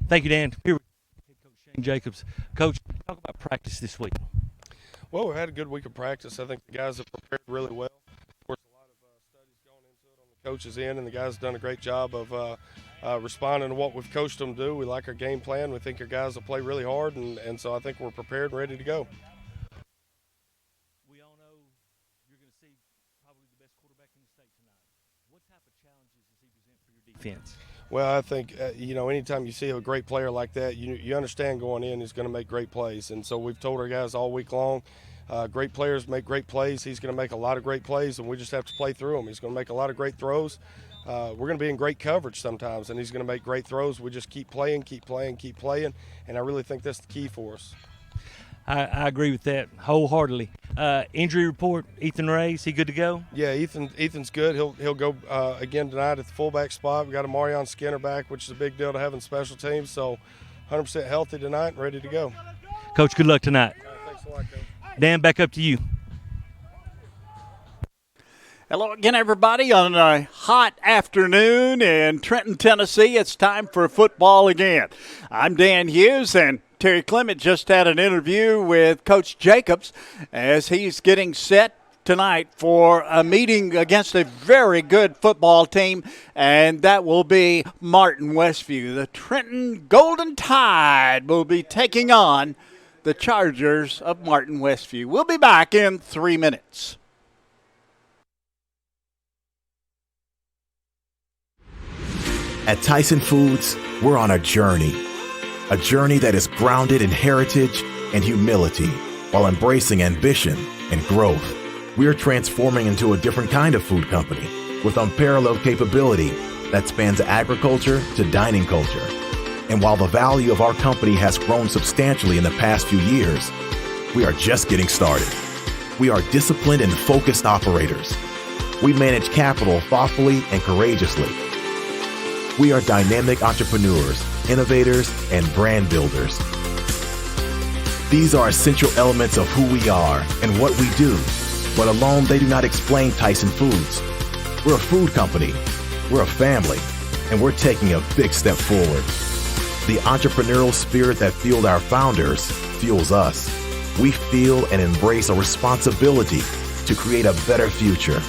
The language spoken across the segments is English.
Thank you, Dan. Here with head coach Shane Jacobs. Coach, talk about practice this week. Well, we had a good week of practice. I think the guys have prepared really well. Of course, a lot of studies going into it on the coaches' end, and the guys have done a great job of responding to what we've coached them to do. We like our game plan. We think our guys will play really hard, and so I think we're prepared and ready to go. We all know you're going to see probably the best quarterback in the state tonight. What type of challenges does he present for your defense? Well, I think, anytime you see a great player like that, you understand going in he's going to make great plays. And so we've told our guys all week long, great players make great plays. He's going to make a lot of great plays, and we just have to play through them. He's going to make a lot of great throws. We're going to be in great coverage sometimes, and he's going to make great throws. We just keep playing, and I really think that's the key for us. I agree with that wholeheartedly. Injury report, Ethan Ray, is he good to go? Yeah, Ethan's good. He'll go again tonight at the fullback spot. We got a Marion Skinner back, which is a big deal to have in special teams. So 100% healthy tonight and ready to go. Coach, good luck tonight. Thanks a lot, Coach. Dan, back up to you. Hello again, everybody, on a hot afternoon in Trenton, Tennessee. It's time for football again. I'm Dan Hughes, and Terry Clement just had an interview with Coach Jacobs as he's getting set tonight for a meeting against a very good football team, and that will be Martin Westview. The Trenton Golden Tide will be taking on the Chargers of Martin Westview. We'll be back in 3 minutes. At Tyson Foods, we're on a journey that is grounded in heritage and humility while embracing ambition and growth. We are transforming into a different kind of food company with unparalleled capability that spans agriculture to dining culture. And while the value of our company has grown substantially in the past few years, we are just getting started. We are disciplined and focused operators. We manage capital thoughtfully and courageously. We are dynamic entrepreneurs, innovators, and brand builders. These are essential elements of who we are and what we do, but alone they do not explain Tyson Foods. We're a food company, we're a family, and we're taking a big step forward. The entrepreneurial spirit that fueled our founders fuels us. We feel and embrace a responsibility to create a better future.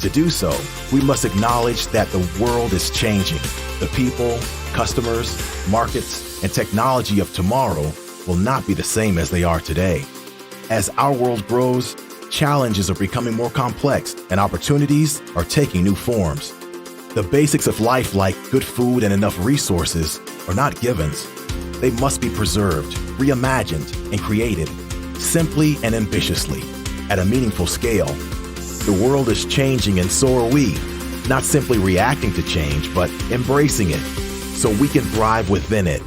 To do so, we must acknowledge that the world is changing. The people, customers, markets, and technology of tomorrow will not be the same as they are today. As our world grows, challenges are becoming more complex and opportunities are taking new forms. The basics of life, like good food and enough resources, are not givens. They must be preserved, reimagined, and created, simply and ambitiously, at a meaningful scale. The world is changing, and so are we. Not simply reacting to change, but embracing it so we can thrive within it.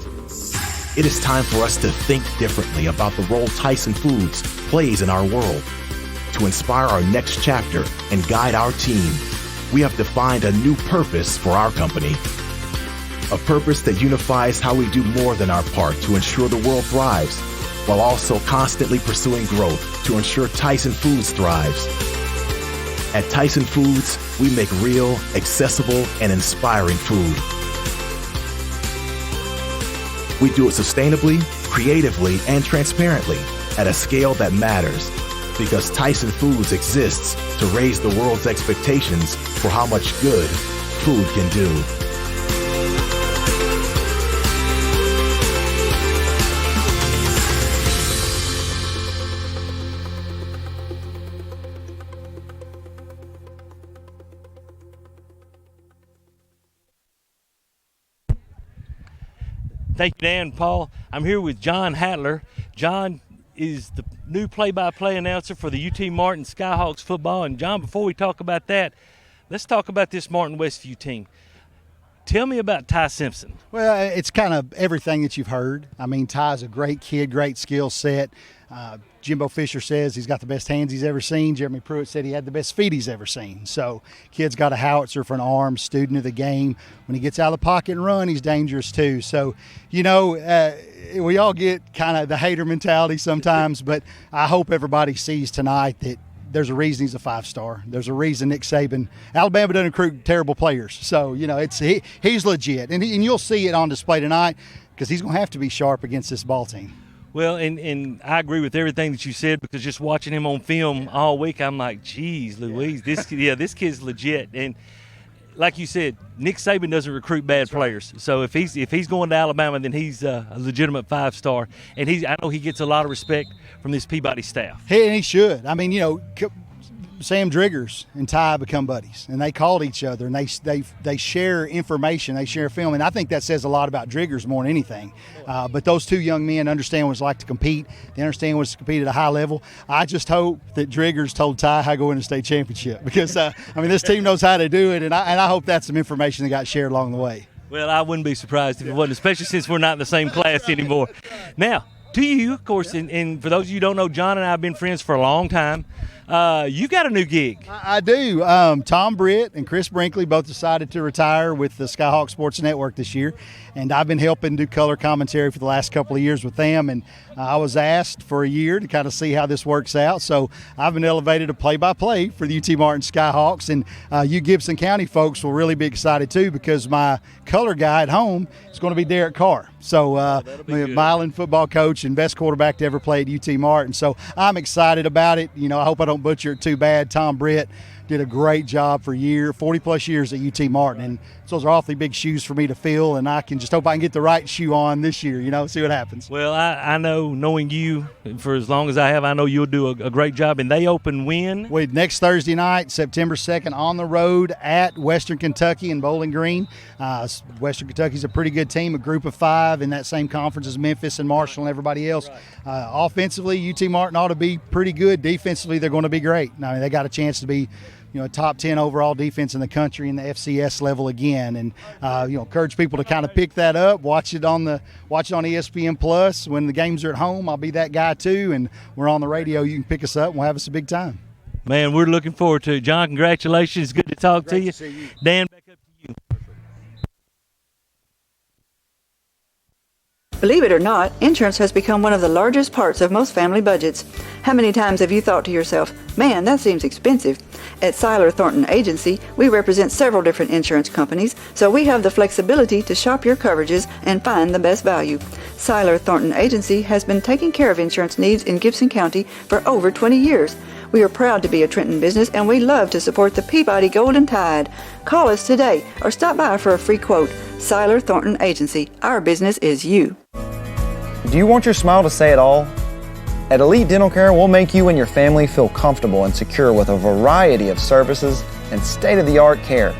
It is time for us to think differently about the role Tyson Foods plays in our world. To inspire our next chapter and guide our team, we have defined a new purpose for our company. A purpose that unifies how we do more than our part to ensure the world thrives, while also constantly pursuing growth to ensure Tyson Foods thrives. At Tyson Foods, we make real, accessible, and inspiring food. We do it sustainably, creatively, and transparently at a scale that matters, because Tyson Foods exists to raise the world's expectations for how much good food can do. Thank you, Dan and Paul. I'm here with John Hatler. John is the new play-by-play announcer for the UT Martin Skyhawks football. And, John, before we talk about that, let's talk about this Martin Westview team. Tell me about Ty Simpson. Well, it's kind of everything that you've heard. I mean, Ty's a great kid, great skill set. Jimbo Fisher says he's got the best hands he's ever seen. Jeremy Pruitt said he had the best feet he's ever seen. So, kid's got a howitzer for an arm, student of the game. When he gets out of the pocket and run, he's dangerous too. So, we all get kind of the hater mentality sometimes, but I hope everybody sees tonight that there's a reason he's a 5-star. There's a reason Nick Saban. Alabama doesn't recruit terrible players, so he's legit, and you'll see it on display tonight because he's going to have to be sharp against this ball team. Well, and I agree with everything that you said, because just watching him on film all week, I'm like, geez, Louise, this kid's legit. And like you said, Nick Saban doesn't recruit bad players. So if he's going to Alabama, then he's a legitimate 5-star. And I know he gets a lot of respect from this Peabody staff. Hey, and he should. I mean, Sam Driggers and Ty become buddies, and they called each other, and they share information, they share film, and I think that says a lot about Driggers more than anything. But those two young men understand what it's like to compete. They understand what it's to compete at a high level. I just hope that Driggers told Ty how to go in the state championship, because this team knows how to do it, and I hope that's some information that got shared along the way. Well, I wouldn't be surprised if it wasn't, especially since we're not in the same class anymore. Now, to you, of course, and for those of you who don't know, John and I have been friends for a long time. You've got a new gig. I do. Tom Britt and Chris Brinkley both decided to retire with the Skyhawk Sports Network this year, and I've been helping do color commentary for the last couple of years with them, and I was asked for a year to kind of see how this works out, so I've been elevated to play-by-play for the UT Martin Skyhawks, and you Gibson County folks will really be excited too, because my color guy at home is going to be Derek Carr. So Milan football coach and best quarterback to ever play at UT Martin. So I'm excited about it. I hope I don't butcher it too bad. Tom Britt did a great job for 40-plus years at UT Martin, and so those are awfully big shoes for me to fill, and I can just hope I can get the right shoe on this year, see what happens. Well, I know, knowing you for as long as I have, I know you'll do a great job, and they open when? Next Thursday night, September 2nd, on the road at Western Kentucky in Bowling Green. Western Kentucky's a pretty good team, a group of 5 in that same conference as Memphis and Marshall and everybody else. Offensively, UT Martin ought to be pretty good. Defensively, they're going to be great. They got a chance to be a top 10 overall defense in the country in the FCS level again, and encourage people to kind of pick that up, watch it on ESPN Plus when the games are at home. I'll be that guy too, and we're on the radio. You can pick us up and we'll have us a big time. Man, we're looking forward to it. John, congratulations. Good to talk to you. Dan, back up to you. Believe it or not, insurance has become one of the largest parts of most family budgets. How many times have you thought to yourself, man, that seems expensive? At Seiler Thornton Agency, we represent several different insurance companies, so we have the flexibility to shop your coverages and find the best value. Seiler Thornton Agency has been taking care of insurance needs in Gibson County for over 20 years. We are proud to be a Trenton business, and we love to support the Peabody Golden Tide. Call us today or stop by for a free quote. Seiler Thornton Agency. Our business is you. Do you want your smile to say it all? At Elite Dental Care, we'll make you and your family feel comfortable and secure with a variety of services and state-of-the-art care.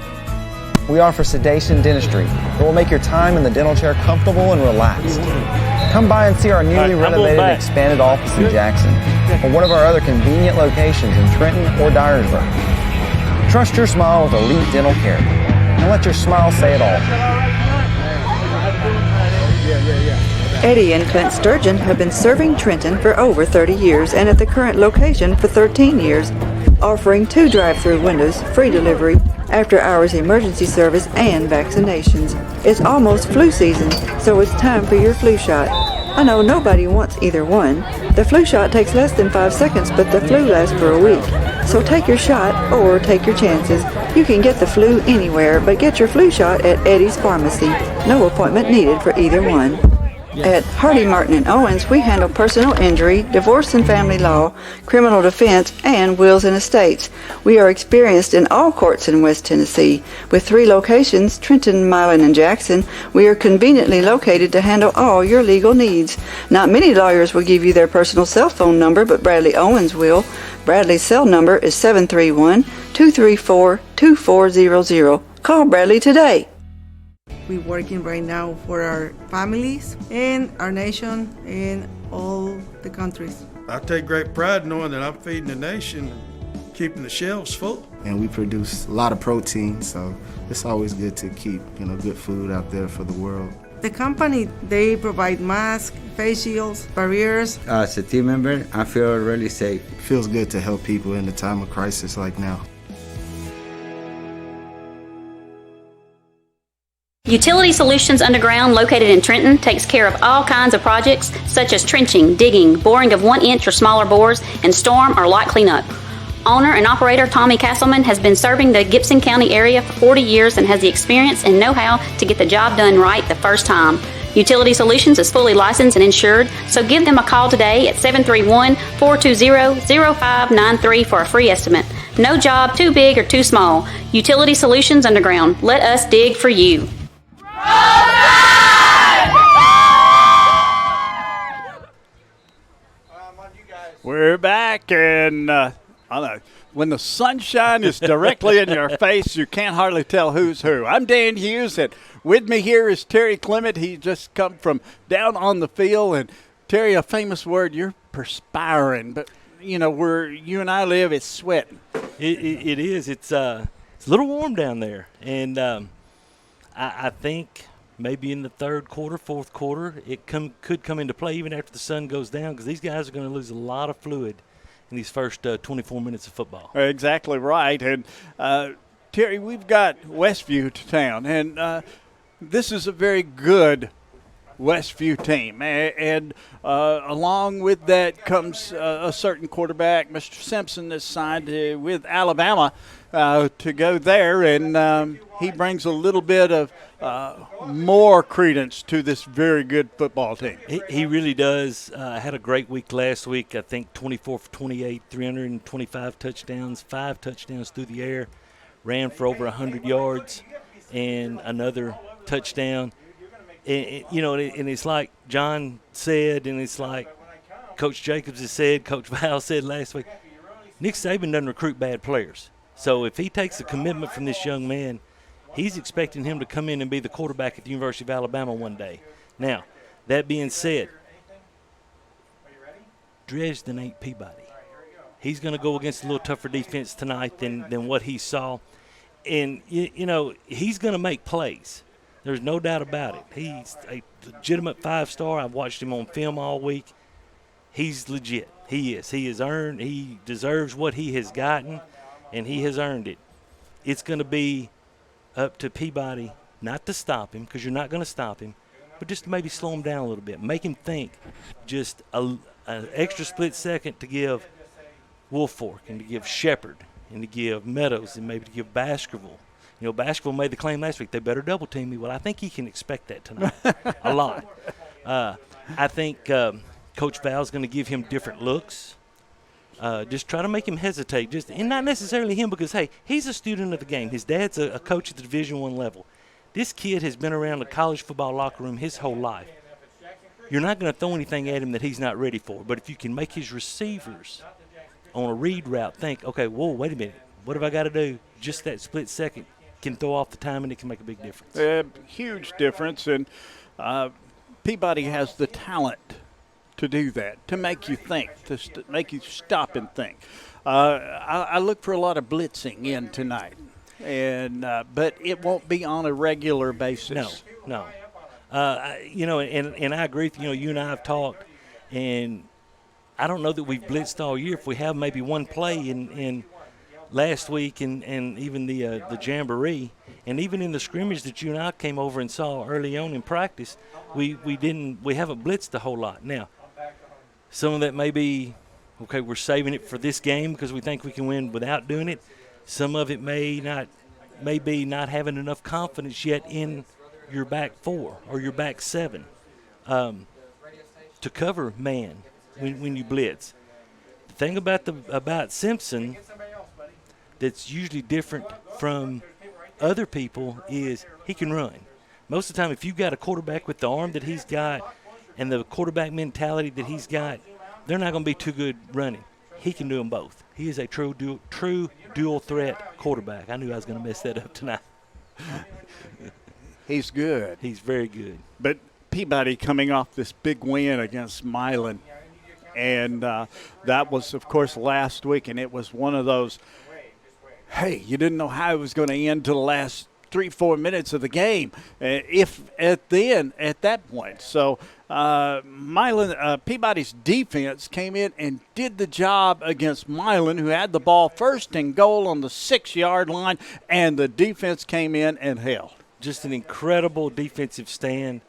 We offer sedation dentistry that will make your time in the dental chair comfortable and relaxed. Come by and see our newly renovated and expanded office in Jackson, or one of our other convenient locations in Trenton or Dyersburg. Trust your smile with Elite Dental Care, and let your smile say it all. Eddie and Clint Sturgeon have been serving Trenton for over 30 years and at the current location for 13 years, offering 2 drive-through windows, free delivery, after-hours emergency service, and vaccinations. It's almost flu season, so it's time for your flu shot. I know nobody wants either one. The flu shot takes less than 5 seconds, but the flu lasts for a week. So take your shot or take your chances. You can get the flu anywhere, but get your flu shot at Eddie's Pharmacy. No appointment needed for either one. At Hardy Martin & Owens, we handle personal injury, divorce and family law, criminal defense, and wills and estates. We are experienced in all courts in West Tennessee. With 3 locations, Trenton, Milan, and Jackson, we are conveniently located to handle all your legal needs. Not many lawyers will give you their personal cell phone number, but Bradley Owens will. Bradley's cell number is 731-234-2400. Call Bradley today. We're working right now for our families and our nation and all the countries. I take great pride knowing that I'm feeding the nation and keeping the shelves full. And we produce a lot of protein, so it's always good to keep, good food out there for the world. The company, they provide masks, face shields, barriers. As a team member, I feel really safe. It feels good to help people in a time of crisis like now. Utility Solutions Underground, located in Trenton, takes care of all kinds of projects such as trenching, digging, boring of 1-inch or smaller bores, and storm or lot cleanup. Owner and operator Tommy Castleman has been serving the Gibson County area for 40 years and has the experience and know-how to get the job done right the first time. Utility Solutions is fully licensed and insured, so give them a call today at 731-420-0593 for a free estimate. No job too big or too small. Utility Solutions Underground. Let us dig for you. We're back, and I don't know, when the sunshine is directly in your face, you can't hardly tell who's who. I'm Dan Hughes, and with me here is Terry Clement. He just come from down on the field, and Terry, a famous word, you're perspiring, but you know where you and I live, it's sweating. It is. It's a little warm down there, and I think maybe in the third quarter, fourth quarter, it could come into play even after the sun goes down, because these guys are going to lose a lot of fluid in these first 24 minutes of football. Exactly right. And, Terry, we've got Westview to town, and this is a very good Westview team. And along with that comes a certain quarterback, Mr. Simpson, that's signed with Alabama to go there, and he brings a little bit of more credence to this very good football team. He really does. Had a great week last week. I think 24 for 28, 325 touchdowns, 5 touchdowns through the air, ran for over 100 yards, and another touchdown. And it's like John said, and it's like Coach Jacobs has said, Coach Val said last week, Nick Saban doesn't recruit bad players. So if he takes a commitment from this young man, he's expecting him to come in and be the quarterback at the University of Alabama one day. Now, that being said, Dresden ain't Peabody. He's going to go against a little tougher defense tonight than what he saw. And, he's going to make plays. There's no doubt about it. He's a legitimate 5-star. I've watched him on film all week. He's legit. He is. He deserves what he has gotten, and he has earned it. It's going to be up to Peabody not to stop him, because you're not going to stop him, but just to maybe slow him down a little bit. Make him think just an extra split second to give Wolffork and to give Shepherd and to give Meadows and maybe to give Baskerville. Baskerville made the claim last week, they better double team me. Well, I think he can expect that tonight a lot. I think Coach Val's going to give him different looks. Just try to make him hesitate. And not necessarily him, because, hey, he's a student of the game. His dad's a coach at the Division I level. This kid has been around the college football locker room his whole life. You're not going to throw anything at him that he's not ready for. But if you can make his receivers on a read route think, okay, whoa, wait a minute, what have I got to do? Just that split second can throw off the time, and it can make a big difference. Huge difference, and Peabody has the talent to do that, to make you think, to make you stop and think. I look for a lot of blitzing in tonight, and but it won't be on a regular basis. No. And I agree with you. You and I have talked, and I don't know that we've blitzed all year. If we have maybe one play in last week and even the jamboree, and even in the scrimmage that you and I came over and saw early on in practice, we haven't blitzed a whole lot. Now, some of that may be, okay, we're saving it for this game because we think we can win without doing it. Some of it may be not having enough confidence yet in your back 4 or your back 7 to cover man when you blitz. The thing about Simpson that's usually different from other people is he can run. Most of the time, if you've got a quarterback with the arm that he's got and the quarterback mentality that he's got, they're not going to be too good running. He can do them both. He is a true dual threat quarterback. I knew I was going to mess that up tonight. He's good. He's very good. But Peabody coming off this big win against Milan, and that was, of course, last week, and it was one of those, hey, you didn't know how it was going to end to the last 3-4 minutes of the game, if at that point. So Peabody's defense came in and did the job against Milan, who had the ball first and goal on the 6-yard line, and the defense came in and held. Just an incredible defensive stand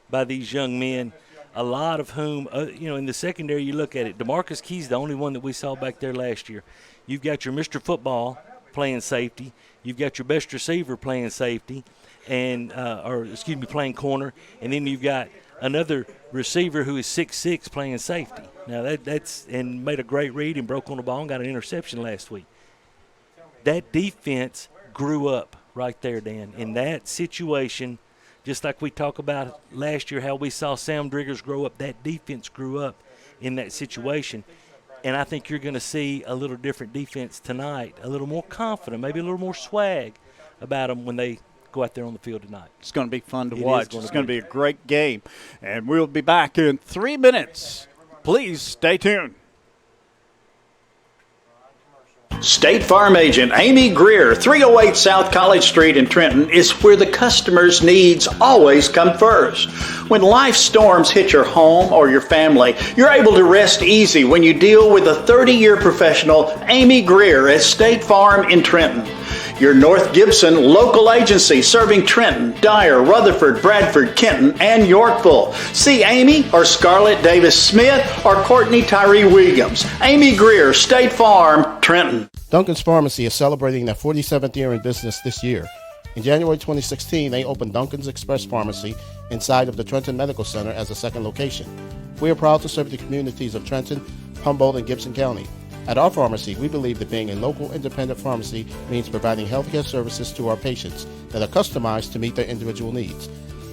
by these young men. a lot of whom, in the secondary you look at it, DeMarcus Key's the only one that we saw back there last year. You've got your Mr. Football playing safety. You've got your best receiver playing safety, playing corner. And then you've got another receiver who is 6'6" playing safety. Now that's made a great read and broke on the ball and got an interception last week. That defense grew up right there, Dan. In that situation, just like we talked about last year, how we saw Sam Driggers grow up, that defense grew up in that situation. And I think you're going to see a little different defense tonight, a little more confident, maybe a little more swag about them when they go out there on the field tonight. It's going to be fun to watch. It's going to be a great game. And we'll be back in 3 minutes. Please stay tuned. State Farm agent Amy Greer, 308 South College Street in Trenton, is where the customer's needs always come first. When life storms hit your home or your family, you're able to rest easy when you deal with a 30-year professional, Amy Greer at State Farm in Trenton. Your North Gibson local agency serving Trenton, Dyer, Rutherford, Bradford, Kenton, and Yorkville. See Amy or Scarlett Davis Smith or Courtney Tyree Wiggums. Amy Greer, State Farm, Trenton. Duncan's Pharmacy is celebrating their 47th year in business this year. In January 2016, they opened Duncan's Express Pharmacy inside of the Trenton Medical Center as a second location. We are proud to serve the communities of Trenton, Humboldt, and Gibson County. At our pharmacy, we believe that being a local independent pharmacy means providing healthcare services to our patients that are customized to meet their individual needs.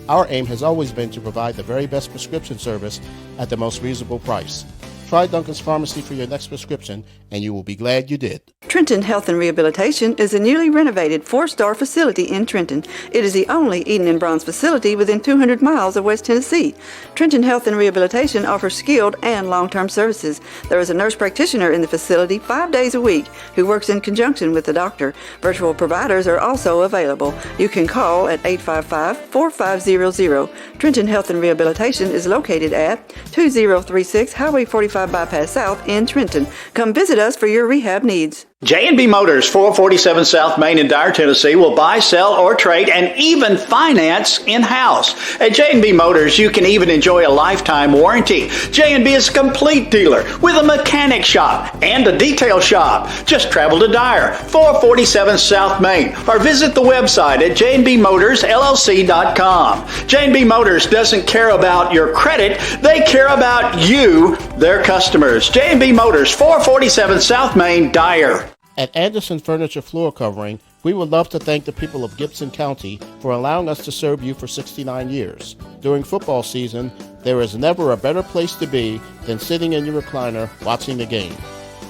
Our aim has always been to provide the very best prescription service at the most reasonable price. Try Duncan's Pharmacy for your next prescription, and you will be glad you did. Trenton Health and Rehabilitation is a newly renovated 4-star facility in Trenton. It is the only Eden and Bronze facility within 200 miles of West Tennessee. Trenton Health and Rehabilitation offers skilled and long-term services. There is a nurse practitioner in the facility 5 days a week who works in conjunction with the doctor. Virtual providers are also available. You can call at 855-4500. Trenton Health and Rehabilitation is located at 2036 Highway 45 Bypass South in Trenton. Come visit us for your rehab needs. J&B Motors, 447 South Main in Dyer, Tennessee, will buy, sell, or trade, and even finance in-house. At J&B Motors, you can even enjoy a lifetime warranty. J&B is a complete dealer with a mechanic shop and a detail shop. Just travel to Dyer, 447 South Main, or visit the website at jnbmotorsllc.com. J&B Motors doesn't care about your credit. They care about you, their customers. J&B Motors, 447 South Main, Dyer. At Anderson Furniture Floor Covering, we would love to thank the people of Gibson County for allowing us to serve you for 69 years. During football season, there is never a better place to be than sitting in your recliner watching the game.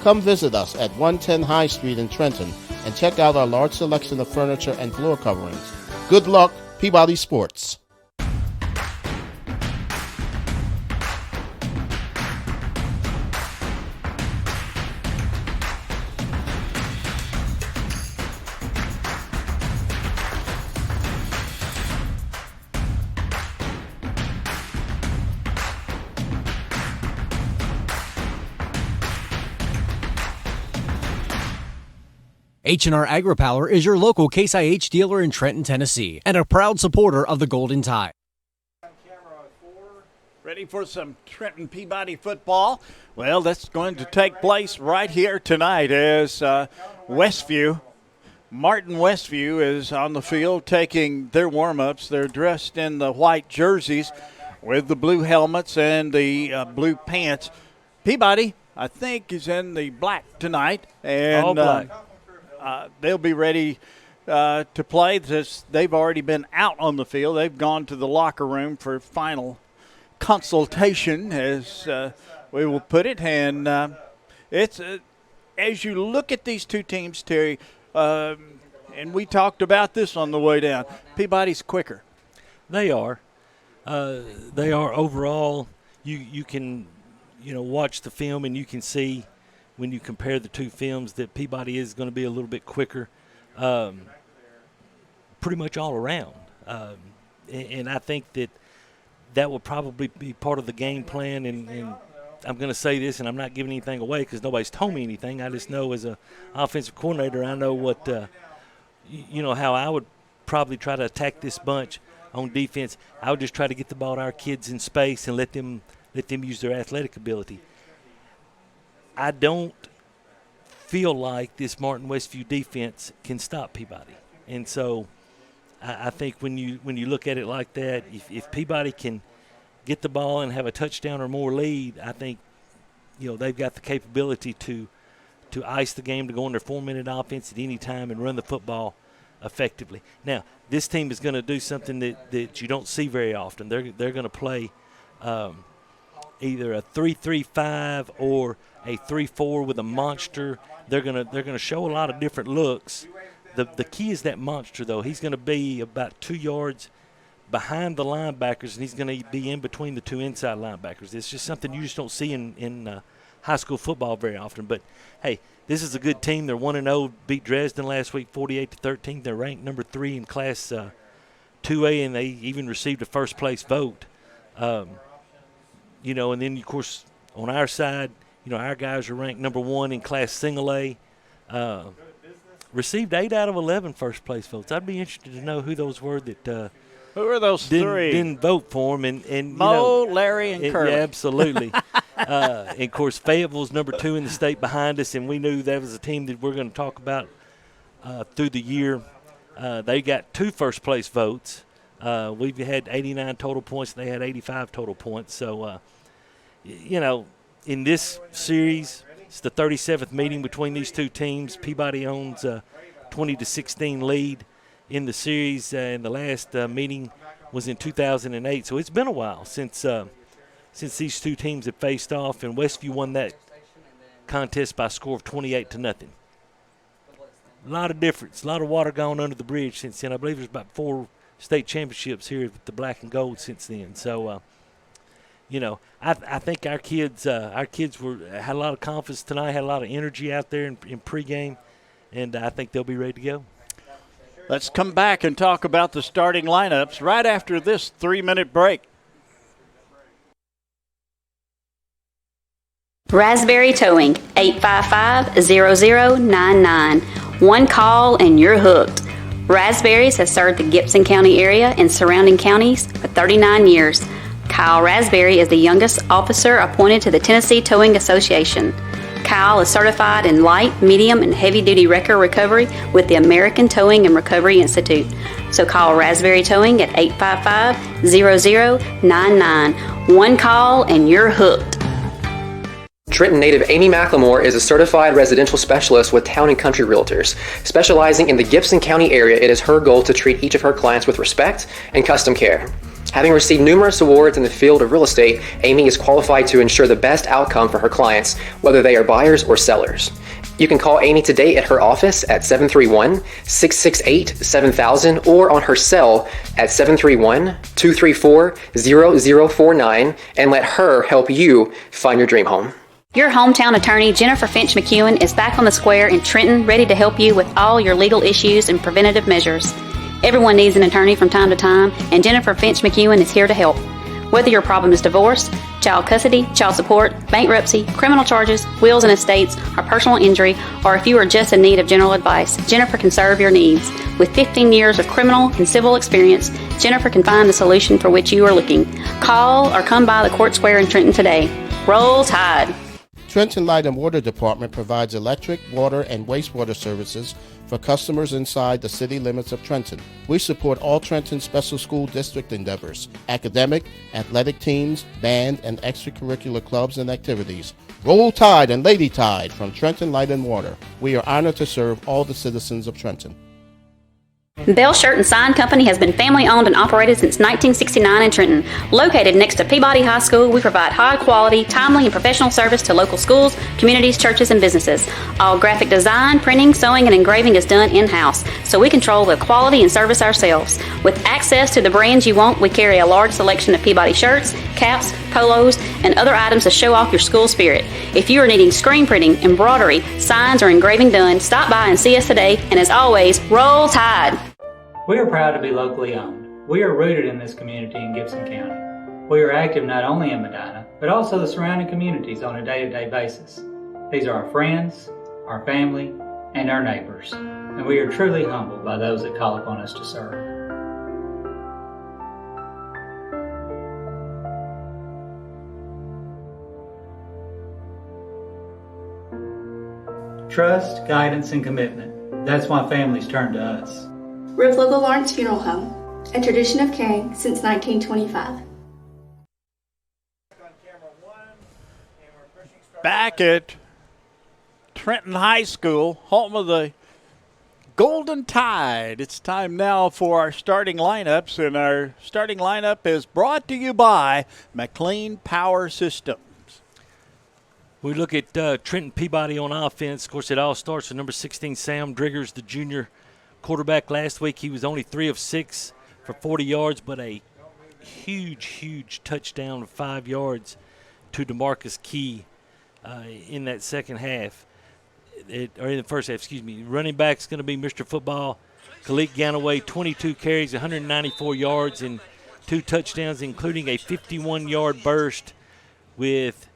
Come visit us at 110 High Street in Trenton and check out our large selection of furniture and floor coverings. Good luck, Peabody Sports. H&R AgriPower is your local Case IH dealer in Trenton, Tennessee, and a proud supporter of the Golden Tide. Ready for some Trenton Peabody football? Well, that's going to take place right here tonight as Westview, Martin Westview is on the field taking their warm-ups. They're dressed in the white jerseys with the blue helmets and the blue pants. Peabody, I think, is in the black tonight. And all black. They'll be ready to play. They've already been out on the field. They've gone to the locker room for final consultation, as we will put it. And it's as you look at these two teams, Terry, and we talked about this on the way down, Peabody's quicker. They are. They are overall. You can watch the film and you can see when you compare the two films that Peabody is going to be a little bit quicker, pretty much all around. And I think that will probably be part of the game plan. And I'm going to say this, and I'm not giving anything away because nobody's told me anything. I just know as an offensive coordinator, I know what, how I would probably try to attack this bunch. on defense. I would just try to get the ball to our kids in space and let them use their athletic ability. I don't feel like this Martin Westview defense can stop Peabody. And so I think when you look at it like that, if Peabody can get the ball and have a touchdown or more lead, I think they've got the capability to ice the game, to go on their 4-minute offense at any time and run the football effectively. Now, this team is going to do something that you don't see very often. They're going to play either a 3-3-5 or a 3-4 with a monster. They're gonna show a lot of different looks. The key is that monster, though. He's going to be about 2 yards behind the linebackers, and he's going to be in between the two inside linebackers. It's just something you just don't see in high school football very often. But, hey, this is a good team. They're 1-0, beat Dresden last week 48-13. They're ranked number 3 in Class 2A, and they even received a first-place vote. And then, of course, on our side, our guys are ranked number 1 in Class Single A. Received 8 out of 11 first-place votes. I'd be interested to know who those were that who are those three? Didn't vote for them. And Mo, Larry, and Curly. Yeah, absolutely. And, of course, Fayetteville's number 2 in the state behind us, and we knew that was a team that we're going to talk about through the year. They got 2 first-place votes. We've had 89 total points. They had 85 total points. So, in this series, it's the 37th meeting between these two teams. Peabody owns a 20-16 lead in the series, and the last meeting was in 2008. So it's been a while since these two teams have faced off, and Westview won that contest by a score of 28-0. A lot of difference, a lot of water gone under the bridge since then. I believe there's about 4 state championships here with the black and gold since then. So, I think our kids had a lot of confidence tonight, had a lot of energy out there in pregame, and I think they'll be ready to go. Let's come back and talk about the starting lineups right after this 3-minute break. Raspberry Towing, 855-0099. One call and you're hooked. Raspberries has served the Gibson County area and surrounding counties for 39 years. Kyle Raspberry is the youngest officer appointed to the Tennessee Towing Association. Kyle is certified in light, medium, and heavy-duty wrecker recovery with the American Towing and Recovery Institute. So call Raspberry Towing at 855-0099. One call and you're hooked. Trenton native Amy McLemore is a certified residential specialist with Town & Country Realtors. Specializing in the Gibson County area, it is her goal to treat each of her clients with respect and custom care. Having received numerous awards in the field of real estate, Amy is qualified to ensure the best outcome for her clients, whether they are buyers or sellers. You can call Amy today at her office at 731-668-7000 or on her cell at 731-234-0049 and let her help you find your dream home. Your hometown attorney, Jennifer Finch McEwen, is back on the square in Trenton, ready to help you with all your legal issues and preventative measures. Everyone needs an attorney from time to time, and Jennifer Finch McEwen is here to help. Whether your problem is divorce, child custody, child support, bankruptcy, criminal charges, wills and estates, or personal injury, or if you are just in need of general advice, Jennifer can serve your needs. With 15 years of criminal and civil experience, Jennifer can find the solution for which you are looking. Call or come by the Court Square in Trenton today. Roll Tide! Trenton Light and Water Department provides electric, water, and wastewater services for customers inside the city limits of Trenton. We support all Trenton Special School District endeavors, academic, athletic teams, band, and extracurricular clubs and activities. Roll Tide and Lady Tide from Trenton Light and Water. We are honored to serve all the citizens of Trenton. Bell Shirt and Sign Company has been family-owned and operated since 1969 in Trenton. Located next to Peabody High School, we provide high-quality, timely, and professional service to local schools, communities, churches, and businesses. All graphic design, printing, sewing, and engraving is done in-house, so we control the quality and service ourselves. With access to the brands you want, we carry a large selection of Peabody shirts, caps, polos, and other items to show off your school spirit. If you are needing screen printing, embroidery, signs, or engraving done, stop by and see us today, and as always, Roll Tide! We are proud to be locally owned. We are rooted in this community in Gibson County. We are active not only in Medina, but also the surrounding communities on a day-to-day basis. These are our friends, our family, and our neighbors, and we are truly humbled by those that call upon us to serve. Trust, guidance, and commitment. That's why families turn to us. We're with local Lawrence Funeral Home, a tradition of caring since 1925. Back at Trenton High School, home of the Golden Tide. It's time now for our starting lineups, and our starting lineup is brought to you by McLean Power Systems. We look at Trenton Peabody on offense. Of course, it all starts with number 16, Sam Driggers, the junior quarterback. Last week he was only 3 of 6 for 40 yards, but a huge touchdown of 5 yards to DeMarcus Key in that second half. Or in the first half, excuse me. Running back's going to be Mr. Football, Khalid Ganaway, 22 carries, 194 yards, and 2 touchdowns, including a 51-yard burst with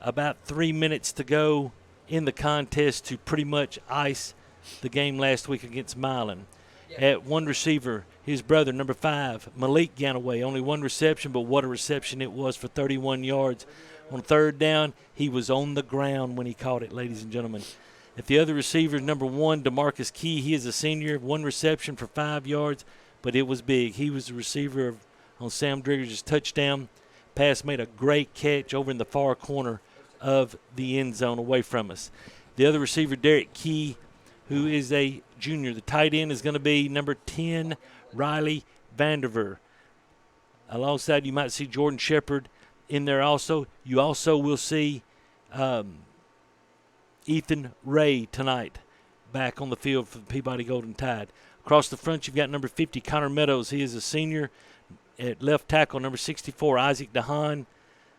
about 3 minutes to go in the contest to pretty much ice the game last week against Milan. At one receiver, his brother, number 5, Malik Ganaway, only 1 reception, but what a reception it was for 31 yards. On third down, he was on the ground when he caught it, ladies and gentlemen. At the other receiver, number 1, DeMarcus Key, he is a senior, 1 reception for 5 yards, but it was big. He was the receiver on Sam Driggers' touchdown pass, made a great catch over in the far corner of the end zone away from us. The other receiver, Derek Key, who is a junior. The tight end is going to be number 10, Riley Vanderveer. Alongside, you might see Jordan Shepard in there also. You also will see Ethan Ray tonight back on the field for the Peabody Golden Tide. Across the front, you've got number 50, Connor Meadows. He is a senior. At left tackle, number 64, Isaac DeHaan,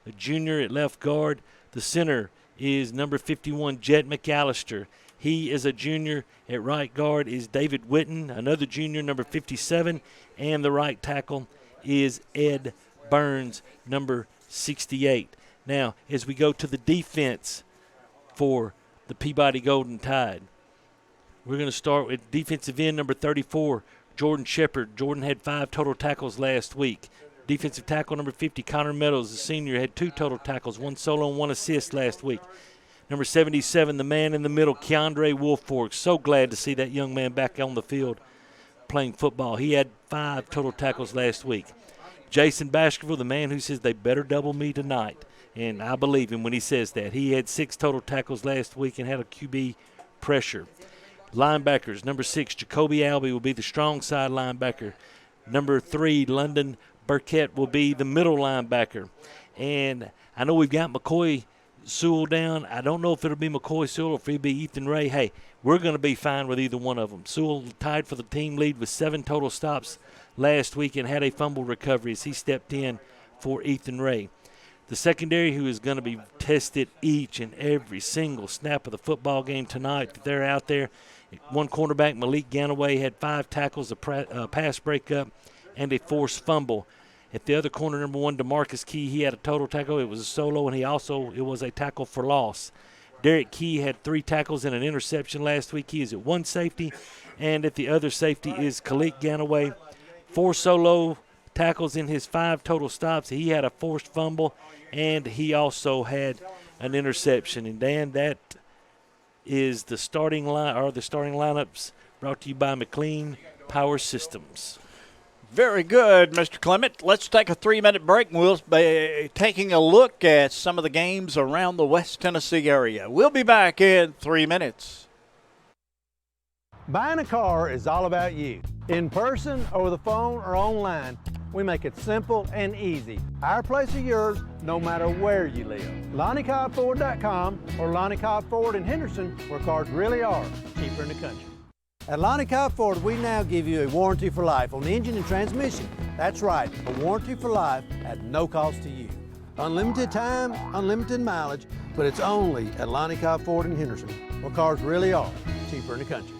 a junior at left guard. The center is number 51, Jet McAllister. He is a junior. At right guard is David Witten, another junior, number 57. And the right tackle is Ed Burns, number 68. Now, as we go to the defense for the Peabody Golden Tide, we're going to start with defensive end number 34, Jordan Shepard. Jordan had 5 total tackles last week. Defensive tackle number 50, Connor Meadows, the senior, had 2 total tackles, 1 solo and 1 assist last week. Number 77, the man in the middle, Keandre Wolfork. So glad to see that young man back on the field playing football. He had 5 total tackles last week. Jason Baskerville, the man who says they better double me tonight, and I believe him when he says that. He had 6 total tackles last week and had a QB pressure. Linebackers, number 6, Jacoby Albee will be the strong side linebacker. Number 3, London Burkett will be the middle linebacker. And I know we've got McCoy Sewell down. I don't know if it'll be McCoy Sewell or if it'll be Ethan Ray. Hey, we're going to be fine with either one of them. Sewell tied for the team lead with 7 total stops last week and had a fumble recovery as he stepped in for Ethan Ray. The secondary, who is going to be tested each and every single snap of the football game tonight, they're out there. One cornerback, Malik Ganaway, had 5 tackles, a pass breakup, and a forced fumble. At the other corner, number 1, DeMarcus Key, he had a total tackle. It was a solo, and it was a tackle for loss. Derek Key had 3 tackles and an interception last week. He is at 1 safety, and at the other safety is Khalid Ganaway. 4 solo tackles in his 5 total stops. He had a forced fumble, and he also had an interception. And Dan, that is the starting lineups brought to you by McLean Power Systems. Very good, Mr. Clement. Let's take a 3-minute break, and we'll be taking a look at some of the games around the West Tennessee area. We'll be back in 3 minutes. Buying a car is all about you. In person, over the phone, or online, we make it simple and easy. Our place is yours, no matter where you live. LonnieCobbFord.com or Lonnie Cobb Ford in Henderson, where cars really are cheaper in the country. At Lonnie Cobb Ford, we now give you a warranty for life on the engine and transmission. That's right, a warranty for life at no cost to you. Unlimited time, unlimited mileage, but it's only at Lonnie Cobb Ford in Henderson, where cars really are cheaper in the country.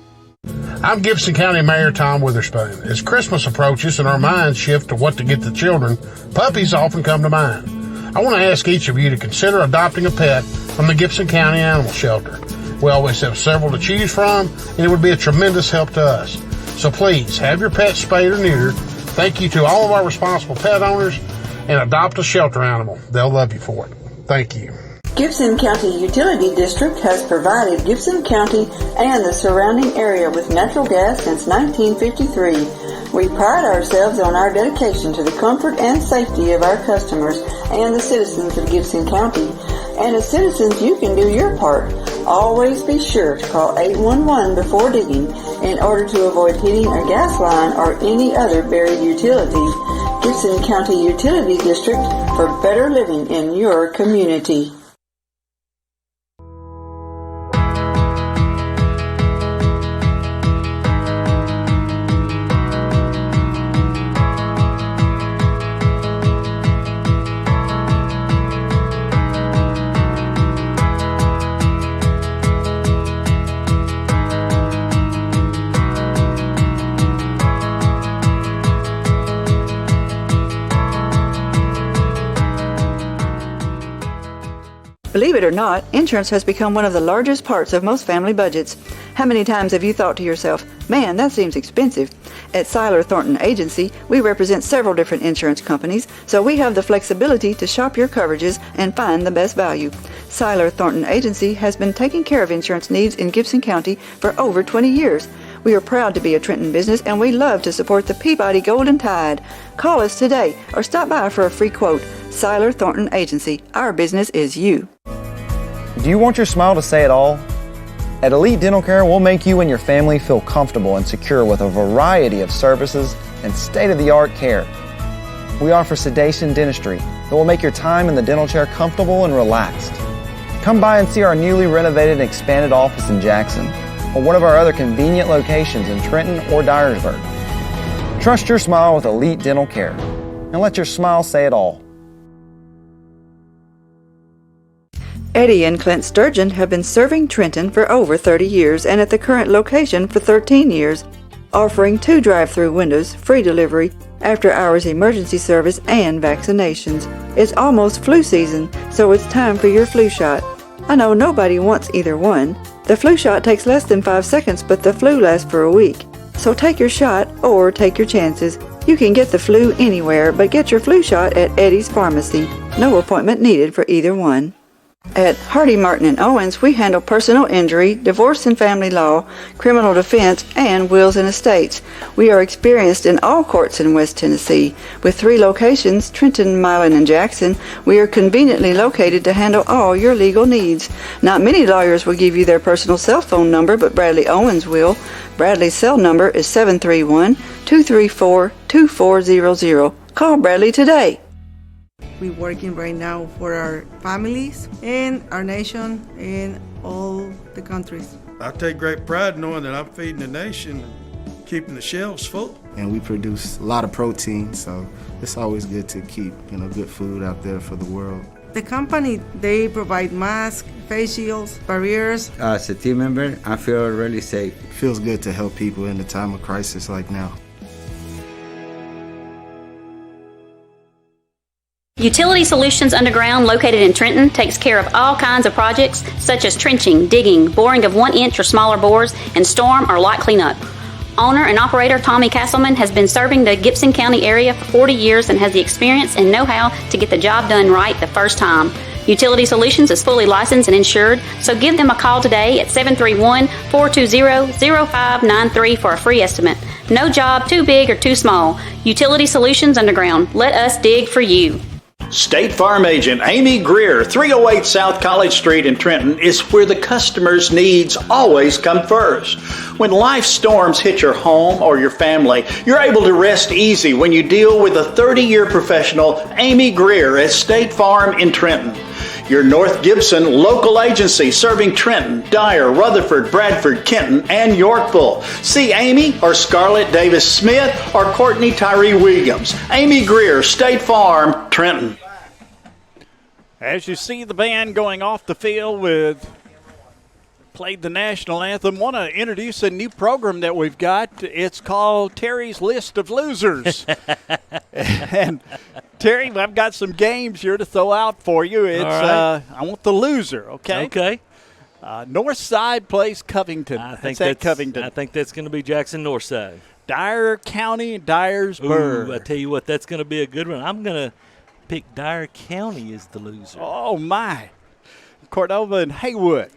I'm Gibson County Mayor Tom Witherspoon. As Christmas approaches and our minds shift to what to get the children, puppies often come to mind. I want to ask each of you to consider adopting a pet from the Gibson County Animal Shelter. We always have several to choose from, and it would be a tremendous help to us. So please, have your pet spayed or neutered. Thank you to all of our responsible pet owners, and adopt a shelter animal. They'll love you for it. Thank you. Gibson County Utility District has provided Gibson County and the surrounding area with natural gas since 1953. We pride ourselves on our dedication to the comfort and safety of our customers and the citizens of Gibson County. And as citizens, you can do your part. Always be sure to call 811 before digging in order to avoid hitting a gas line or any other buried utilities. Gibson County Utility District for better living in your community. Believe it or not, insurance has become one of the largest parts of most family budgets. How many times have you thought to yourself, man, that seems expensive? At Seiler Thornton Agency, we represent several different insurance companies, so we have the flexibility to shop your coverages and find the best value. Seiler Thornton Agency has been taking care of insurance needs in Gibson County for over 20 years. We are proud to be a Trenton business, and we love to support the Peabody Golden Tide. Call us today or stop by for a free quote. Seiler Thornton Agency. Our business is you. Do you want your smile to say it all? At Elite Dental Care, we'll make you and your family feel comfortable and secure with a variety of services and state-of-the-art care. We offer sedation dentistry that will make your time in the dental chair comfortable and relaxed. Come by and see our newly renovated and expanded office in Jackson or one of our other convenient locations in Trenton or Dyersburg. Trust your smile with Elite Dental Care and let your smile say it all. Eddie and Clint Sturgeon have been serving Trenton for over 30 years and at the current location for 13 years, offering 2 drive-through windows, free delivery, after-hours emergency service, and vaccinations. It's almost flu season, so it's time for your flu shot. I know nobody wants either one. The flu shot takes less than 5 seconds, but the flu lasts for a week. So take your shot or take your chances. You can get the flu anywhere, but get your flu shot at Eddie's Pharmacy. No appointment needed for either one. At Hardy Martin and Owens, we handle personal injury, divorce and family law, criminal defense, and wills and estates. We are experienced in all courts in West Tennessee. With 3 locations, Trenton, Milan, and Jackson, we are conveniently located to handle all your legal needs. Not many lawyers will give you their personal cell phone number, but Bradley Owens will. Bradley's cell number is 731-234-2400. Call Bradley today. We're working right now for our families and our nation and all the countries. I take great pride knowing that I'm feeding the nation and keeping the shelves full. And we produce a lot of protein, so it's always good to keep, good food out there for the world. The company, they provide masks, face shields, barriers. As a team member, I feel really safe. It feels good to help people in a time of crisis like now. Utility Solutions Underground, located in Trenton, takes care of all kinds of projects such as trenching, digging, boring of 1-inch or smaller bores, and storm or lot cleanup. Owner and operator Tommy Castleman has been serving the Gibson County area for 40 years and has the experience and know-how to get the job done right the first time. Utility Solutions is fully licensed and insured, so give them a call today at 731-420-0593 for a free estimate. No job too big or too small. Utility Solutions Underground. Let us dig for you. State Farm agent Amy Greer, 308 South College Street in Trenton, is where the customer's needs always come first. When life storms hit your home or your family, you're able to rest easy when you deal with a 30-year professional, Amy Greer at State Farm in Trenton. Your North Gibson local agency serving Trenton, Dyer, Rutherford, Bradford, Kenton, and Yorkville. See Amy or Scarlett Davis Smith or Courtney Tyree Williams. Amy Greer, State Farm, Trenton. As you see the band going off the field played the national anthem, want to introduce a new program that we've got. It's called Terry's List of Losers. And Terry, I've got some games here to throw out for you. It's right. I want the loser, okay? Okay. North Side plays Covington. I think that's Covington. I think that's going to be Jackson Northside. Dyer County and Dyersburg. Ooh, I tell you what, that's going to be a good one. I'm going to pick Dyer County as the loser. Oh, my. Cordova and Haywood.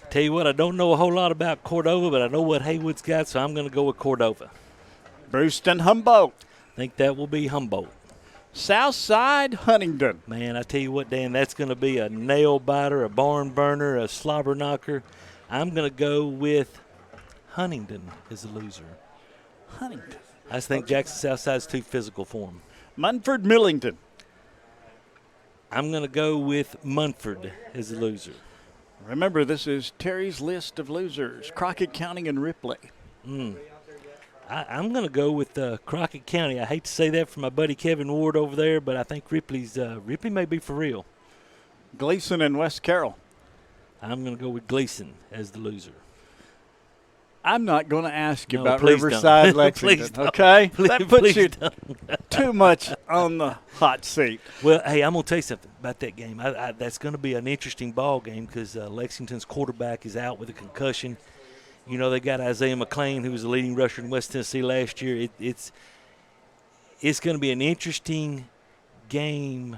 Tell you what, I don't know a whole lot about Cordova, but I know what Haywood's got, so I'm going to go with Cordova. Brewston, Humboldt. I think that will be Humboldt. Southside, Huntington. Man, I tell you what, Dan, that's going to be a nail biter, a barn burner, a slobber knocker. I'm going to go with Huntington as a loser. Huntington. I just think Jackson Southside's too physical for him. Munford, Millington. I'm going to go with Munford as a loser. Remember, this is Terry's list of losers. Crockett County and Ripley. I'm going to go with Crockett County. I hate to say that for my buddy Kevin Ward over there, but I think Ripley may be for real. Gleason and West Carroll. I'm going to go with Gleason as the loser. I'm not going to ask you No, about please Riverside, don't. Lexington, Please don't. okay? Please- That puts please you don't. too much on the hot seat. Well, hey, I'm going to tell you something about that game. That's going to be an interesting ball game because Lexington's quarterback is out with a concussion. You know, they got Isaiah McClain, who was the leading rusher in West Tennessee last year. It's going to be an interesting game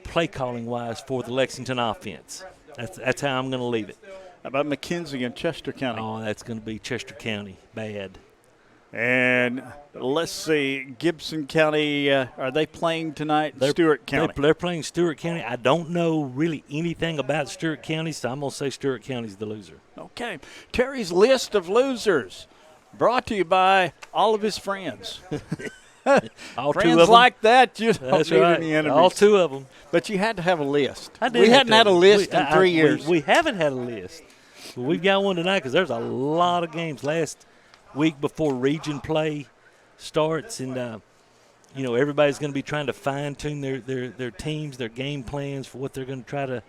play calling wise for the Lexington offense. That's how I'm going to leave it. How about McKenzie and Chester County? Oh, that's going to be Chester County. Bad. And let's see, Gibson County, are they playing tonight? Stewart County. They're playing Stewart County. I don't know really anything about Stewart County, so I'm going to say Stewart County's the loser. Okay. Terry's list of losers, brought to you by all of his friends. All friends two of them. like that, you don't That's need right. any enemies. All two of them. But you had to have a list. I did we have hadn't to had a have list in 3 years. We haven't had a list. But we've got one tonight because there's a lot of games last week before region play starts. And, you know, everybody's going to be trying to fine-tune their teams, their game plans for what they're going to try to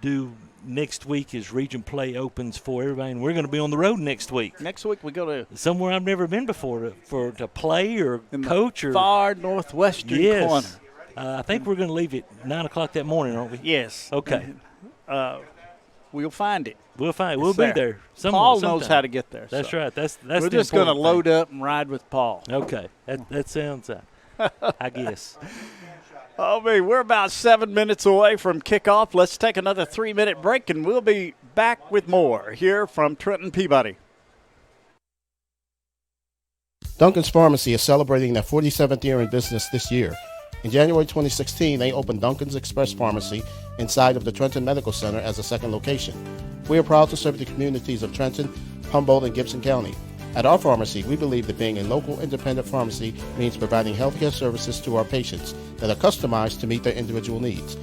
do next week as region play opens for everybody. And we're going to be on the road next week. Next week we go to somewhere I've never been before to play or coach. The or far northwestern corner. I think we're going to leave at 9 o'clock that morning, aren't we? Yes. Okay. We'll find it. We'll find it. We'll be there. Paul knows how to get there. That's right. That's we're just going to load up and ride with Paul. Okay. That sounds, I guess. Oh, man, we're about 7 minutes away from kickoff. Let's take another 3-minute break, and we'll be back with more here from Trenton Peabody. Duncan's Pharmacy is celebrating their 47th year in business this year. In January 2016, they opened Duncan's Express Pharmacy inside of the Trenton Medical Center as a second location. We are proud to serve the communities of Trenton, Humboldt, and Gibson County. At our pharmacy, we believe that being a local independent pharmacy means providing healthcare services to our patients that are customized to meet their individual needs.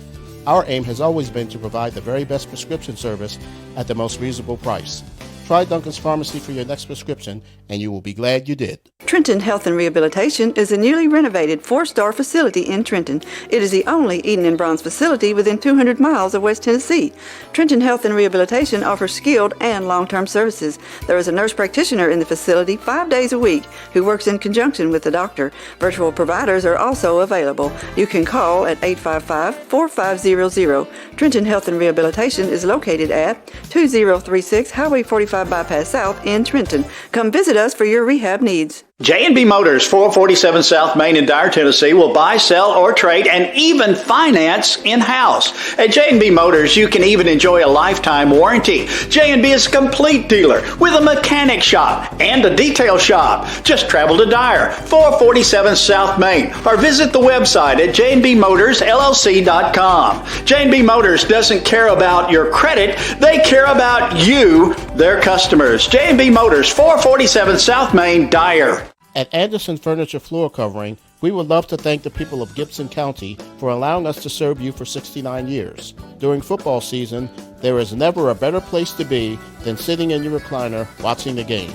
Our aim has always been to provide the very best prescription service at the most reasonable price. Try Duncan's Pharmacy for your next prescription, and you will be glad you did. Trenton Health and Rehabilitation is a newly renovated 4-star facility in Trenton. It is the only Eden and Bronze facility within 200 miles of West Tennessee. Trenton Health and Rehabilitation offers skilled and long-term services. There is a nurse practitioner in the facility 5 days a week who works in conjunction with the doctor. Virtual providers are also available. You can call at 855-4500. Trenton Health and Rehabilitation is located at 2036 Highway 45 Bypass South in Trenton. Come visit us for your rehab needs. J&B Motors, 447 South Main in Dyer, Tennessee, will buy, sell, or trade, and even finance in-house. At J&B Motors, you can even enjoy a lifetime warranty. J&B is a complete dealer with a mechanic shop and a detail shop. Just travel to Dyer, 447 South Main, or visit the website at jnbmotorsllc.com. J&B Motors doesn't care about your credit, they care about you, their customers. J&B Motors, 447 South Main, Dyer. At Anderson Furniture Floor Covering, we would love to thank the people of Gibson County for allowing us to serve you for 69 years. During football season, there is never a better place to be than sitting in your recliner watching the game.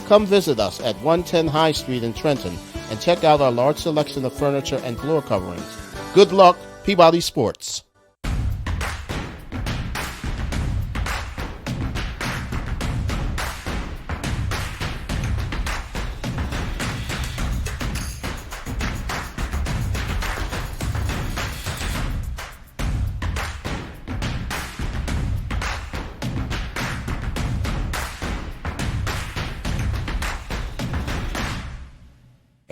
Come visit us at 110 High Street in Trenton and check out our large selection of furniture and floor coverings. Good luck, Peabody Sports.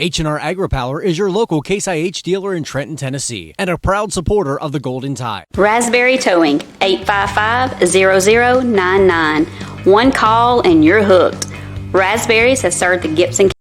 H&R AgriPower is your local Case IH dealer in Trenton, Tennessee, and a proud supporter of the Golden Tide. Raspberry Towing, 855-0099. One call and you're hooked. Raspberries has served the Gibson.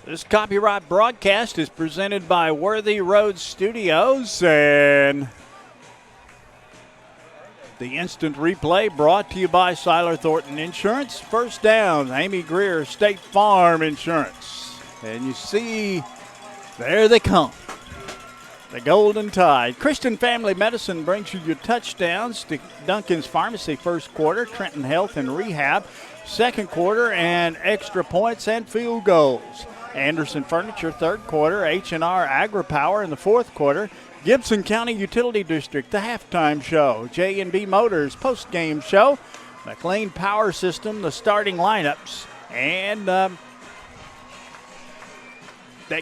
This copyright broadcast is presented by Worthy Road Studios, and the instant replay brought to you by Seiler Thornton Insurance. First down, Amy Greer, State Farm Insurance. And you see, there they come, the Golden Tide. Christian Family Medicine brings you your touchdowns to Duncan's Pharmacy first quarter, Trenton Health and Rehab second quarter, and extra points and field goals. Anderson Furniture, third quarter. H&R AgriPower in the fourth quarter. Gibson County Utility District, the halftime show. J&B Motors, post-game show. McLean Power System, the starting lineups. And that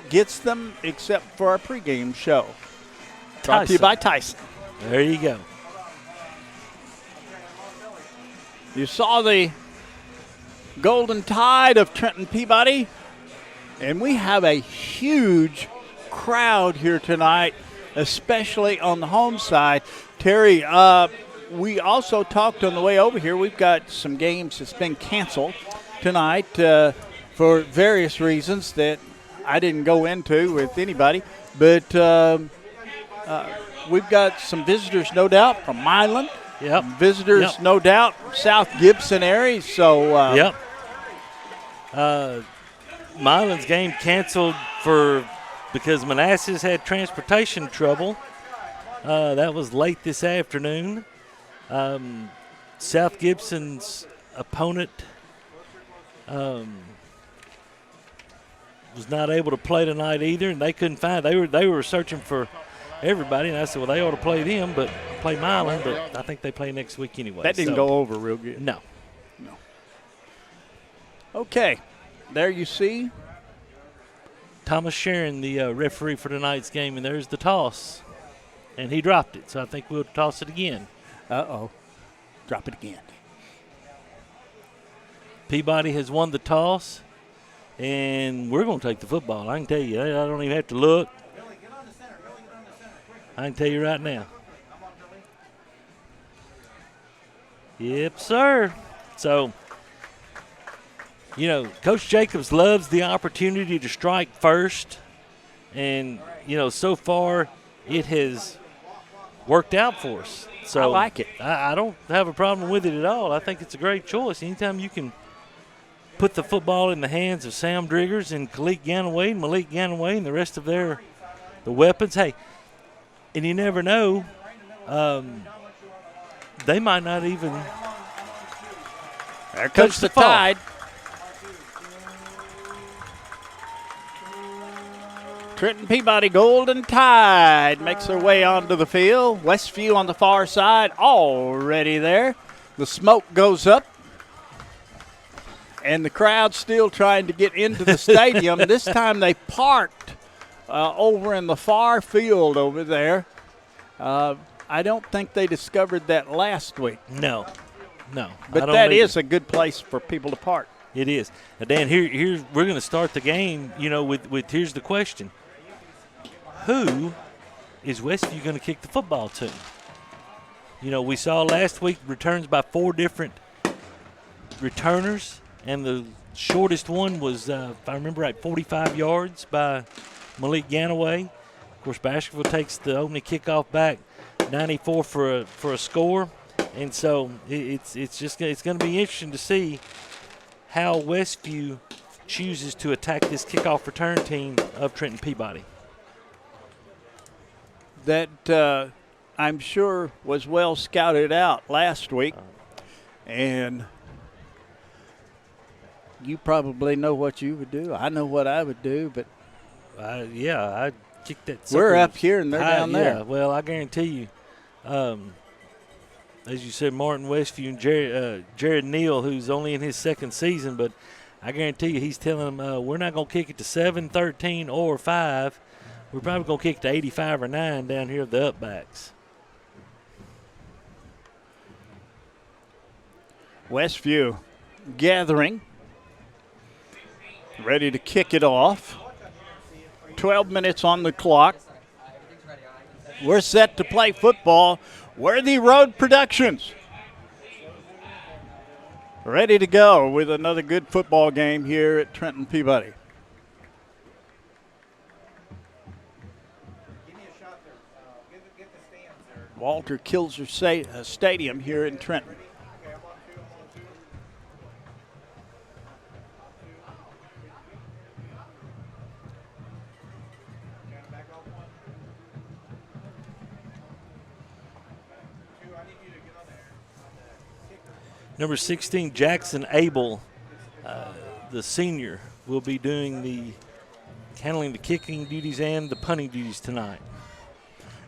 gets them except for our pregame show. Brought to you by Tyson. There you go. You saw the Golden Tide of Trenton Peabody. And we have a huge crowd here tonight, especially on the home side. Terry, we also talked on the way over here. We've got some games that's been canceled tonight for various reasons that I didn't go into with anybody. But we've got some visitors, no doubt, from Milan. Yep. Visitors, no doubt, South Gibson area. So, yep. Milan's game canceled because Manassas had transportation trouble. That was late this afternoon. South Gibson's opponent was not able to play tonight either, and they couldn't find. They were searching for everybody, and I said, well, they ought to play them, but play Milan. But I think they play next week anyway. That didn't go over real good. No. Okay. There you see Thomas Sharon, the referee for tonight's game, and there's the toss. And he dropped it, so I think we'll toss it again. Uh-oh. Drop it again. Peabody has won the toss, and we're going to take the football. I can tell you. I don't even have to look. I can tell you right now. Yep, sir. So, you know, Coach Jacobs loves the opportunity to strike first. And, you know, so far it has worked out for us. So I like it. I don't have a problem with it at all. I think it's a great choice. Anytime you can put the football in the hands of Sam Driggers and Malik Ganaway and the rest of the weapons, hey, and you never know, they might not even. There comes the Tide. Trenton Peabody Golden Tide makes their way onto the field. Westview on the far side already there. The smoke goes up. And the crowd's still trying to get into the stadium. This time they parked over in the far field over there. I don't think they discovered that last week. No. But that is a good place for people to park. It is. Now, Dan, here's we're going to start the game, you know, with here's the question. Who is Westview going to kick the football to? You know, we saw last week returns by 4 different returners, and the shortest one was, if I remember right, 45 yards by Malik Ganaway. Of course, Baskerville takes the opening kickoff back 94 for a score, and so it's going to be interesting to see how Westview chooses to attack this kickoff return team of Trenton Peabody. That I'm sure was well scouted out last week, and you probably know what you would do. I know what I would do, but yeah, kick that. We're up here and they're down there. Yeah, well, I guarantee you, as you said, Martin Westview and Jared Neal, who's only in his second season, but I guarantee you he's telling them we're not going to kick it to 7, 13, or 5. We're probably going to kick it to 85 or 9 down here at the upbacks. Westview gathering, ready to kick it off. 12 minutes on the clock. We're set to play football. Worthy Road Productions ready to go with another good football game here at Trenton Peabody. Walter Kilzer Stadium here in Trenton. Number 16, Jackson Abel, the senior, will be doing handling the kicking duties and the punting duties tonight.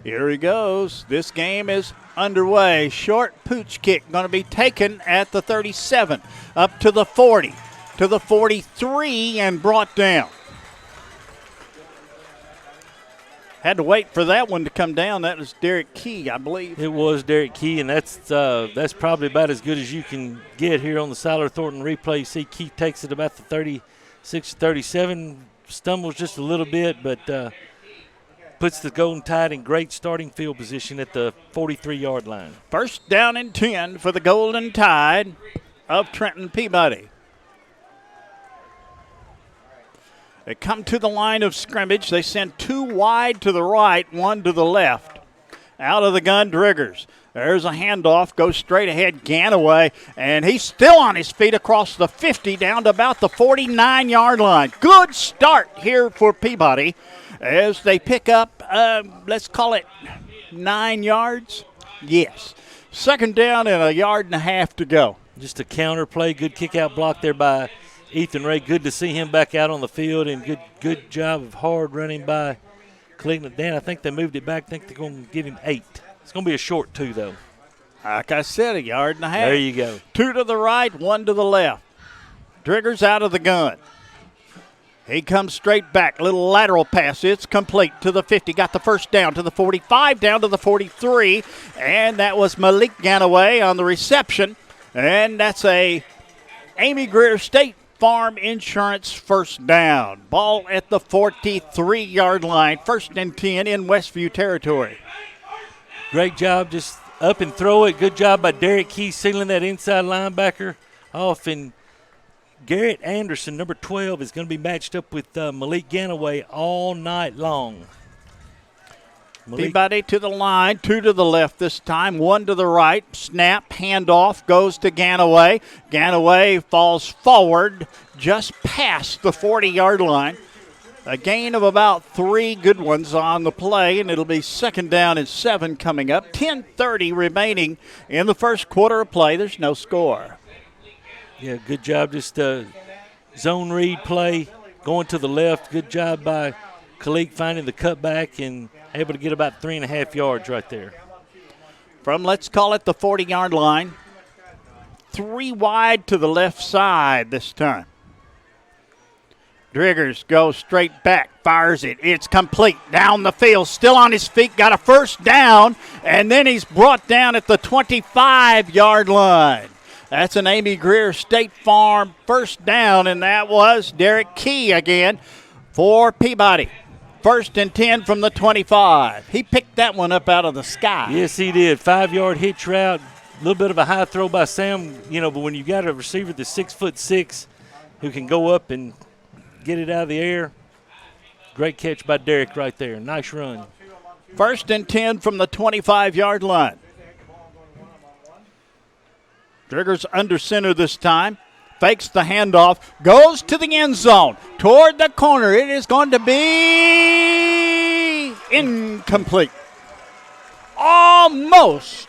Here he goes. This game is underway. Short pooch kick going to be taken at the 37, up to the 40, to the 43, and brought down. Had to wait for that one to come down. That was Derek Key, I believe. It was Derek Key, and that's probably about as good as you can get here on the Siler Thornton replay. You see Key takes it about the 36, 37, stumbles just a little bit, but puts the Golden Tide in great starting field position at the 43-yard line. First down and 10 for the Golden Tide of Trenton Peabody. They come to the line of scrimmage. They send 2 wide to the right, 1 to the left. Out of the gun, Driggers. There's a handoff, goes straight ahead, Ganaway, and he's still on his feet across the 50 down to about the 49-yard line. Good start here for Peabody as they pick up, let's call it 9 yards. Yes. Second down and 1.5 yards to go. Just a counter play, good kick-out block there by Ethan Ray. Good to see him back out on the field, and good job of hard running by Cleveland. Dan, I think they moved it back. I think they're going to give him 8. It's going to be a short 2, though. Like I said, 1.5 yards. There you go. 2 to the right, 1 to the left. Driggers out of the gun. He comes straight back. Little lateral pass. It's complete to the 50. Got the first down to the 45, down to the 43. And that was Malik Ganaway on the reception. And that's a Amy Greer State Farm Insurance first down. Ball at the 43-yard line. First and 10 in Westview territory. Great job, just up and throw it. Good job by Derek Key sealing that inside linebacker off. And Garrett Anderson, number 12, is going to be matched up with Malik Ganaway all night long. Peabody to the line, 2 to the left this time, 1 to the right. Snap, handoff, goes to Ganaway. Ganaway falls forward just past the 40-yard line. A gain of about 3 good ones on the play, and it'll be second down and 7 coming up. 10:30 remaining in the first quarter of play. There's no score. Yeah, good job. Just zone read play, going to the left. Good job by Kalik finding the cutback and able to get about 3.5 yards right there. From, let's call it the 40-yard line. 3 wide to the left side this time. Driggers goes straight back, fires it. It's complete. Down the field, still on his feet, got a first down, and then he's brought down at the 25-yard line. That's an Amy Greer State Farm first down, and that was Derek Key again for Peabody. First and 10 from the 25. He picked that one up out of the sky. Yes, he did. 5-yard hitch route. A little bit of a high throw by Sam, but when you got a receiver that's 6'6" who can go up and get it out of the air, great catch by Derek right there. Nice run. First and 10 from the 25-yard line. Driggers under center this time. Fakes the handoff, goes to the end zone, toward the corner. It is going to be incomplete. Almost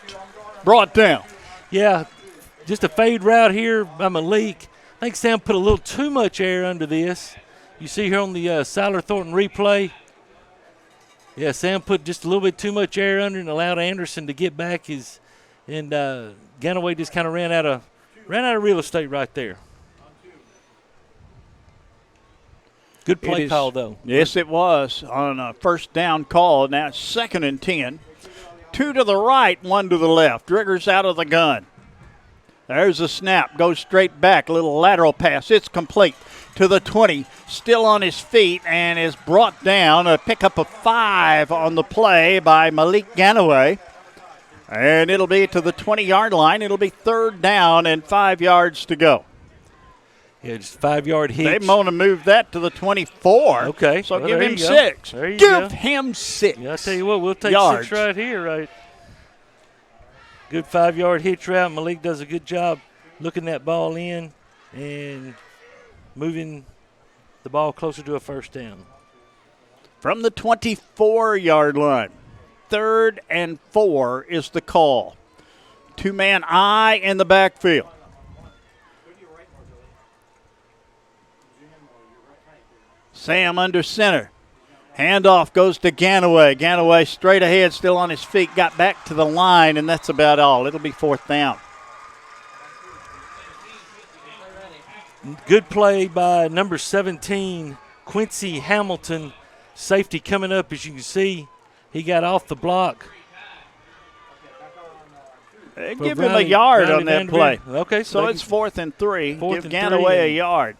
brought down. Yeah, just a fade route here by Malik. I think Sam put a little too much air under this. You see here on the Siler Thornton replay, Yeah, Sam put just a little bit too much air under and allowed Anderson to get back and Ganaway just kind of ran out of real estate right there. Good play call, though. Yes, it was on a first down call. Now it's 2nd and 10. 2 to the right, 1 to the left. Riggers out of the gun. There's a snap. Goes straight back. A little lateral pass. It's complete to the 20. Still on his feet and is brought down. A pickup of 5 on the play by Malik Ganaway. And it'll be to the 20-yard line. It'll be 3rd down and 5 yards to go. Yeah, just 5-yard hitch. They want to move that to the 24. Okay. So well, give him go. 6. There you give go. him 6. Yeah, I'll tell you what, we'll take yards. 6 right here, right? Good 5-yard hitch route. Malik does a good job looking that ball in and moving the ball closer to a first down. From the 24-yard line, 3rd and 4 is the call. 2-man eye in the backfield. Sam under center. Handoff goes to Ganaway. Ganaway straight ahead, still on his feet. Got back to the line, and that's about all. It'll be 4th down. Good play by number 17, Quincy Hamilton. Safety coming up, as you can see. He got off the block. Give him a yard on that play. Okay, so it's 4th and 3. Give and Ganaway a yard.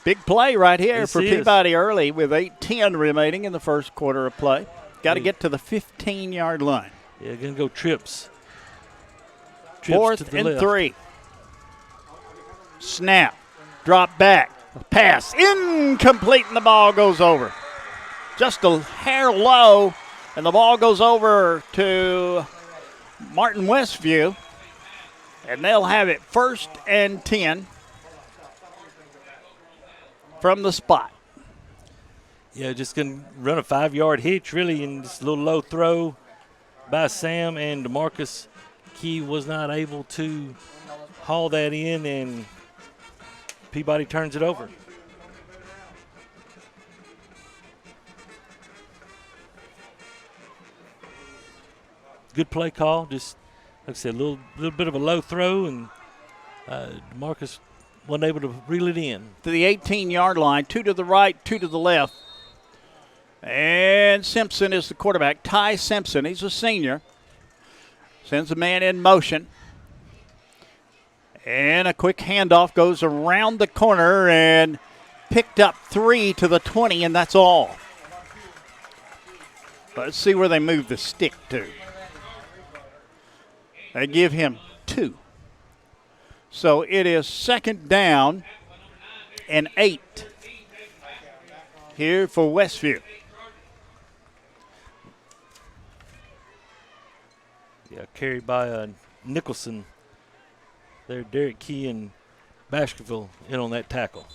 Big play right here for Peabody early with 8:10 remaining in the first quarter of play. Got to get to the 15-yard line. Yeah, going to go trips. 4th and 3. Snap. Drop back. Pass. Incomplete, and the ball goes over. Just a hair low, and the ball goes over to Martin Westview. And they'll have it 1st and 10 from the spot. Yeah, just going to run a 5-yard hitch, really, and just a little low throw by Sam, and DeMarcus Key was not able to haul that in, and Peabody turns it over. Good play call. Just, like I said, a little bit of a low throw, and DeMarcus wasn't able to reel it in. To the 18-yard line, 2 to the right, 2 to the left. And Simpson is the quarterback. Ty Simpson, he's a senior. Sends a man in motion. And a quick handoff goes around the corner and picked up 3 to the 20, and that's all. Let's see where they move the stick to. They give him 2. So it is 2nd down and 8 here for Westview. Yeah, carried by Nicholson. There, Derek Key and Baskerville in on that tackle.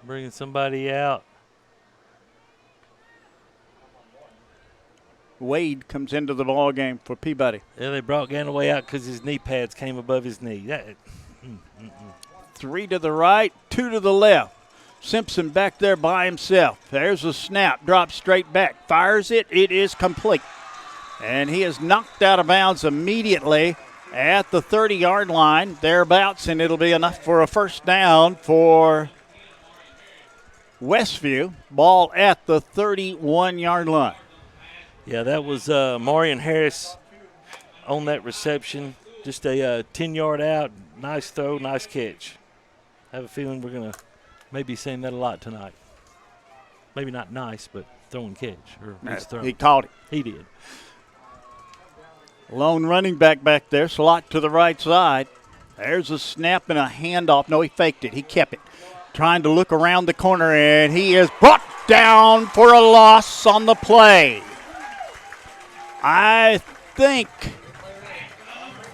Bringing somebody out. Wade comes into the ball game for Peabody. Yeah, they brought Ganaway out because his knee pads came above his knee. 3 to the right, 2 to the left. Simpson back there by himself. There's a snap, drops straight back, fires it. It is complete. And he is knocked out of bounds immediately at the 30-yard line, thereabouts, and it'll be enough for a first down for Westview. Ball at the 31-yard line. Yeah, that was Marion Harris on that reception. Just a 10-yard out. Nice throw, nice catch. I have a feeling we're going to maybe saying that a lot tonight. Maybe not nice, but throw and catch. Or he caught it. He did. Lone running back there, slot to the right side. There's a snap and a handoff. No, he faked it. He kept it. Trying to look around the corner, and he is brought down for a loss on the play. I think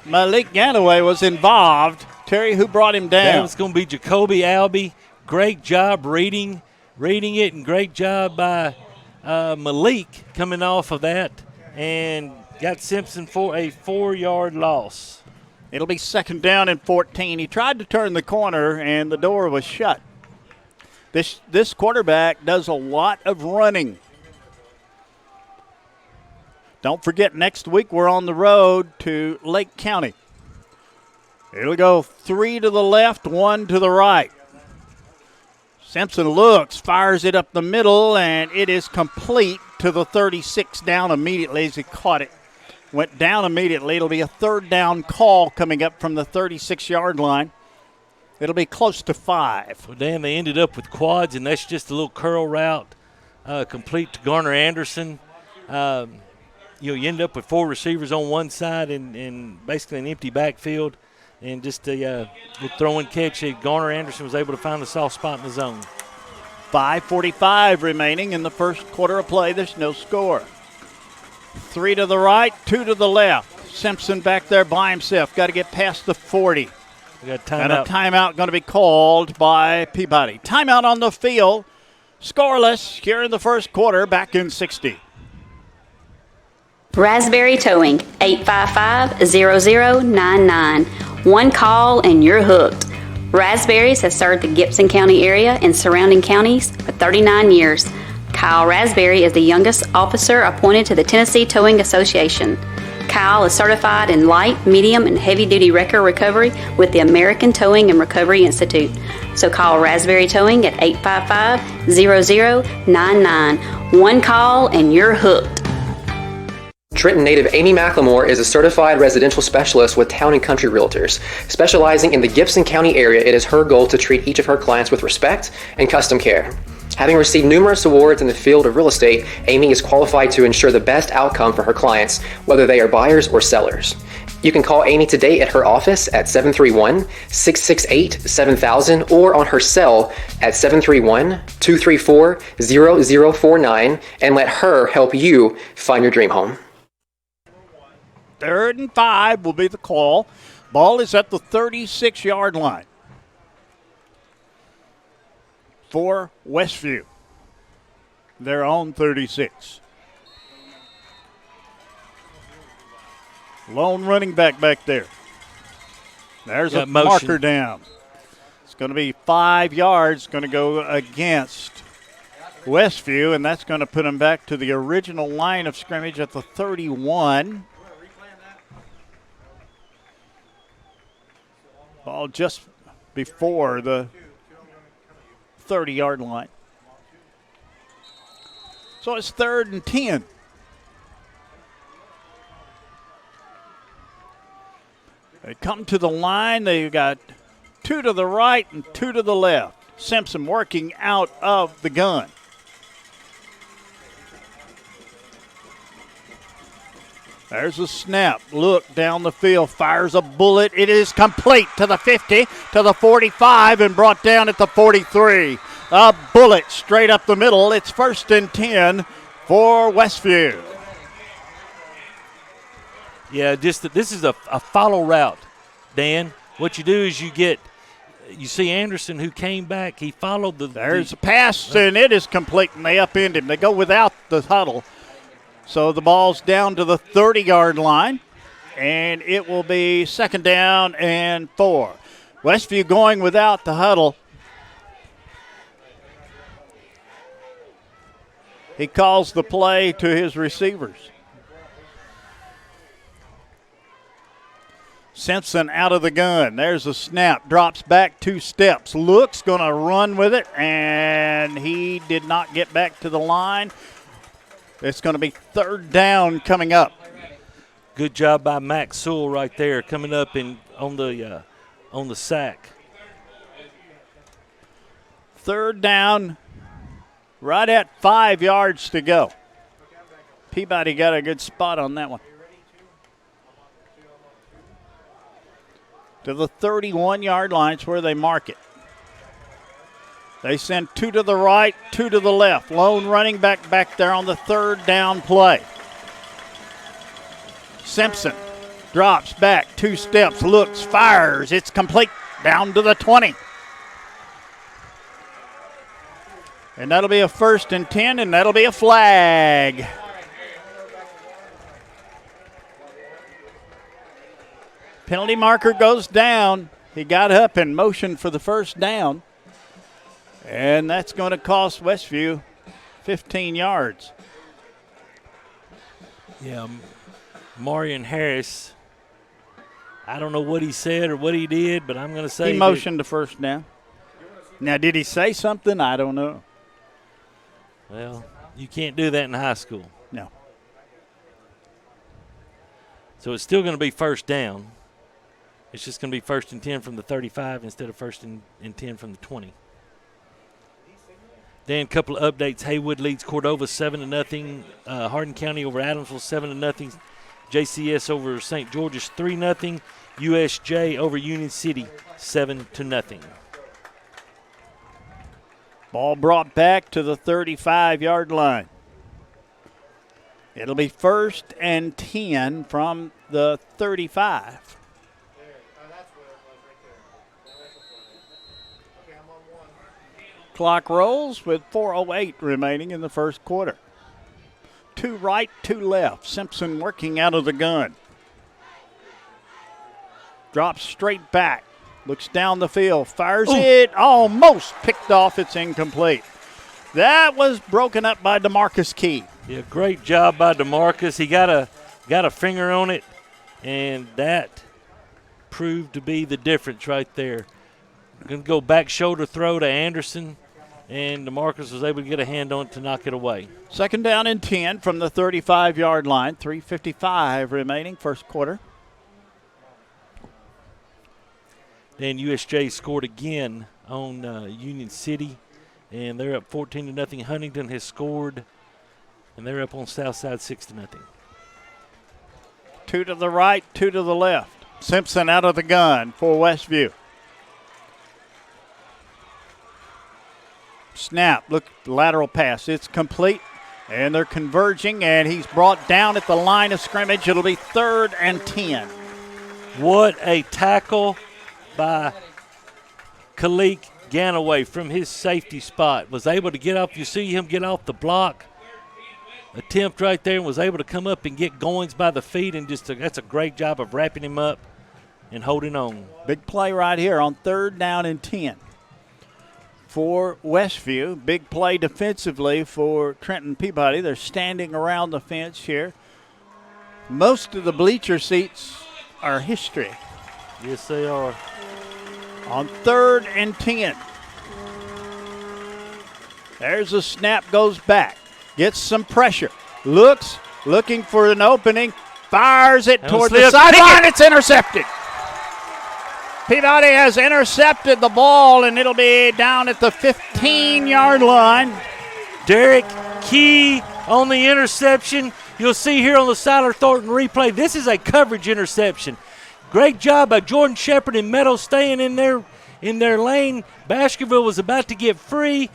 Malik Ganaway was involved. Terry, who brought him down? That was going to be Jacoby Albee. Great job reading it, and great job by Malik coming off of that, and got Simpson for a 4-yard loss. It'll be 2nd down and 14. He tried to turn the corner, and the door was shut. This quarterback does a lot of running. Don't forget, next week we're on the road to Lake County. It'll go 3 to the left, 1 to the right. Simpson looks, fires it up the middle, and it is complete to the 36, down immediately as he caught it. Went down immediately. It'll be a 3rd down call coming up from the 36-yard line. It'll be close to 5. Well, Dan, they ended up with quads, and that's just a little curl route complete to Garner Anderson. You end up with 4 receivers on one side and basically an empty backfield. And just a throw and catch, Garner Anderson was able to find the soft spot in the zone. 5:45 remaining in the first quarter of play. There's no score. 3 to the right, 2 to the left. Simpson back there by himself. Got to get past the 40. We got timeout. And a timeout going to be called by Peabody. Timeout on the field. Scoreless here in the first quarter, back in 60. Raspberry Towing, 855-0099. One call and you're hooked. Raspberries has served the Gibson County area and surrounding counties for 39 years. Kyle Raspberry is the youngest officer appointed to the Tennessee Towing Association. Kyle is certified in light, medium, and heavy-duty wrecker recovery with the American Towing and Recovery Institute. So call Raspberry Towing at 855-0099. One call and you're hooked. Trenton native Amy McLemore is a certified residential specialist with Town & Country Realtors. Specializing in the Gibson County area, it is her goal to treat each of her clients with respect and custom care. Having received numerous awards in the field of real estate, Amy is qualified to ensure the best outcome for her clients, whether they are buyers or sellers. You can call Amy today at her office at 731-668-7000 or on her cell at 731-234-0049 and let her help you find your dream home. 3rd and 5 will be the call. Ball is at the 36-yard line for Westview. Their own 36. Lone running back there. There's a marker down. It's going to be 5 yards, going to go against Westview, and that's going to put them back to the original line of scrimmage at the 31. Ball just before the 30-yard line. So it's 3rd and 10. They come to the line. They've got 2 to the right and 2 to the left. Simpson working out of the gun. There's a snap. Look down the field. Fires a bullet. It is complete to the 50, to the 45, and brought down at the 43. A bullet straight up the middle. It's 1st and 10 for Westview. Yeah, this is a follow route, Dan. What you do is you see Anderson who came back. He followed There's a pass, and it is complete, and they upend him. They go without the huddle. So the ball's down to the 30-yard line, and it will be 2nd down and 4. Westview going without the huddle. He calls the play to his receivers. Simpson out of the gun. There's a snap. Drops back 2 steps. Looks going to run with it, and he did not get back to the line. It's going to be 3rd down coming up. Good job by Max Sewell right there, coming up on the sack. 3rd down, right at 5 yards to go. Peabody got a good spot on that one. To the 31-yard lines where they mark it. They send 2 to the right, 2 to the left. Lone running back there on the 3rd down play. Simpson drops back 2 steps, looks, fires. It's complete down to the 20. And that'll be a 1st and 10, and that'll be a flag. Penalty marker goes down. He got up and motioned for the first down. And that's going to cost Westview 15 yards. Yeah, Marion Harris, I don't know what he said or what he did, but I'm going to say he motioned the first down. Now, did he say something? I don't know. Well, you can't do that in high school. No. So it's still going to be first down. It's just going to be 1st and 10 from the 35 instead of 1st and 10 from the 20. Then a couple of updates. Haywood leads Cordova 7-0. Hardin County over Adamsville 7-0. JCS over St. George's 3-0. USJ over Union City 7-0. Ball brought back to the 35-yard line. It'll be 1st and 10 from the 35. Clock rolls with 4:08 remaining in the first quarter. 2 right, 2 left. Simpson working out of the gun. Drops straight back. Looks down the field. Fires it. Almost picked off. It's incomplete. That was broken up by DeMarcus Key. Yeah, great job by DeMarcus. He got a finger on it, and that proved to be the difference right there. Going to go back shoulder throw to Anderson, and DeMarcus was able to get a hand on it to knock it away. 2nd down and 10 from the 35-yard line. 3:55 remaining, first quarter. Then USJ scored again on Union City, and they're up 14-0. Huntington has scored, and they're up on Southside 6-0. 2 to the right, 2 to the left. Simpson out of the gun for Westview. Snap, look, lateral pass. It's complete, and they're converging, and he's brought down at the line of scrimmage. It'll be 3rd and 10. What a tackle by Kalik Ganaway from his safety spot. Was able to get up. You see him get off the block attempt right there and was able to come up and get Goings by the feet, and that's a great job of wrapping him up and holding on. Big play right here on 3rd down and 10 for Westview. Big play defensively for Trenton Peabody. They're standing around the fence here. Most of the bleacher seats are history. Yes, they are. On 3rd and 10. There's a snap, goes back. Gets some pressure. Looking for an opening. Fires it toward the sideline. It's intercepted. Peabody has intercepted the ball, and it'll be down at the 15-yard line. Derek Key on the interception. You'll see here on the Siler Thornton replay, this is a coverage interception. Great job by Jordan Shepard and Meadows staying in their lane. Baskerville was about to get free.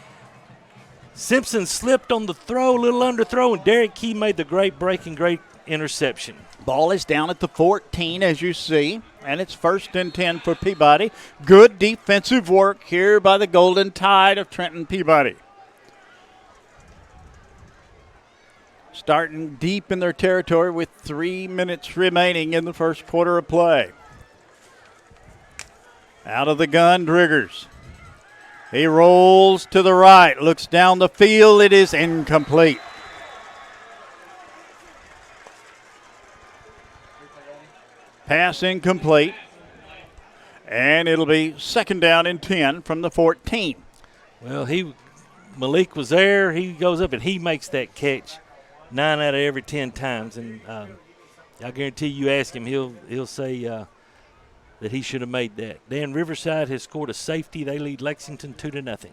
Simpson slipped on the throw, a little underthrow, and Derek Key made the great break and great interception. Ball is down at the 14, as you see, and it's 1st and 10 for Peabody. Good defensive work here by the Golden Tide of Trenton Peabody. Starting deep in their territory with 3 minutes remaining in the first quarter of play. Out of the gun, Driggers. He rolls to the right, looks down the field. It is incomplete. Pass incomplete. And it'll be 2nd down and 10 from the 14. Well, Malik was there. He goes up and he makes that catch 9 out of every 10 times. And I guarantee you ask him, he'll say that he should have made that. Dan Riverside has scored a safety. They lead Lexington 2-0.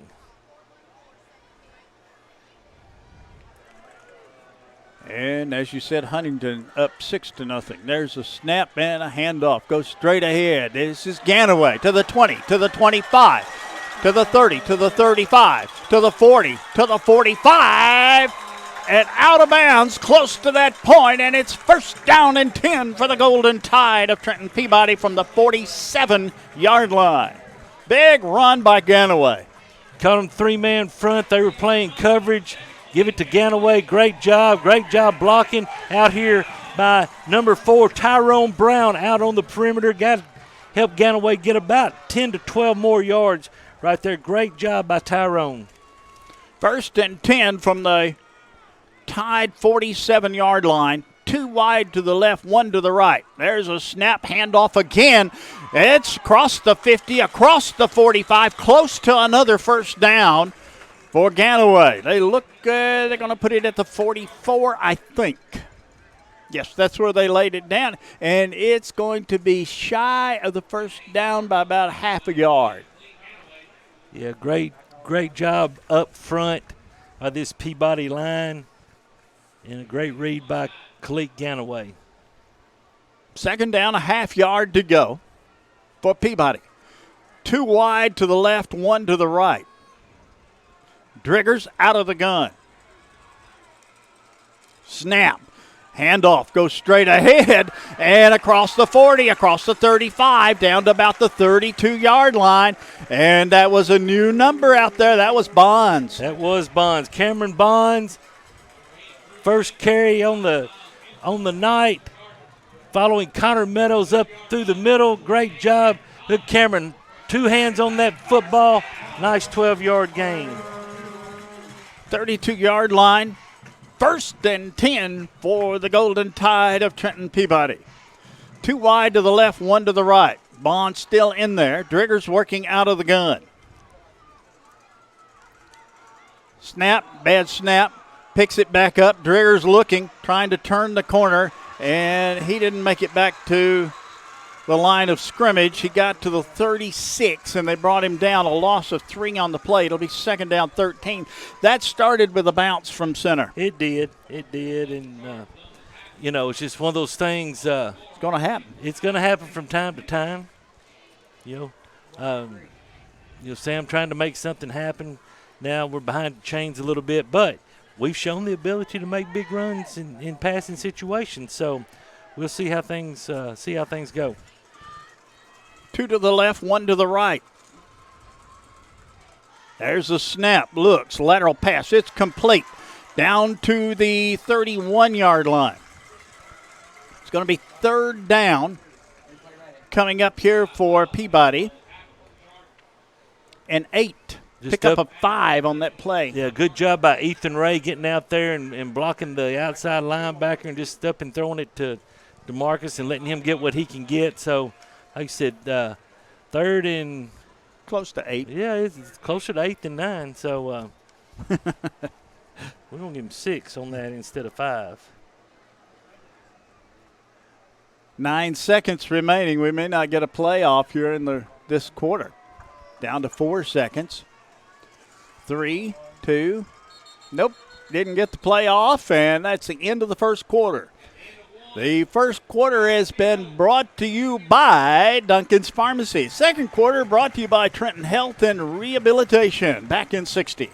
And as you said, Huntington up 6-0. There's a snap and a handoff. Goes straight ahead. This is Ganaway to the 20, to the 25, to the 30, to the 35, to the 40, to the 45. And out of bounds, close to that point, and it's 1st down and 10 for the Golden Tide of Trenton Peabody from the 47-yard line. Big run by Ganaway. Caught him 3-man front. They were playing coverage. Give it to Ganaway. Great job blocking out here by number 4, Tyrone Brown, out on the perimeter. Helped Ganaway get about 10 to 12 more yards right there. Great job by Tyrone. 1st and 10 from the tied 47-yard line. 2 wide to the left, 1 to the right. There's a snap, handoff again. It's across the 50, across the 45, close to another first down for Ganaway. They look, they're going to put it at the 44, I think. Yes, that's where they laid it down. And it's going to be shy of the first down by about half a yard. Yeah, great job up front by this Peabody line. And a great read by Khalid Ganaway. 2nd down, a half yard to go for Peabody. 2 wide to the left, 1 to the right. Driggers out of the gun. Snap. Handoff goes straight ahead and across the 40, across the 35, down to about the 32-yard line. And that was a new number out there. That was Bonds. That was Bonds. Cameron Bonds, first carry on the night, following Connor Meadows up through the middle. Great job. Look, Cameron, 2 hands on that football. Nice 12-yard gain. 32-yard line. 1st and 10 for the Golden Tide of Trenton Peabody. 2 wide to the left, 1 to the right. Bond still in there. Driggers working out of the gun. Snap, bad snap. Picks it back up. Driggers looking, trying to turn the corner, and he didn't make it back to the line of scrimmage. He got to the 36, and they brought him down, a loss of 3 on the play. It'll be 2nd down 13. That started with a bounce from center. It did, and, it's just one of those things. It's going to happen. It's going to happen from time to time. Sam trying to make something happen. Now we're behind the chains a little bit, but we've shown the ability to make big runs in passing situations. So we'll see how things go. 2 to the left, 1 to the right. There's the snap. Looks, lateral pass. It's complete. Down to the 31-yard line. It's going to be 3rd down coming up here for Peabody. And 8. Pick up a 5 on that play. Yeah, good job by Ethan Ray getting out there and blocking the outside linebacker and just up and throwing it to DeMarcus and letting him get what he can get. So, like I said, 3rd and close to 8. Yeah, it's closer to 8 than 9. So we're going to give him 6 on that instead of 5. 9 seconds remaining. We may not get a playoff here in this quarter. Down to 4 seconds. 3, 2. Nope, didn't get the playoff, and that's the end of the first quarter. The first quarter has been brought to you by Duncan's Pharmacy. Second quarter brought to you by Trenton Health and Rehabilitation. Back in 60.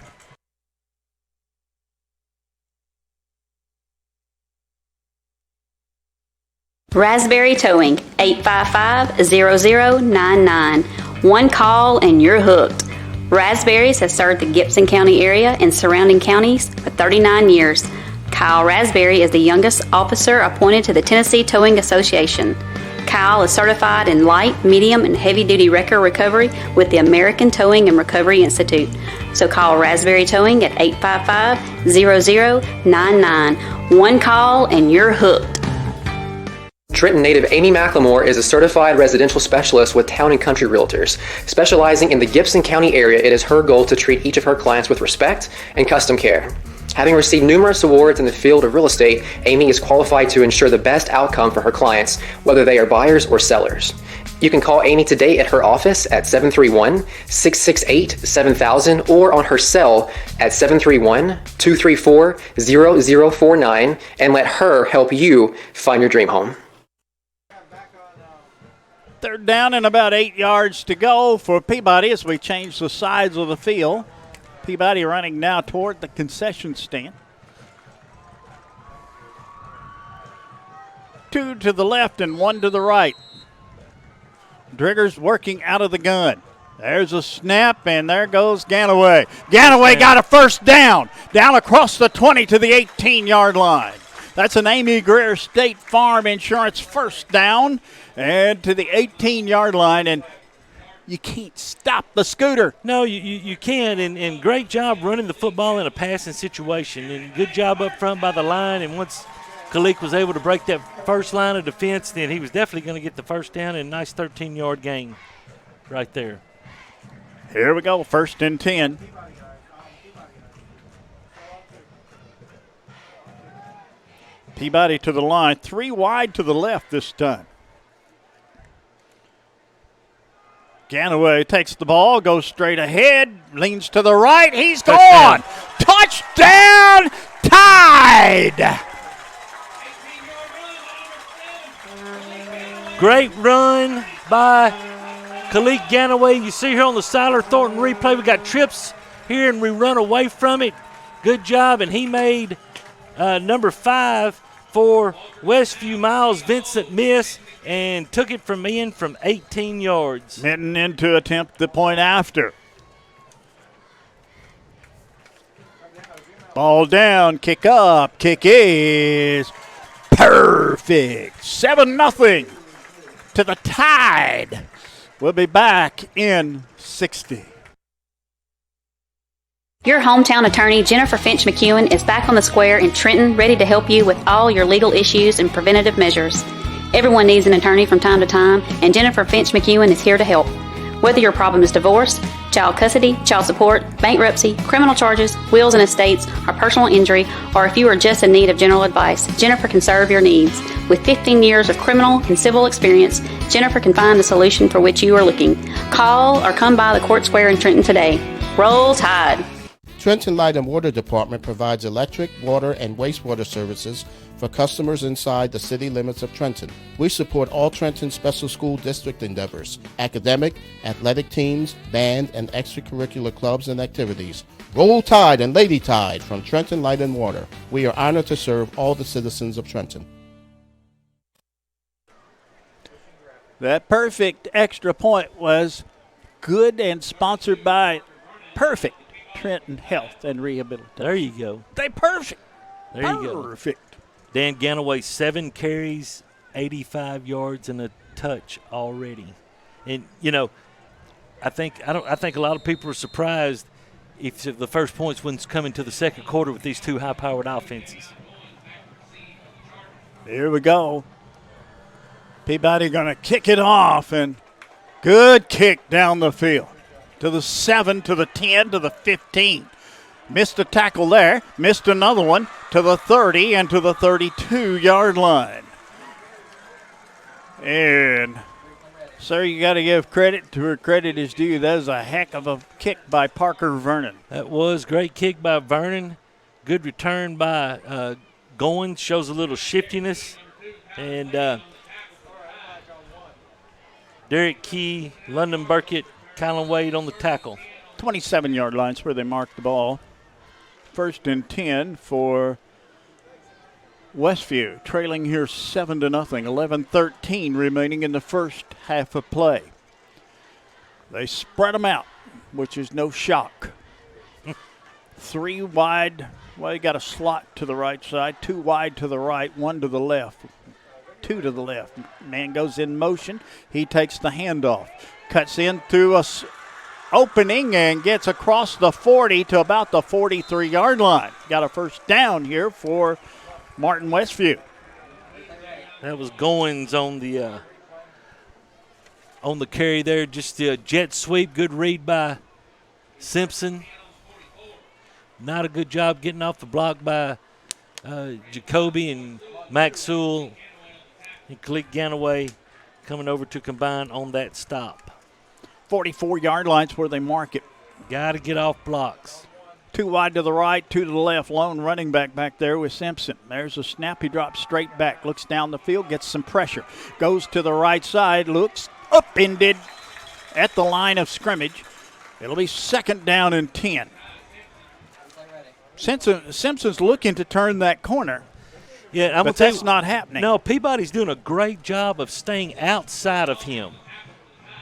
Raspberry Towing, 855-0099. One call and you're hooked. Raspberries has served the Gibson County area and surrounding counties for 39 years. Kyle Raspberry is the youngest officer appointed to the Tennessee Towing Association. Kyle is certified in light, medium, and heavy-duty wrecker recovery with the American Towing and Recovery Institute. So call Raspberry Towing at 855-0099. One call and you're hooked. Trenton native Amy McLemore is a certified residential specialist with Town & Country Realtors. Specializing in the Gibson County area, it is her goal to treat each of her clients with respect and custom care. Having received numerous awards in the field of real estate, Amy is qualified to ensure the best outcome for her clients, whether they are buyers or sellers. You can call Amy today at her office at 731-668-7000 or on her cell at 731-234-0049 and let her help you find your dream home. 3rd down and about 8 yards to go for Peabody as we change the sides of the field. Peabody running now toward the concession stand. 2 to the left and 1 to the right. Driggers working out of the gun. There's a snap, and there goes Ganaway. Ganaway got a first down. Down across the 20 to the 18-yard line. That's an Amy Greer State Farm Insurance first down and to the 18-yard line, and you can't stop the scooter. No, you can't, and great job running the football in a passing situation, and good job up front by the line, and once Kalik was able to break that first line of defense, then he was definitely going to get the first down and a nice 13-yard gain right there. Here we go, 1st and 10. Peabody to the line, 3 wide to the left this time. Ganaway takes the ball, goes straight ahead, leans to the right. He's gone. Touchdown, Tide. Great run by Kalik Ganaway. You see here on the Siler Thornton replay, we got trips here and we run away from it. Good job, and he made number 5 for Westview, Miles Vincent, miss and took it from 18 yards. Minton in to attempt the point after. Ball down, kick up, kick is perfect. 7-0 to the Tide. We'll be back in 60. Your hometown attorney, Jennifer Finch McEwen, is back on the square in Trenton, ready to help you with all your legal issues and preventative measures. Everyone needs an attorney from time to time, and Jennifer Finch McEwen is here to help. Whether your problem is divorce, child custody, child support, bankruptcy, criminal charges, wills and estates, or personal injury, or if you are just in need of general advice, Jennifer can serve your needs. With 15 years of criminal and civil experience, Jennifer can find the solution for which you are looking. Call or come by the Court Square in Trenton today. Roll Tide. Trenton Light and Water Department provides electric, water, and wastewater services for customers inside the city limits of Trenton. We support all Trenton Special School District endeavors, academic, athletic teams, band, and extracurricular clubs and activities. Roll Tide and Lady Tide from Trenton Light and Water. We are honored to serve all the citizens of Trenton. That perfect extra point was good and sponsored by Perfect Trenton Health and Rehabilitation. There you go. They perfect. There you go. Perfect. Dan Ganaway, 7 carries, 85 yards, and a touch already. And I think a lot of people are surprised if the first points wouldn't come into the second quarter with these two high-powered offenses. Here we go. Peabody going to kick it off, and good kick down the field. To the 7, to the 10, to the 15. Missed a tackle there, missed another one to the 30 and to the 32-yard line. And, sir, you got to give credit to where credit is due. That is a heck of a kick by Parker Vernon. That was great kick by Vernon. Good return by Goins, shows a little shiftiness. And Derek Key, London Burkett, Kylan Wade on the tackle. 27-yard line's where they marked the ball. 1st and 10 for Westview, trailing here 7-0. 11-13 remaining in the first half of play. They spread them out, which is no shock. 3 wide. Well, you got a slot to the right side, 2 wide to the right, 1 to the left. 2 to the left. Man goes in motion. He takes the handoff. Cuts in through a opening and gets across the 40 to about the 43-yard line. Got a first down here for Martin Westview. That was Goins on the carry there. Just a jet sweep. Good read by Simpson. Not a good job getting off the block by Jacoby and Max Sewell. And Kalik Ganaway coming over to combine on that stop. 44-yard line's where they mark it. Got to get off blocks. 2 wide to the right, 2 to the left. Lone running back there with Simpson. There's a snap. He drops straight back. Looks down the field, gets some pressure. Goes to the right side, looks upended at the line of scrimmage. It'll be 2nd down and 10. Simpson's looking to turn that corner. Yeah, but that's not happening. No, Peabody's doing a great job of staying outside of him.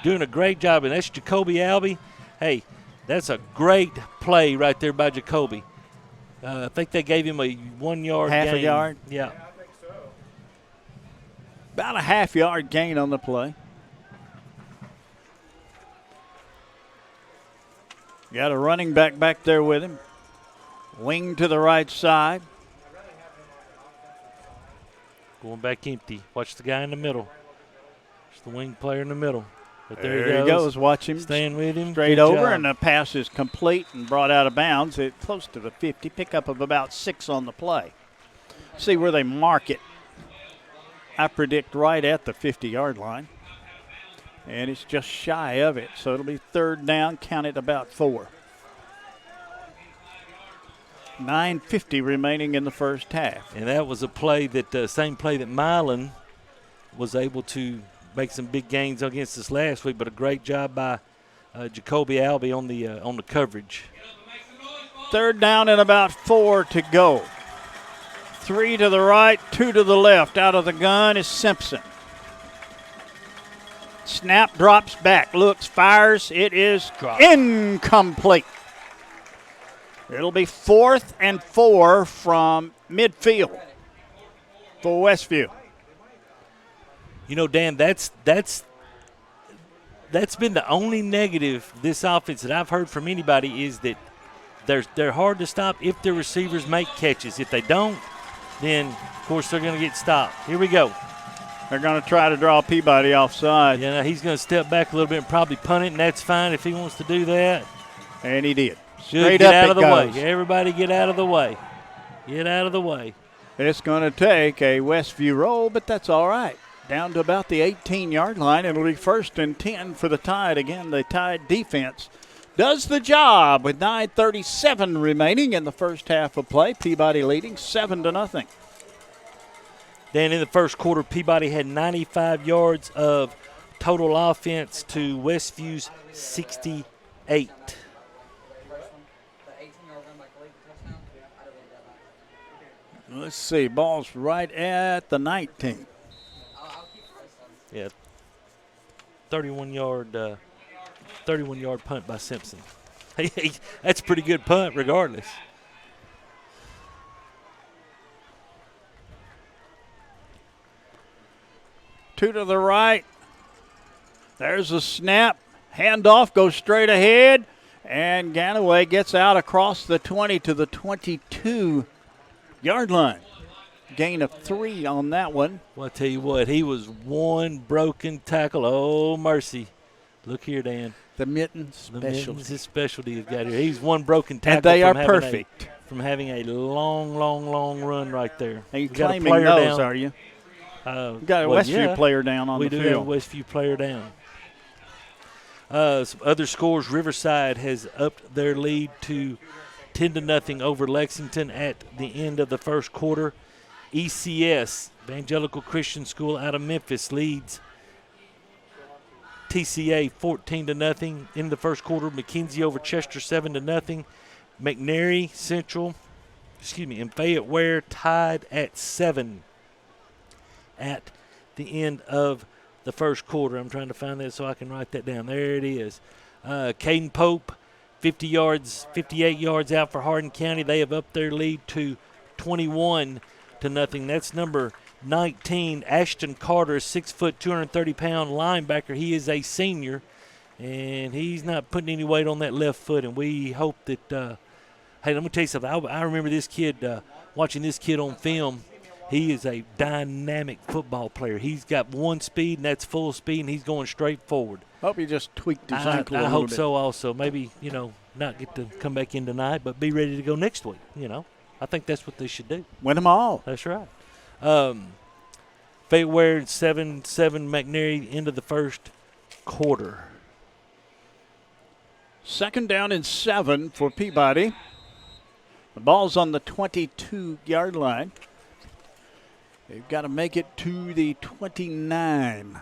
Doing a great job, and that's Jacoby Albee. Hey, that's a great play right there by Jacoby. I think they gave him a 1 yard Half gain. a yard? Yeah. About a half-yard gain on the play. Got a running back there with him. Wing to the right side. Going back empty. Watch the guy in the middle. It's the wing player in the middle. But there he goes. Watch him. Staying with him. Straight Good over, job. and the pass is complete and brought out of bounds at close to the 50. Pickup of about 6 on the play. See where they mark it. I predict right at the 50-yard line. And it's just shy of it, so it'll be 3rd down, count it about 4. 9:50 remaining in the first half. And that was a play that, same play that Milan was able to make some big gains against us last week, but a great job by Jacoby Albee on the coverage. 3rd down and about 4 to go. 3 to the right, 2 to the left. Out of the gun is Simpson. Snap, drops back, looks, fires. It is incomplete. It'll be 4th and 4 from midfield for Westview. You know, Dan, that's been the only negative this offense that I've heard from anybody is that they're hard to stop if their receivers make catches. If they don't, then, of course, they're going to get stopped. Here we go. They're going to try to draw Peabody offside. Yeah, now he's going to step back a little bit and probably punt it, and that's fine if he wants to do that. And he did. Straight Get out of the goes. way. Everybody get out of the way. Get out of the way. It's going to take a Westview roll, but that's all right. Down to about the 18-yard line. It'll be 1st and 10 for the Tide. Again, the Tide defense does the job with 9:37 remaining in the first half of play. Peabody leading 7-0. Then in the first quarter, Peabody had 95 yards of total offense to Westview's 68. Let's see, ball's right at the 19. Yeah, 31-yard punt by Simpson. That's a pretty good punt regardless. Two to the right. There's a snap. Handoff goes straight ahead. And Ganaway gets out across the 20 to the 22-yard line. Gain of 3 on that one. Well, I tell you what, he was one broken tackle. Oh, mercy. Look here, Dan. The mitten specialty. The mittens, his specialty he's got here. He's one broken tackle. And they are perfect. From having a long run right there. Are you claiming those, are you? You got a Westview player down on the field. We do have a Westview player down. Some other scores, Riverside has upped their lead to 10-0 over Lexington at the end of the first quarter. ECS, Evangelical Christian School out of Memphis, leads TCA 14-0 in the first quarter. McKenzie over Chester 7-0. McNary Central, and Fayette Ware tied at 7 at the end of the first quarter. I'm trying to find that so I can write that down. There it is. Caden Pope, 58 yards out for Hardin County. They have upped their lead to 21-0. That's number 19, Ashton Carter, 6 foot, 230-pound linebacker. He is a senior, and he's not putting any weight on that left foot. And we hope that. Hey, let me tell you something. I remember this kid, watching this kid on film. He is a dynamic football player. He's got one speed, and that's full speed, and he's going straight forward. Hope he just tweaked his ankle a little bit. I hope so also. Maybe, not get to come back in tonight, but be ready to go next week, I think that's what they should do. Win them all. That's right. Fayette Ware 7-7 McNary into the first quarter. 2nd down and 7 for Peabody. The ball's on the 22-yard line. They've got to make it to the 29.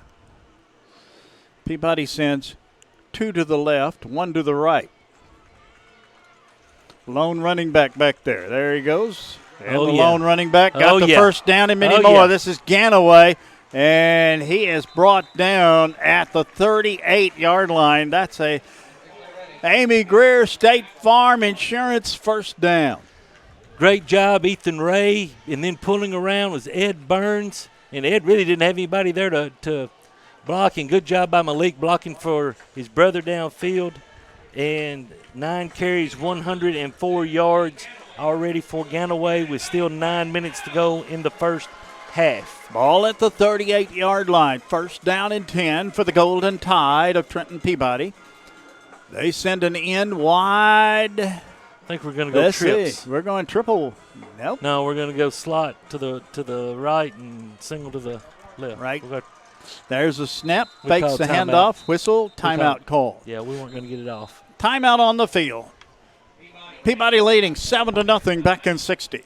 Peabody sends 2 to the left, 1 to the right. Lone running back there. There he goes. And the lone running back got the first down and many more. This is Ganaway, and he is brought down at the 38-yard line. That's a Amy Greer State Farm Insurance first down. Great job, Ethan Ray. And then pulling around was Ed Burns. And Ed really didn't have anybody there to block, and good job by Malik blocking for his brother downfield. And 9 carries, 104 yards already for Ganaway with still 9 minutes to go in the first half. Ball at the 38-yard line. First down and 10 for the Golden Tide of Trenton Peabody. They send an end wide. I think we're going to go trips. See. We're going triple. Nope. No, we're going to go slot to the right and single to the left. Right. There's a snap. We Fakes the handoff. Whistle. Timeout call. Yeah, we weren't going to get it off. Timeout on the field. Peabody leading 7-0 back in 60.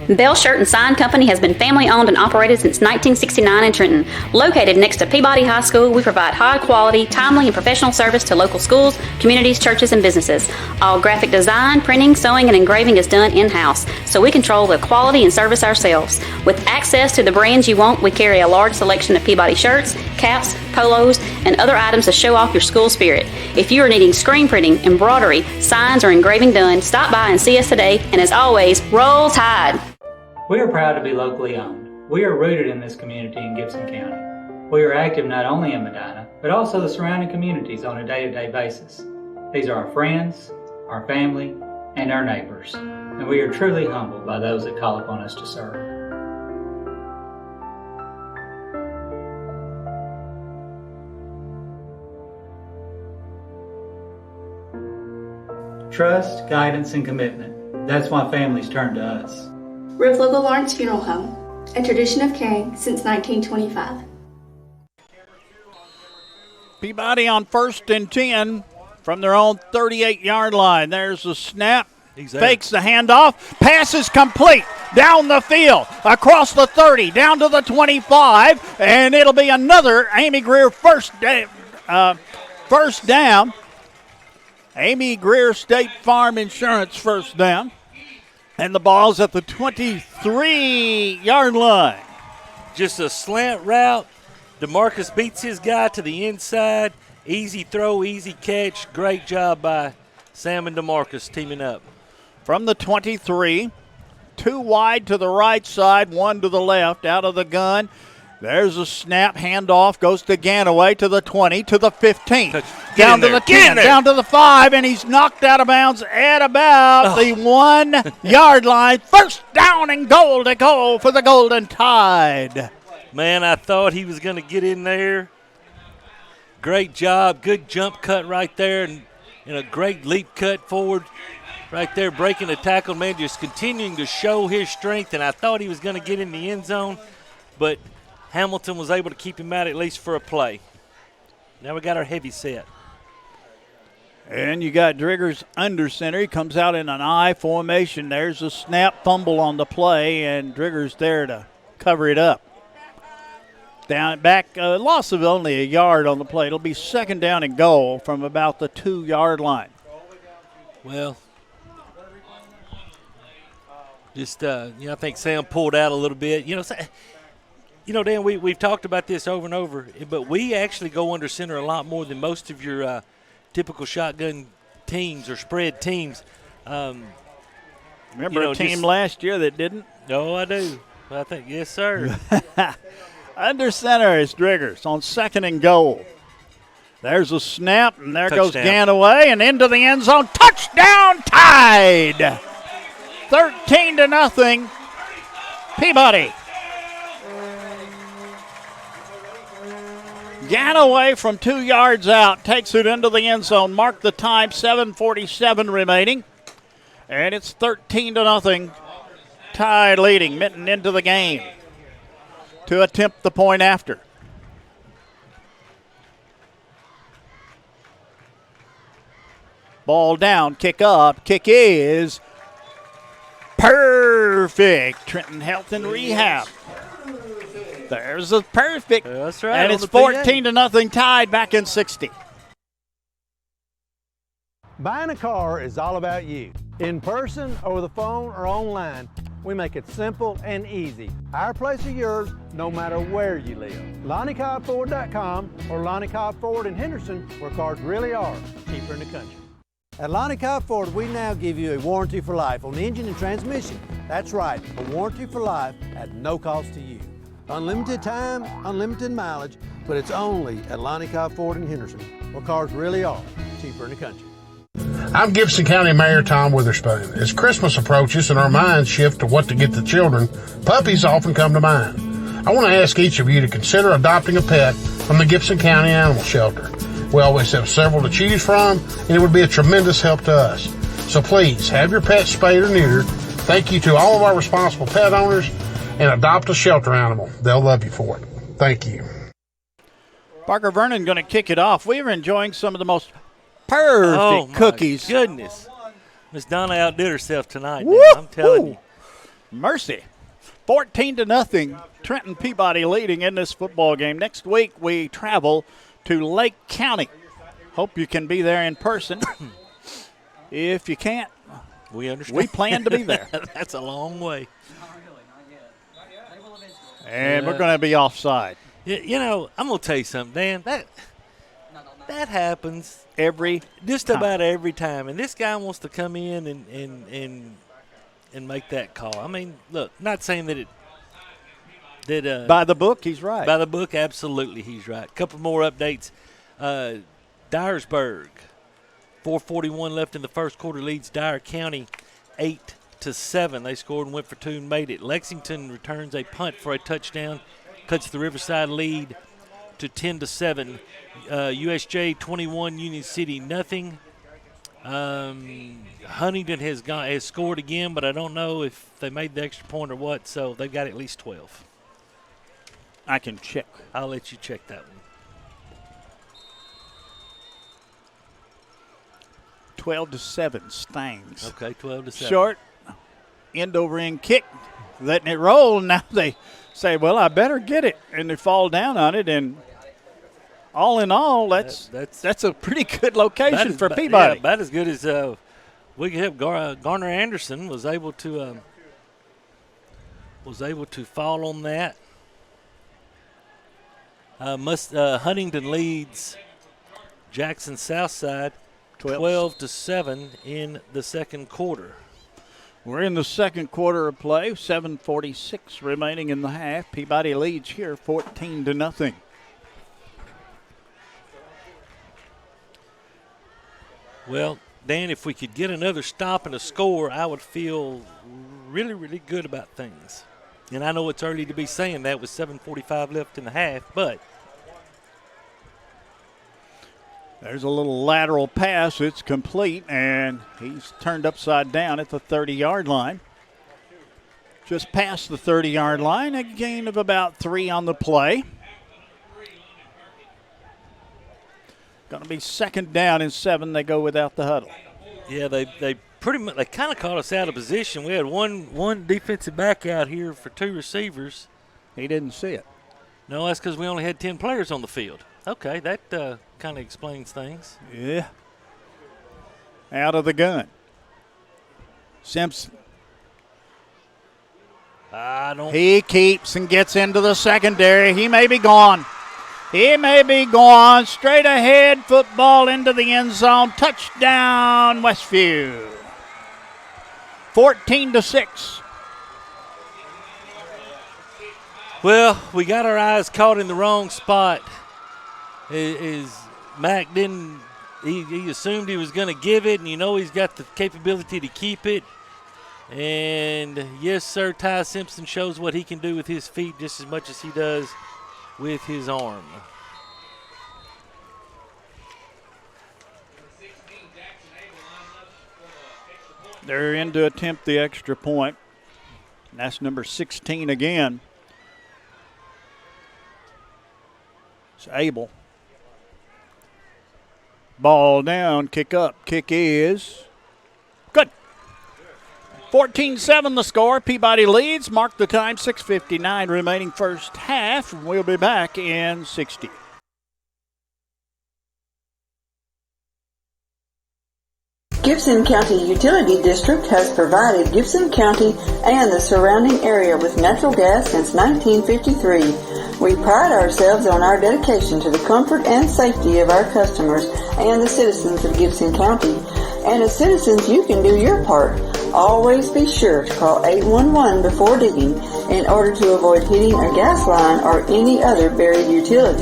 Bell Shirt and Sign Company has been family owned and operated since 1969 in Trenton. Located next to Peabody High School, we provide high quality, timely, and professional service to local schools, communities, churches, and businesses. All graphic design, printing, sewing, and engraving is done in-house, so we control the quality and service ourselves. With access to the brands you want, we carry a large selection of Peabody shirts, caps, polos, and other items to show off your school spirit. If you are needing screen printing, embroidery, signs, or engraving done, stop by and see us today. And as always, roll Tide! We are proud to be locally owned. We are rooted in this community in Gibson County. We are active not only in Medina, but also the surrounding communities on a day-to-day basis. These are our friends, our family, and our neighbors, and we are truly humbled by those that call upon us to serve. Trust, guidance, and commitment. That's why families turn to us. Rivloga Lawrence Funeral Home, a tradition of caring since 1925. Peabody on 1st and 10 from their own 38-yard line. There's the snap. Fakes the handoff. Pass is complete. Down the field. Across the 30. Down to the 25. And it'll be another Amy Greer first down. Amy Greer State Farm Insurance first down. And the ball's at the 23-yard line. Just a slant route. DeMarcus beats his guy to the inside. Easy throw, easy catch. Great job by Sam and DeMarcus teaming up. From the 23, 2 wide to the right side, 1 to the left, out of the gun. There's a snap, handoff, goes to Ganaway to the 20, to the 15, down to the 10, down to the 5, and he's knocked out of bounds at about the 1-yard line. First down and goal to go for the Golden Tide. Man, I thought he was going to get in there. Great job, good jump cut right there, and a great leap cut forward right there, breaking the tackle. Man, just continuing to show his strength, and I thought he was going to get in the end zone, but Hamilton was able to keep him out at least for a play. Now we got our heavy set. And you got Driggers under center. He comes out in an I formation. There's a snap, fumble on the play, and Driggers there to cover it up. Down back, loss of only a yard on the play. It'll be 2nd down and goal from about the 2-yard line. Well, just I think Sam pulled out a little bit. Dan, we've talked about this over and over, but we actually go under center a lot more than most of your typical shotgun teams or spread teams. Remember a team last year that didn't? No, I do. I think, yes, sir. Under center is Driggers on 2nd and goal. There's a snap, and there goes Ganaway, and into the end zone. Touchdown Tide! 13-0, Peabody. Ganaway from 2 yards out takes it into the end zone. Mark the time, 7:47 remaining. And it's 13-0. Tide leading, Minton into the game to attempt the point after. Ball down, kick up, kick is perfect. Trenton Health and Rehab. There's a perfect. That's right. And it's 14-0 Tide back in 60. Buying a car is all about you. In person, over the phone, or online, we make it simple and easy. Our place or yours, no matter where you live. LonnieCobbFord.com or Lonnie Cobb Ford in Henderson, where cars really are cheaper in the country. At Lonnie Cobb Ford, we now give you a warranty for life on the engine and transmission. That's right, a warranty for life at no cost to you. Unlimited time, unlimited mileage, but it's only at Lonnie Cobb Ford in Henderson, where cars really are cheaper in the country. I'm Gibson County Mayor Tom Witherspoon. As Christmas approaches and our minds shift to what to get the children, puppies often come to mind. I want to ask each of you to consider adopting a pet from the Gibson County Animal Shelter. We always have several to choose from, and it would be a tremendous help to us. So please, have your pet spayed or neutered. Thank you to all of our responsible pet owners, and adopt a shelter animal. They'll love you for it. Thank you. Parker Vernon going to kick it off. We are enjoying some of the most perfect cookies. Goodness. Miss Donna outdid herself tonight. Woo! I'm telling you. Mercy. 14-0. Trenton Peabody leading in this football game. Next week we travel to Lake County. Hope you can be there in person. If you can't, we understand. We plan to be there. That's a long way. And we're going to be offside. You know, I'm going to tell you something, Dan. That happens just about every time. And this guy wants to come in and make that call. I mean, look, not saying that by the book, he's right. By the book, absolutely, he's right. A couple more updates. Dyersburg, 4:41 left in the first quarter, leads Dyer County 8-7. They scored and went for two and made it. Lexington returns a punt for a touchdown, cuts the Riverside lead to 10-7. USJ 21, Union City nothing. Huntington has scored again, but I don't know if they made the extra point or what. So they've got at least 12. I can check. I'll let you check that one. 12-7 Stangs. Okay, 12-7. Short end over end kick, letting it roll. Now they say, well, I better get it, and they fall down on it. And all in all, that's a pretty good location for Peabody. Yeah, about as good as we could have. Garner Anderson was able to fall on that. Huntington leads Jackson Southside 12-7 in the second quarter. We're in the second quarter of play. 7:46 remaining in the half. Peabody leads here 14-0. Well, Dan, if we could get another stop and a score, I would feel really, really good about things. And I know it's early to be saying that with 7:45 left in the half, but there's a little lateral pass. It's complete, and he's turned upside down at the 30-yard line. Just past the 30-yard line, a gain of about 3 on the play. Going to be second down and 7. They go without the huddle. Yeah, they pretty much kind of caught us out of position. We had one defensive back out here for 2 receivers. He didn't see it. No, that's because we only had 10 players on the field. Okay, that kind of explains things. Yeah. Out of the gun. Simpson. He keeps and gets into the secondary. He may be gone. He may be gone. Straight ahead, football into the end zone. Touchdown, Westview. 14-6. Well, we got our eyes caught in the wrong spot. Mac didn't, he assumed he was going to give it, and he's got the capability to keep it. And yes, sir, Ty Simpson shows what he can do with his feet just as much as he does with his arm. They're in to attempt the extra point. And that's number 16 again. It's Abel. Ball down, kick up. Kick is good. 14-7 the score. Peabody leads. Mark the time, 6:59 remaining first half. We'll be back in 60. Gibson County Utility District has provided Gibson County and the surrounding area with natural gas since 1953. We pride ourselves on our dedication to the comfort and safety of our customers and the citizens of Gibson County. And as citizens, you can do your part. Always be sure to call 811 before digging in order to avoid hitting a gas line or any other buried utility.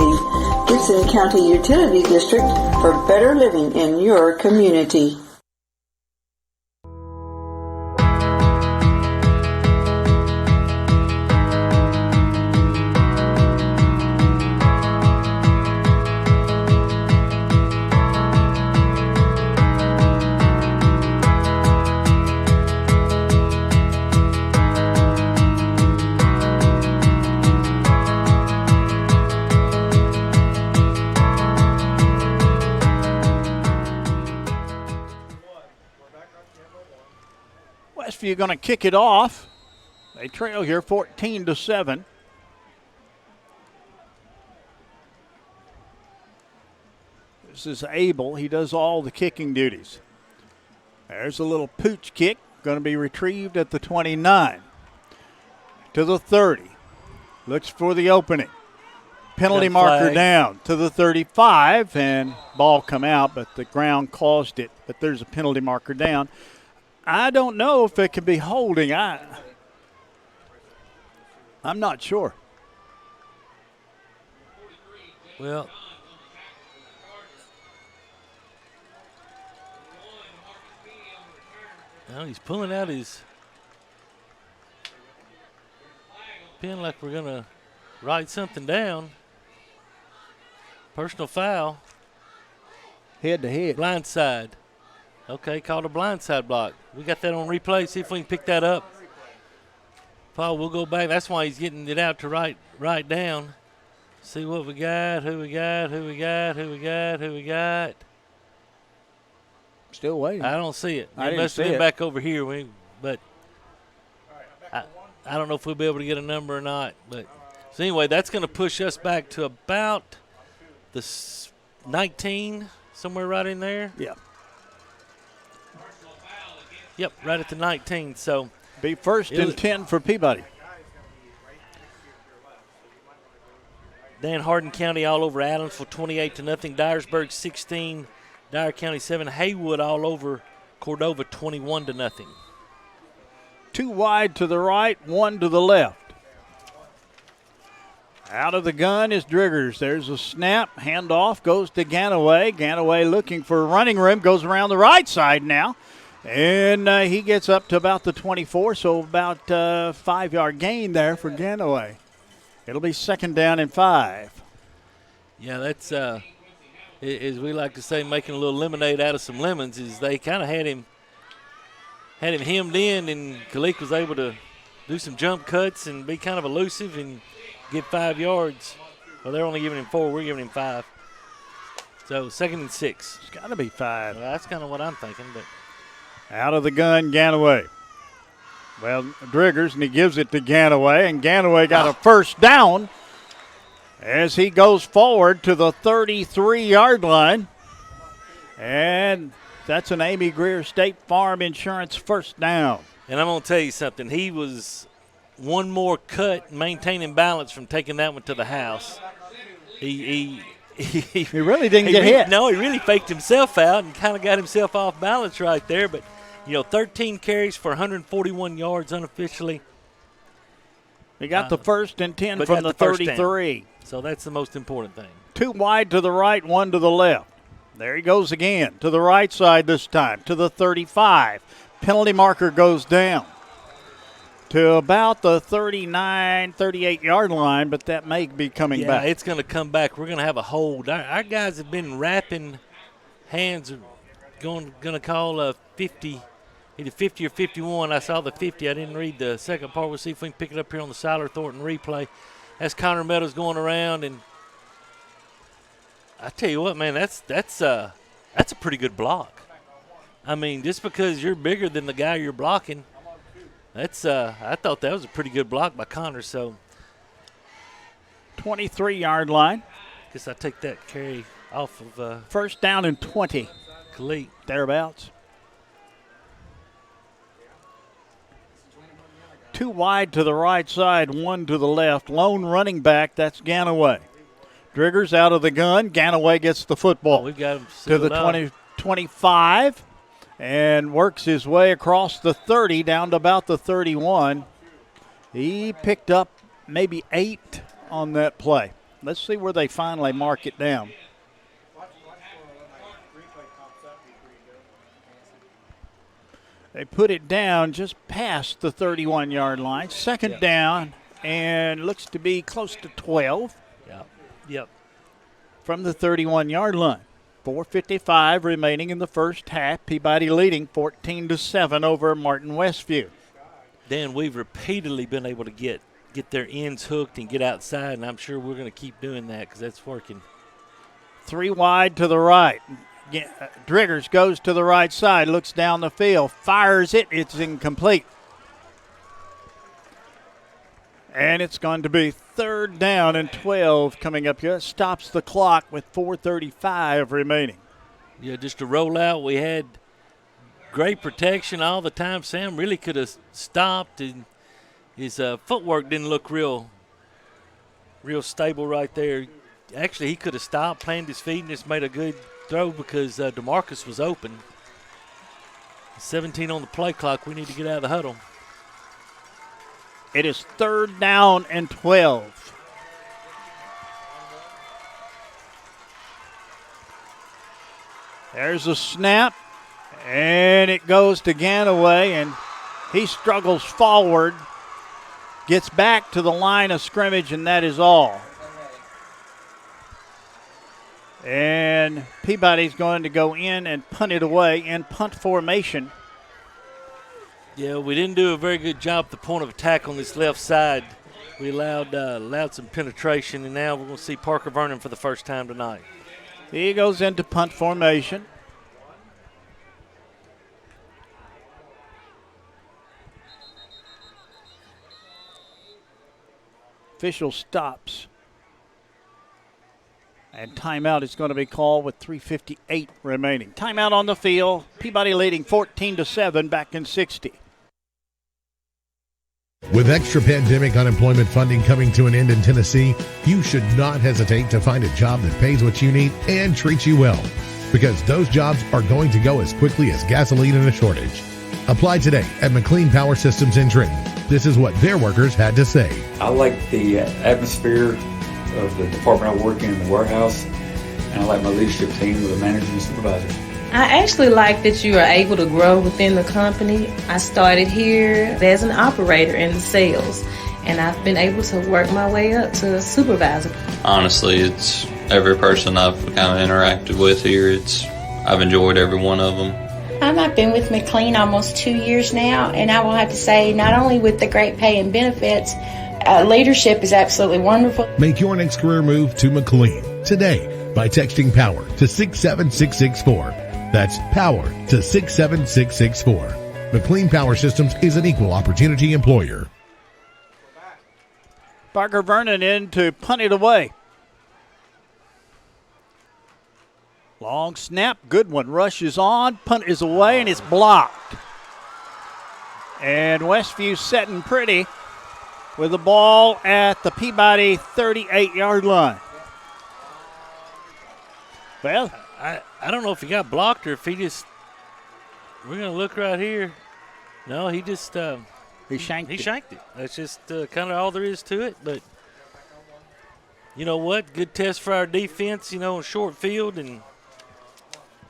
Gibson County Utility District for better living in your community. Westview going to kick it off. They trail here 14-7. This is Abel. He does all the kicking duties. There's a little pooch kick. Going to be retrieved at the 29. To the 30. Looks for the opening. Penalty marker down to the 35. And ball come out, but the ground caused it. But there's a penalty marker down. I don't know if it could be holding. I'm not sure. Well, now he's pulling out his pen like we're going to write something down. Personal foul. Head to head. Blindside. Okay, called a blindside block. We got that on replay. See if we can pick that up. Paul, we'll go back. That's why he's getting it out to write down. See what we got, who we got. Still waiting. I don't see it. I It must have been back over here. But I don't know if we'll be able to get a number or not. But so anyway, that's going to push us back to about the 19, somewhere right in there. Yeah. Yep, right at the 19. So be first and 10 for Peabody. Dan Hardin County all over Adamsville 28-0. Dyersburg 16. Dyer County 7. Haywood all over Cordova 21-0. 2 wide to the right, 1 to the left. Out of the gun is Driggers. There's a snap. Handoff goes to Ganaway. Ganaway looking for running room. Goes around the right side now. And he gets up to about the 24, so about a 5-yard gain there for Ganaway. It'll be 2nd down and 5. Yeah, that's, as we like to say, making a little lemonade out of some lemons, is they kind of had him hemmed in, and Kalik was able to do some jump cuts and be kind of elusive and get 5 yards. Well, they're only giving him 4. We're giving him 5. So 2nd and 6. It's got to be 5. Well, that's kind of what I'm thinking, but. Out of the gun, Ganaway. Well, Driggers, and he gives it to Ganaway, and Ganaway got a first down as he goes forward to the 33-yard line. And that's an Amy Greer State Farm Insurance first down. And I'm going to tell you something. He was one more cut, maintaining balance from taking that one to the house. He really didn't get hit. No, he really faked himself out and kind of got himself off balance right there. But, 13 carries for 141 yards unofficially. He got the 1st and 10 from the 33. So that's the most important thing. 2 wide to the right, 1 to the left. There he goes again, to the right side this time, to the 35. Penalty marker goes down to about the 39, 38-yard line, but that may be coming back. Yeah, it's going to come back. We're going to have a hold. Our guys have been wrapping hands, going to call a 50, either 50 or 51. I saw the 50. I didn't read the second part. We'll see if we can pick it up here on the Siler Thornton replay. That's Connor Meadows going around, and I tell you what, man, that's a pretty good block. I mean, just because you're bigger than the guy you're blocking, that's I thought that was a pretty good block by Connor. So 23-yard line. Guess I take that carry off of 1st down and 20. Khalid. Thereabouts. 2 wide to the right side, 1 to the left. Lone running back, that's Ganaway. Driggers out of the gun. Ganaway gets the football. We've got him to the 25 and works his way across the 30 down to about the 31. He picked up maybe 8 on that play. Let's see where they finally mark it down. They put it down just past the 31-yard line. Second down, and looks to be close to 12. Yep. From the 31-yard line. 4:55 remaining in the first half. Peabody leading 14-7 over Martin Westview. Dan, we've repeatedly been able to get their ends hooked and get outside, and I'm sure we're going to keep doing that because that's working. 3 wide to the right. Driggers goes to the right side, looks down the field, fires it. It's incomplete. And it's going to be 3rd down and 12 coming up here. Stops the clock with 4:35 remaining. Yeah, just to roll out, we had great protection all the time. Sam really could have stopped, and his footwork didn't look real stable right there. Actually, he could have stopped, planted his feet, and just made a good throw because DeMarcus was open. 17 on the play clock. We need to get out of the huddle. It is 3rd down and 12. There's a snap, and it goes to Ganaway, and he struggles forward, gets back to the line of scrimmage, and that is all. And Peabody's going to go in and punt it away in punt formation. Yeah, we didn't do a very good job at the point of attack on this left side. We allowed some penetration, and now we're going to see Parker Vernon for the first time tonight. He goes into punt formation. Official stops. And timeout is going to be called with 3:58 remaining. Timeout on the field. Peabody leading 14-7 back in 60. With extra pandemic unemployment funding coming to an end in Tennessee, you should not hesitate to find a job that pays what you need and treats you well, because those jobs are going to go as quickly as gasoline in a shortage. Apply today at McLean Power Systems in Trenton. This is what their workers had to say. I like the atmosphere of the department I work in the warehouse, and I like my leadership team with the manager and supervisor. I actually like that you are able to grow within the company. I started here as an operator in the sales, and I've been able to work my way up to supervisor. Honestly, it's every person I've kind of interacted with here. I've enjoyed every one of them. I've been with McLean almost 2 years now, and I will have to say, not only with the great pay and benefits, leadership is absolutely wonderful. Make your next career move to McLean today by texting POWER to 67664. That's POWER to 67664. McLean Power Systems is an equal opportunity employer. Parker Vernon in to punt it away. Long snap, good one. Rushes on, punt is away, and it's blocked. And Westview setting pretty with the ball at the Peabody 38-yard line. Well, I don't know if he got blocked or if he just – we're going to look right here. No, he just he shanked it. That's just kind of all there is to it. But you know what? Good test for our defense, short field. And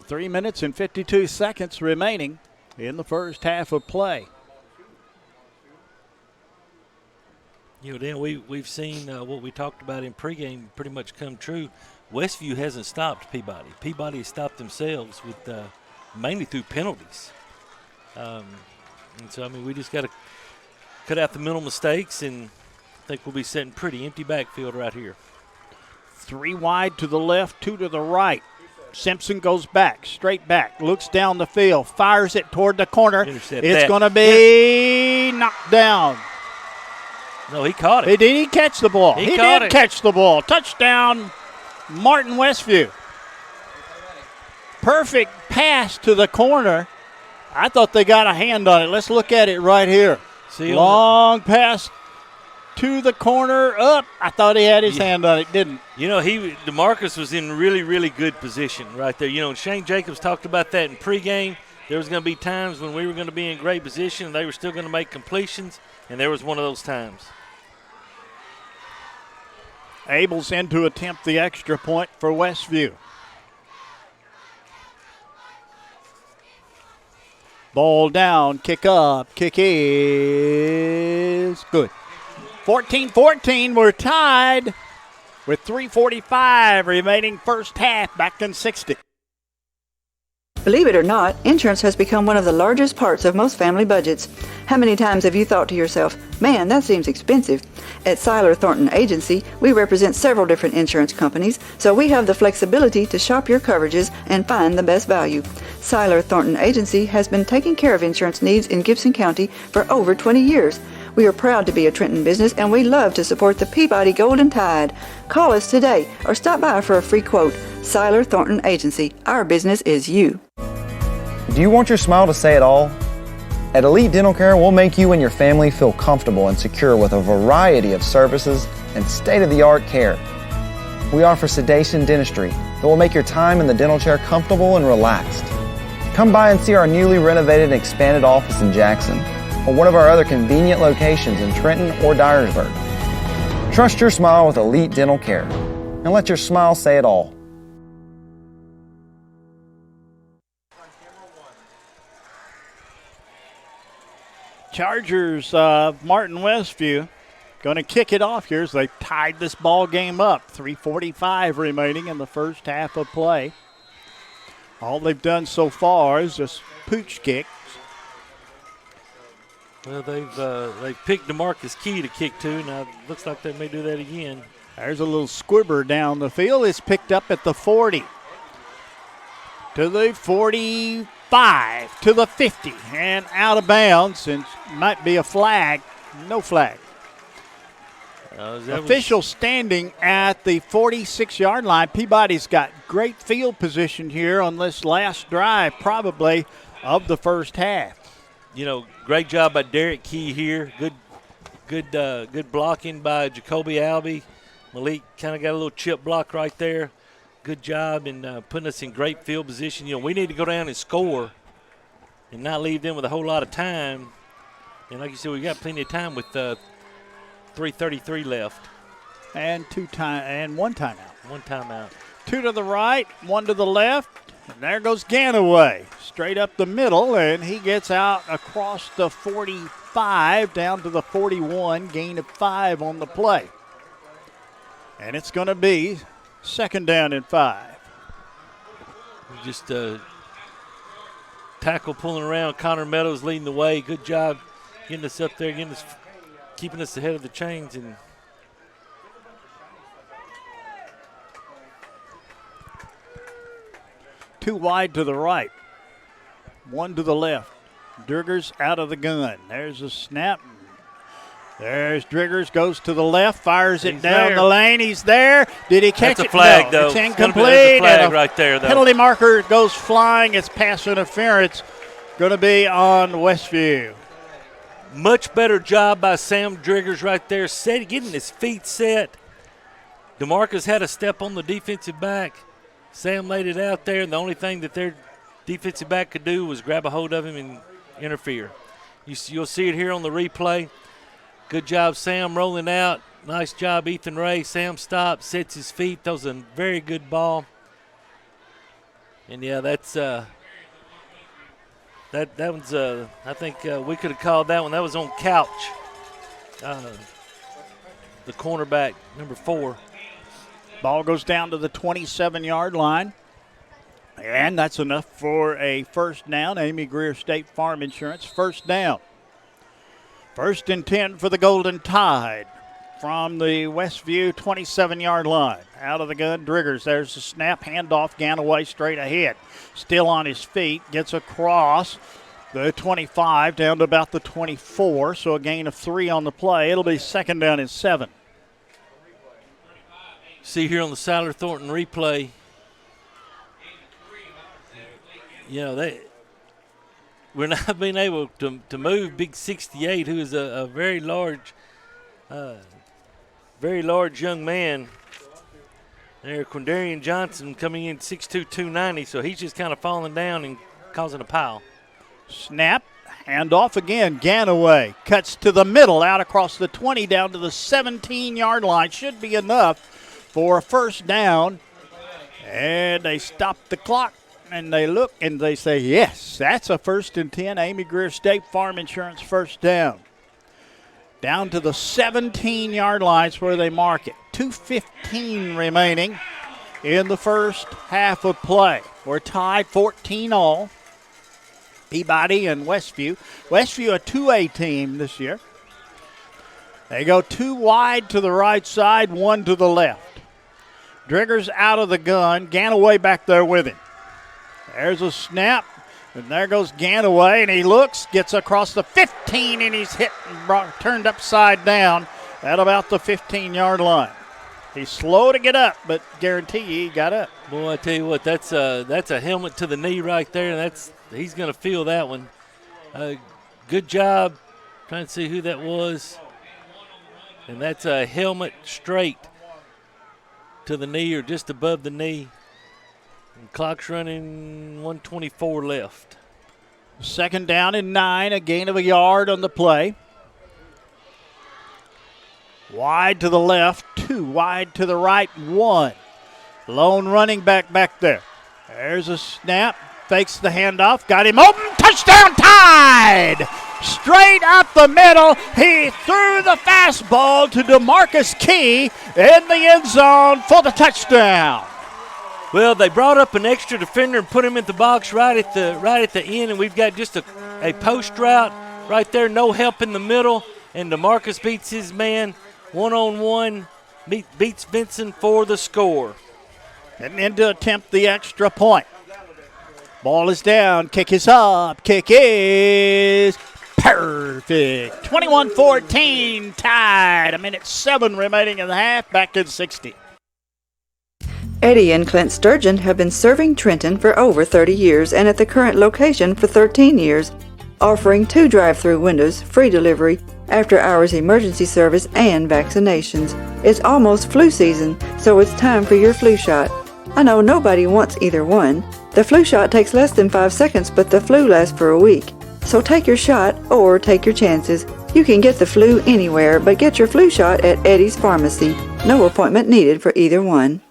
3 minutes and 52 seconds remaining in the first half of play. Dan, we've seen what we talked about in pregame pretty much come true. Westview hasn't stopped Peabody. Peabody has stopped themselves with mainly through penalties. And so, we just got to cut out the mental mistakes, and I think we'll be setting pretty empty backfield right here. 3 wide to the left, 2 to the right. Simpson goes back, straight back, looks down the field, fires it toward the corner. It's going to be knocked down. No, he caught it. Did he catch the ball? He did catch the ball. Touchdown, Martin Westview. Perfect pass to the corner. I thought they got a hand on it. Let's look at it right here. Long pass to the corner. Up. I thought he had his hand on it. Didn't. DeMarcus was in really, really good position right there. Shane Jacobs talked about that in pregame. there was going to be times when we were going to be in great position and they were still going to make completions, and there was one of those times. Abel's in to attempt the extra point for Westview. Ball down, kick up, kick is good. 14-14, we're tied with 3:45 remaining first half, back in 60. Believe it or not, insurance has become one of the largest parts of most family budgets. How many times have you thought to yourself, man, that seems expensive? At Seiler Thornton Agency, we represent several different insurance companies, so we have the flexibility to shop your coverages and find the best value. Seiler Thornton Agency has been taking care of insurance needs in Gibson County for over 20 years. We are proud to be a Trenton business, and we love to support the Peabody Golden Tide. Call us today or stop by for a free quote. Seiler Thornton Agency. Our business is you. Do you want your smile to say it all? At Elite Dental Care, we'll make you and your family feel comfortable and secure with a variety of services and state-of-the-art care. We offer sedation dentistry that will make your time in the dental chair comfortable and relaxed. Come by and see our newly renovated and expanded office in Jackson, or one of our other convenient locations in Trenton or Dyersburg. Trust your smile with Elite Dental Care, and let your smile say it all. Chargers of Martin Westview going to kick it off here as they tied this ball game up. 3:45 remaining in the first half of play. All they've done so far is just pooch kicks. Well, they've picked DeMarcus Key to kick to. Now, it looks like they may do that again. There's a little squibber down the field. It's picked up at the 40. To the 45, to the 50, and out of bounds, and might be a flag. No flag. Official standing at the 46-yard line. Peabody's got great field position here on this last drive, probably, of the first half. You know, great job by Derek Key here. Good blocking by Jacoby Albee. Malik kind of got a little chip block right there. Good job in putting us in great field position. You know, we need to go down and score and not leave them with a whole lot of time. And like you said, we got plenty of time with 3:33 left. And one timeout. One timeout. Two to the right, one to the left. And there goes Ganaway, straight up the middle, and he gets out across the 45 down to the 41, gain of 5 on the play. And it's going to be second down and 5. Just tackle pulling around. Connor Meadows leading the way. Good job getting us up there, keeping us ahead of the chains. And two wide to the right, one to the left. Driggers out of the gun. There's a snap. There's Driggers, goes to the left, fires it down the lane. He's there. Did he catch it? That's a flag, though. It's incomplete. That's a flag right there, though. Penalty marker goes flying. It's pass interference. Going to be on Westview. Much better job by Sam Driggers right there, getting his feet set. DeMarcus had a step on the defensive back. Sam laid it out there, and the only thing that their defensive back could do was grab a hold of him and interfere. You'll see it here on the replay. Good job, Sam, rolling out. Nice job, Ethan Ray. Sam stops, sets his feet. That was a very good ball. And, yeah, that's that one's I think we could have called that one. That was on Couch, the cornerback, number 4. Ball goes down to the 27-yard line. And that's enough for a first down. Amy Greer State Farm Insurance, first down. 1st and 10 for the Golden Tide from the Westview 27-yard line. Out of the gun, Driggers. There's the snap, handoff, Ganaway straight ahead. Still on his feet, gets across the 25 down to about the 24, so a gain of 3 on the play. It'll be second down and 7. See here on the Seiler Thornton replay, you know, we're not being able to move Big 68, who is a very large young man. There, Quindarian Johnson coming in 6'2", 290, so he's just kind of falling down and causing a pile. Snap. Handoff again. Ganaway cuts to the middle, out across the 20, down to the 17-yard line. Should be enough for a first down. And they stop the clock, and they look, and they say, yes, that's a 1st and 10. Amy Greer State Farm Insurance first down. Down to the 17-yard lines where they mark it. 2:15 remaining in the first half of play. We're tied 14-all. Peabody and Westview. Westview, a 2A team this year. They go 2 wide to the right side, 1 to the left. Drigger's out of the gun. Ganaway back there with him. There's a snap, and there goes Ganaway, and he looks, gets across the 15, and he's hit and turned upside down at about the 15-yard line. He's slow to get up, but guarantee you he got up. Boy, I tell you what, that's a helmet to the knee right there, and he's going to feel that one. Good job trying to see who that was. And that's a helmet straight to the knee or just above the knee. And clock's running 1:24 left. 2nd down and 9, a gain of a yard on the play. Wide to the left, 2. Wide to the right, 1. Lone running back there. There's a snap. Fakes the handoff. Got him open. Touchdown Tide! Straight up the middle. He threw the fastball to DeMarcus Key in the end zone for the touchdown. Well, they brought up an extra defender and put him in the box right at the end, and we've got just a post route right there. No help in the middle, and DeMarcus beats his man one-on-one, beats Benson for the score. And then to attempt the extra point. Ball is down. Kick is up. Kick is perfect. 21-14 Tide. 1:07 remaining in the half. Back in 60. Eddie and Clint Sturgeon have been serving Trenton for over 30 years and at the current location for 13 years, offering 2 drive-through windows, free delivery, after-hours emergency service, and vaccinations. It's almost flu season, so it's time for your flu shot. I know nobody wants either one. The flu shot takes less than 5 seconds, but the flu lasts for a week. So take your shot or take your chances. You can get the flu anywhere, but get your flu shot at Eddie's Pharmacy. No appointment needed for either one.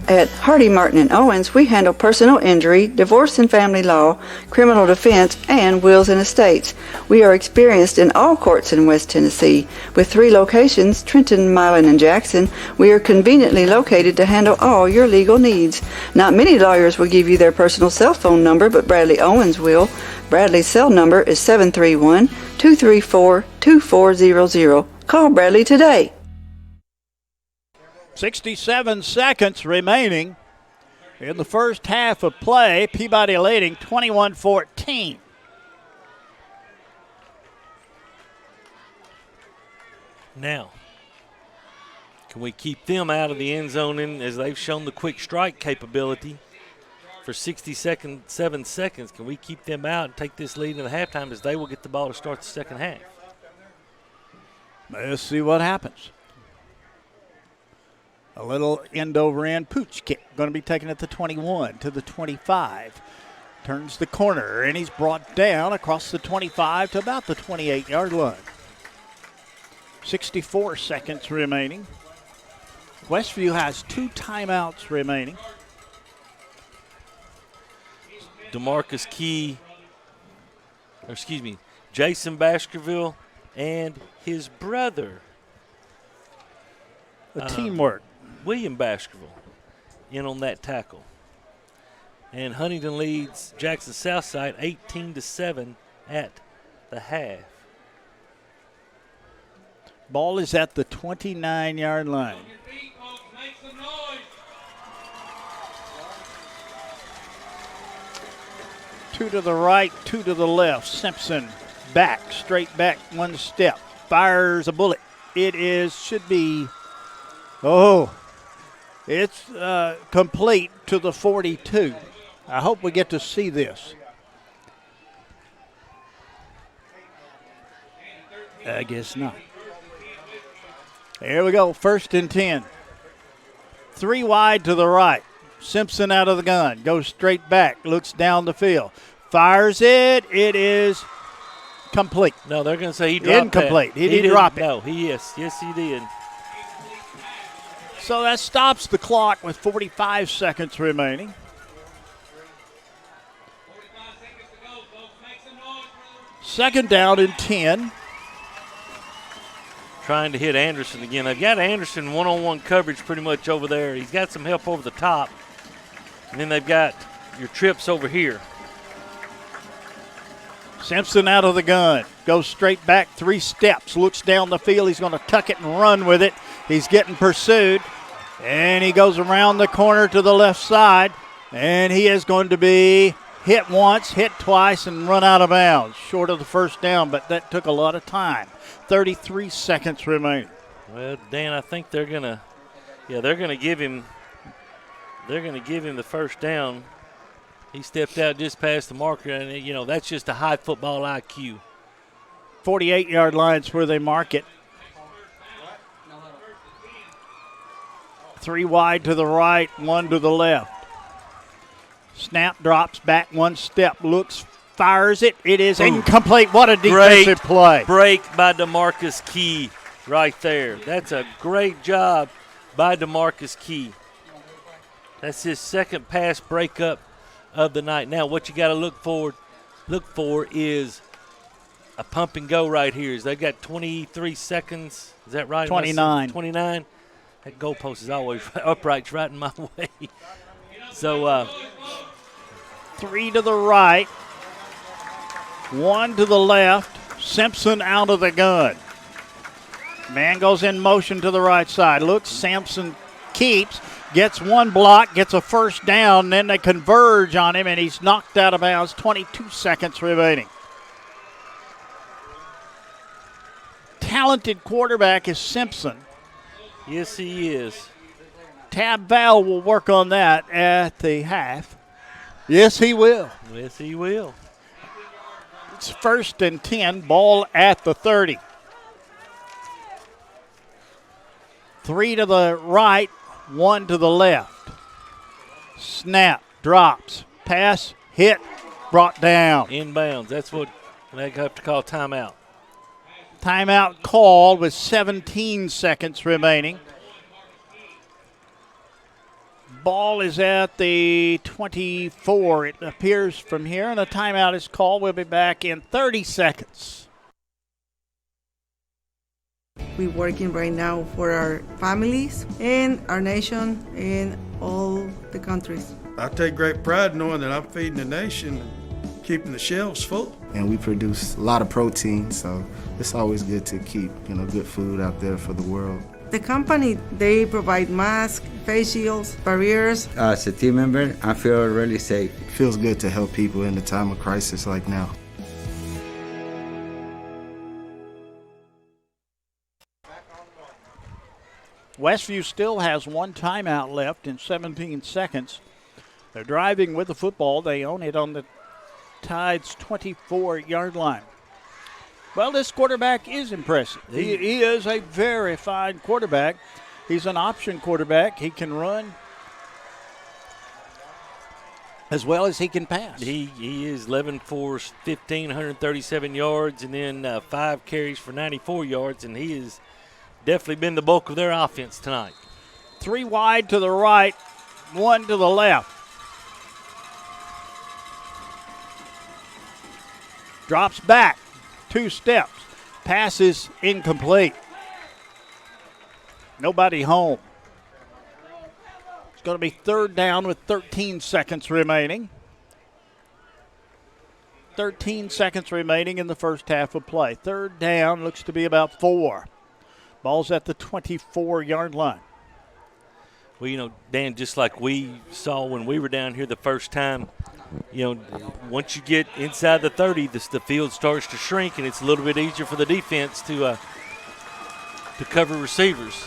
At Hardy Martin & Owens, we handle personal injury, divorce and family law, criminal defense, and wills and estates. We are experienced in all courts in West Tennessee. With 3 locations, Trenton, Milan, and Jackson, we are conveniently located to handle all your legal needs. Not many lawyers will give you their personal cell phone number, but Bradley Owens will. Bradley's cell number is 731-234-2400. Call Bradley today. 67 seconds remaining in the first half of play. Peabody leading 21-14. Now, can we keep them out of the end zone as they've shown the quick strike capability for 7 seconds? Can we keep them out and take this lead in the halftime as they will get the ball to start the second half? Let's see what happens. A little end-over-end pooch kick going to be taken at the 21 to the 25. Turns the corner, and he's brought down across the 25 to about the 28-yard line. 64 seconds remaining. Westview has 2 timeouts remaining. DeMarcus Key, Jason Baskerville and his brother. Teamwork. William Baskerville in on that tackle. And Huntington leads Jackson Southside 18-7 at the half. Ball is at the 29-yard line. Two to the right, 2 to the left. Simpson back, straight back, 1 step. Fires a bullet. Should be it's complete to the 42. I hope we get to see this. I guess not. Here we go, 1st and 10. 3 wide to the right. Simpson out of the gun, goes straight back, looks down the field. Fires it. It is complete. No, they're going to say he dropped Incomplete. that. He didn't drop it. No, yes, he did. So that stops the clock with 45 seconds remaining. Second down and 10. Trying to hit Anderson again. They've got Anderson one-on-one coverage pretty much over there. He's got some help over the top. And then they've got your trips over here. Simpson out of the gun. Goes straight back 3 steps. Looks down the field. He's going to tuck it and run with it. He's getting pursued. And he goes around the corner to the left side. And he is going to be hit once, hit twice, and run out of bounds. Short of the first down, but that took a lot of time. 33 seconds remaining. Well, Dan, I think they're going to give him the first down. He stepped out just past the marker, and, that's just a high football IQ. 48-yard line's where they mark it. 3 wide to the right, 1 to the left. Snap, drops back 1 step, looks, fires it. It is incomplete. What a defensive play. Break by DeMarcus Key right there. That's a great job by DeMarcus Key. That's his second pass breakup of the night. Now, what you got to look for is a pump and go right here. They've got 23 seconds. Is that right? 29. 29. That goalpost is always upright. It's right in my way. So 3 to the right, 1 to the left. Simpson out of the gun. Man goes in motion to the right side. Looks, Sampson keeps, gets 1 block, gets a first down, then they converge on him, and he's knocked out of bounds. 22 seconds remaining. Talented quarterback is Simpson. Yes, he is. Tab Val will work on that at the half. Yes, he will. Yes, he will. It's 1st and 10, ball at the 30. 3 to the right, 1 to the left. Snap, drops, pass, hit, brought down. Inbounds. That's what they have to call timeout. Timeout called with 17 seconds remaining. Ball is at the 24, it appears from here, and a timeout is called. We'll be back in 30 seconds. We're working right now for our families and our nation and all the countries. I take great pride knowing that I'm feeding the nation and keeping the shelves full. And we produce a lot of protein, so it's always good to keep, good food out there for the world. The company, they provide masks, face shields, barriers. As a team member, I feel really safe. It feels good to help people in a time of crisis like now. Westview still has 1 timeout left in 17 seconds. They're driving with the football. They own it on the Tide's 24-yard line. Well, this quarterback is impressive. He is a very fine quarterback. He's an option quarterback. He can run as well as he can pass. He is 11 for 15, 137 yards, and then 5 carries for 94 yards, and he has definitely been the bulk of their offense tonight. 3 wide to the right, 1 to the left. Drops back 2 steps. Passes incomplete. Nobody home. It's going to be 3rd down with 13 seconds remaining. 13 seconds remaining in the first half of play. 3rd down, looks to be about 4. Ball's at the 24-yard line. Well, Dan, just like we saw when we were down here the first time, once you get inside the 30, the field starts to shrink, and it's a little bit easier for the defense to cover receivers.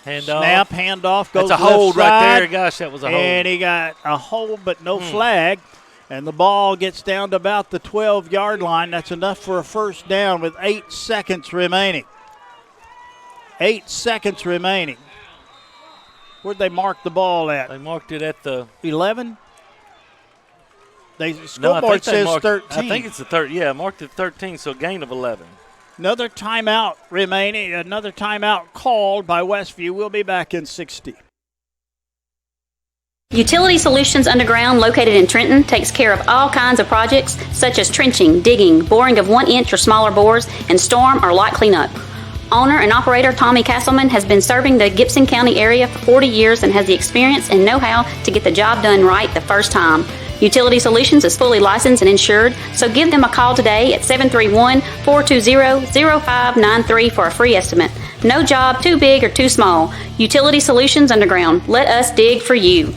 Handoff. Snap, handoff, goes That's a hold left right side, there. Gosh, that was a hold. And he got a hold but no flag. And the ball gets down to about the 12-yard line. That's enough for a first down with 8 seconds remaining. 8 seconds remaining. Where'd they mark the ball at? They marked it at the 11? The scoreboard says 13. I think it's the third. Yeah, marked at 13, so a gain of 11. Another timeout remaining. Another timeout called by Westview. We'll be back in 60. Utility Solutions Underground, located in Trenton, takes care of all kinds of projects such as trenching, digging, boring of 1 inch or smaller bores, and storm or lot cleanup. Owner and operator Tommy Castleman has been serving the Gibson County area for 40 years and has the experience and know-how to get the job done right the first time. Utility Solutions is fully licensed and insured, so give them a call today at 731-420-0593 for a free estimate. No job too big or too small. Utility Solutions Underground. Let us dig for you.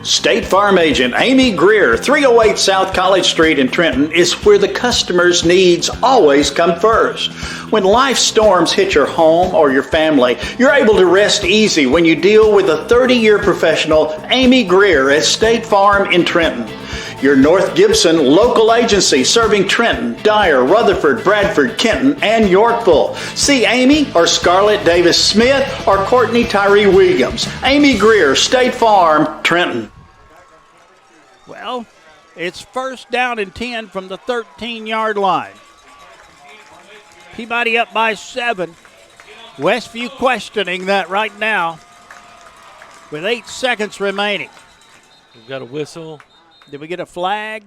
State Farm agent Amy Greer, 308 South College Street in Trenton, is where the customer's needs always come first. When life storms hit your home or your family, you're able to rest easy when you deal with a 30-year professional, Amy Greer at State Farm in Trenton. Your North Gibson local agency serving Trenton, Dyer, Rutherford, Bradford, Kenton, and Yorkville. See Amy or Scarlett Davis Smith or Courtney Tyree Wiggums. Amy Greer, State Farm, Trenton. Well, it's first down and 10 from the 13-yard line. Peabody up by 7. Westview questioning that right now with 8 seconds remaining. We've got a whistle. Did we get a flag?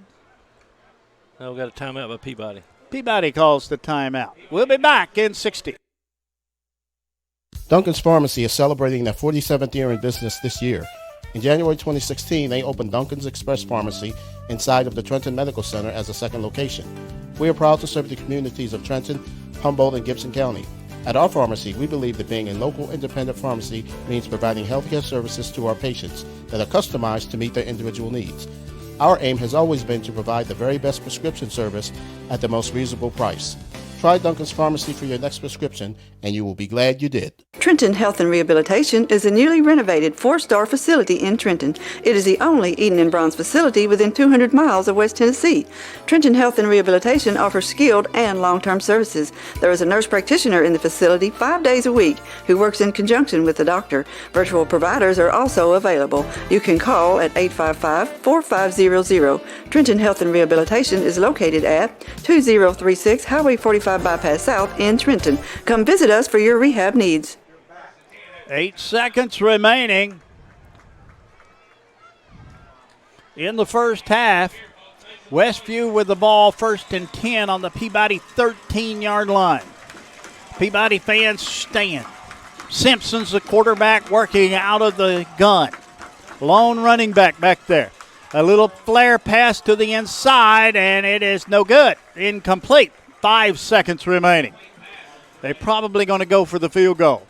No, we got a timeout by Peabody. Peabody calls the timeout. We'll be back in 60. Duncan's Pharmacy is celebrating their 47th year in business this year. In January 2016, they opened Duncan's Express Pharmacy inside of the Trenton Medical Center as a second location. We are proud to serve the communities of Trenton, Humboldt, and Gibson County. At our pharmacy, we believe that being a local independent pharmacy means providing healthcare services to our patients that are customized to meet their individual needs. Our aim has always been to provide the very best prescription service at the most reasonable price. Try Duncan's Pharmacy for your next prescription, and you will be glad you did. Trenton Health and Rehabilitation is a newly renovated 4-star facility in Trenton. It is the only Eden and Bronze facility within 200 miles of West Tennessee. Trenton Health and Rehabilitation offers skilled and long-term services. There is a nurse practitioner in the facility 5 days a week who works in conjunction with the doctor. Virtual providers are also available. You can call at 855-4500. Trenton Health and Rehabilitation is located at 2036 Highway 45 Bypass South in Trenton. Come visit us for your rehab needs. 8 seconds remaining in the first half. Westview with the ball, 1st and 10 on the Peabody 13-yard line. Peabody fans stand. Simpson's the quarterback working out of the gun. Lone running back there. A little flare pass to the inside, and it is no good. Incomplete. 5 seconds remaining. They're probably going to go for the field goal.